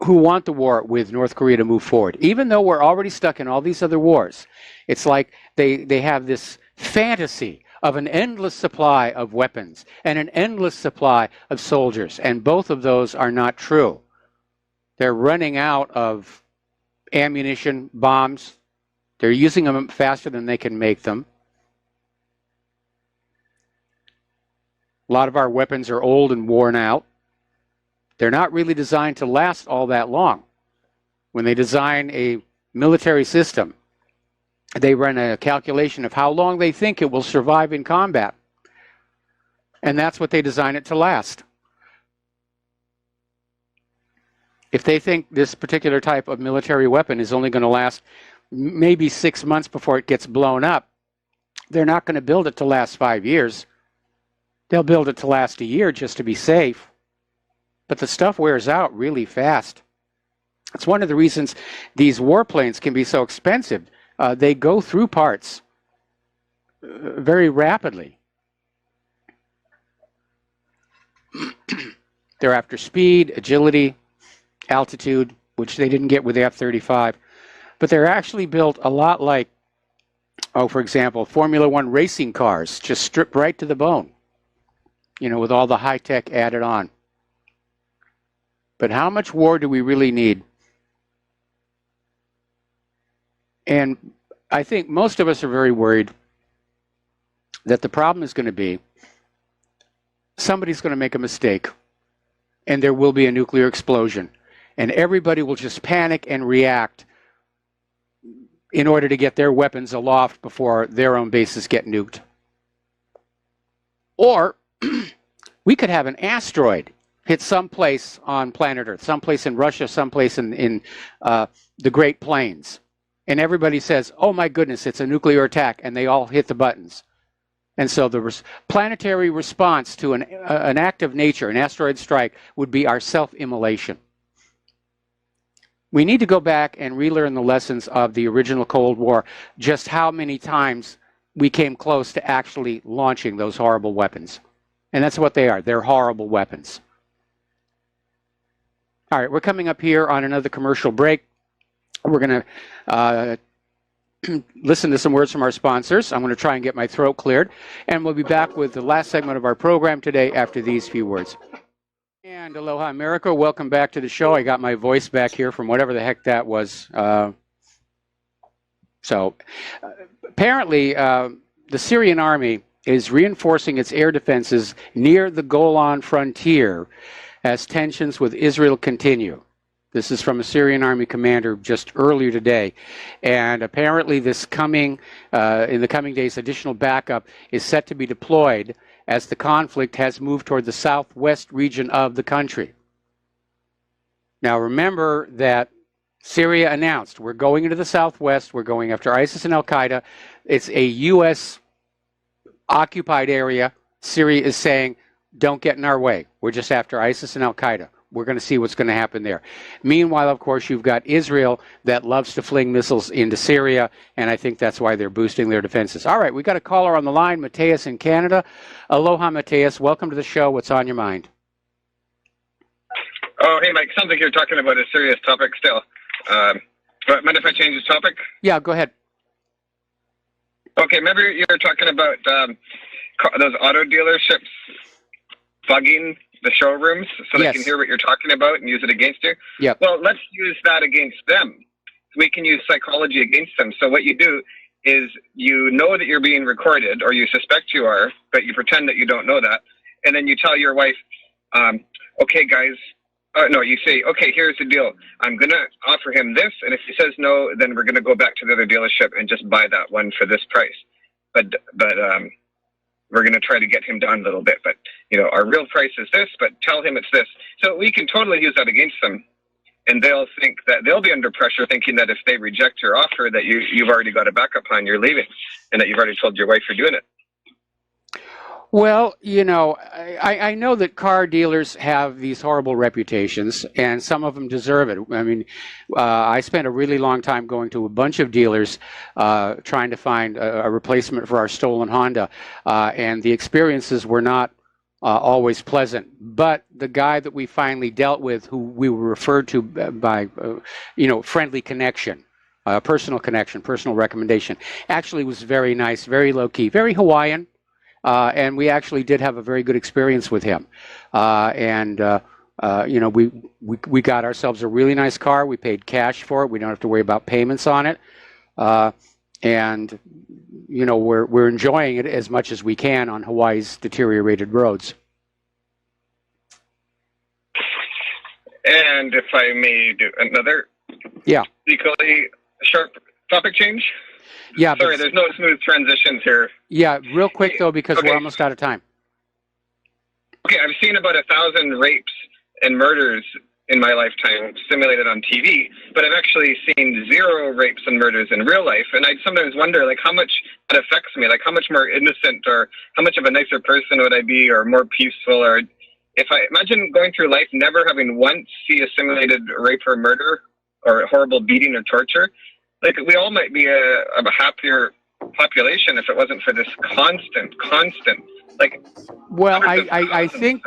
who want the war with North Korea to move forward. Even though we're already stuck in all these other wars, it's like they have this fantasy of an endless supply of weapons and an endless supply of soldiers, and both of those are not true. They're running out of ammunition, bombs. They're using them faster than they can make them. A lot of our weapons are old and worn out. They're not really designed to last all that long. When they design a military system, they run a calculation of how long they think it will survive in combat. And that's what they design it to last. If they think this particular type of military weapon is only going to last maybe 6 months before it gets blown up, they're not going to build it to last 5 years. They'll build it to last a year just to be safe. But the stuff wears out really fast. It's one of the reasons these warplanes can be so expensive. They go through parts very rapidly. They're after speed, agility, altitude, which they didn't get with the F-35. But they're actually built a lot like, for example, Formula One racing cars, just stripped right to the bone, with all the high tech added on. But how much war do we really need? And I think most of us are very worried that the problem is going to be somebody's going to make a mistake and there will be a nuclear explosion. And everybody will just panic and react in order to get their weapons aloft before their own bases get nuked. Or we could have an asteroid hit someplace on planet Earth, someplace in Russia, someplace in the Great Plains. And everybody says, oh my goodness, it's a nuclear attack, and they all hit the buttons. And so the planetary response to an act of nature, an asteroid strike, would be our self-immolation. We need to go back and relearn the lessons of the original Cold War, just how many times we came close to actually launching those horrible weapons. And that's what they are. They're horrible weapons. All right, we're coming up here on another commercial break. We're going to listen to some words from our sponsors. I'm going to try and get my throat cleared. And we'll be back with the last segment of our program today after these few words. And aloha, America. Welcome back to the show. I got my voice back here from whatever the heck that was. Apparently, the Syrian army is reinforcing its air defenses near the Golan frontier as tensions with Israel continue. This is from a Syrian army commander just earlier today. And apparently in the coming days, additional backup is set to be deployed as the conflict has moved toward the southwest region of the country. Now remember that Syria announced, we're going into the southwest, we're going after ISIS and Al-Qaeda. It's a U.S. occupied area. Syria is saying, don't get in our way. We're just after ISIS and Al-Qaeda. We're going to see what's going to happen there. Meanwhile, of course, you've got Israel that loves to fling missiles into Syria, and I think that's why they're boosting their defenses. All right, we got a caller on the line, Mateus in Canada. Aloha, Mateus. Welcome to the show. What's on your mind? Oh, hey, Mike. Sounds like you're talking about a serious topic still. But mind if I change the topic? Yeah, go ahead. Okay, remember you were talking about those auto dealerships bugging the showrooms so they can hear what you're talking about and use it against you? Yeah. Well, let's use that against them. We can use psychology against them. So what you do is you know that you're being recorded, or you suspect you are, but you pretend that you don't know that. And then you tell your wife, okay, guys, no, you say, okay, here's the deal. I'm going to offer him this, and if he says no, then we're going to go back to the other dealership and just buy that one for this price. But we're going to try to get him down a little bit. But, our real price is this, but tell him it's this. So we can totally use that against them. And they'll think that they'll be under pressure thinking that if they reject your offer that you've already got a backup plan, you're leaving, and that you've already told your wife you're doing it. Well, I know that car dealers have these horrible reputations, and some of them deserve it. I mean, I spent a really long time going to a bunch of dealers trying to find a replacement for our stolen Honda, and the experiences were not always pleasant. But the guy that we finally dealt with, who we were referred to by, friendly connection, personal connection, personal recommendation, actually was very nice, very low-key, very Hawaiian. And we actually did have a very good experience with him. We got ourselves a really nice car. We paid cash for it. We don't have to worry about payments on it. We're enjoying it as much as we can on Hawaii's deteriorated roads. And if I may do another equally sharp topic change? Yeah. Sorry, there's no smooth transitions here. Yeah, real quick, though, because we're almost out of time. Okay, I've seen about 1,000 rapes and murders in my lifetime simulated on TV, but I've actually seen 0 rapes and murders in real life, and I sometimes wonder, how much that affects me, how much more innocent or how much of a nicer person would I be, or more peaceful, or if I imagine going through life never having once see a simulated rape or murder or horrible beating or torture. We all might be a happier population if it wasn't for this constant. Well, I think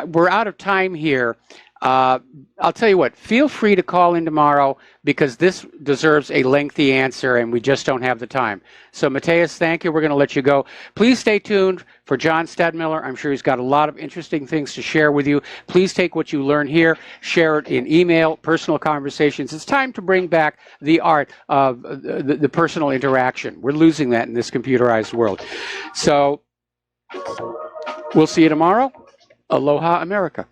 we're out of time here. I'll tell you what, feel free to call in tomorrow because this deserves a lengthy answer and we just don't have the time. So, Mateus, thank you. We're going to let you go. Please stay tuned for John Stadmiller. I'm sure he's got a lot of interesting things to share with you. Please take what you learn here, share it in email, personal conversations. It's time to bring back the art of the personal interaction. We're losing that in this computerized world. So, we'll see you tomorrow. Aloha, America.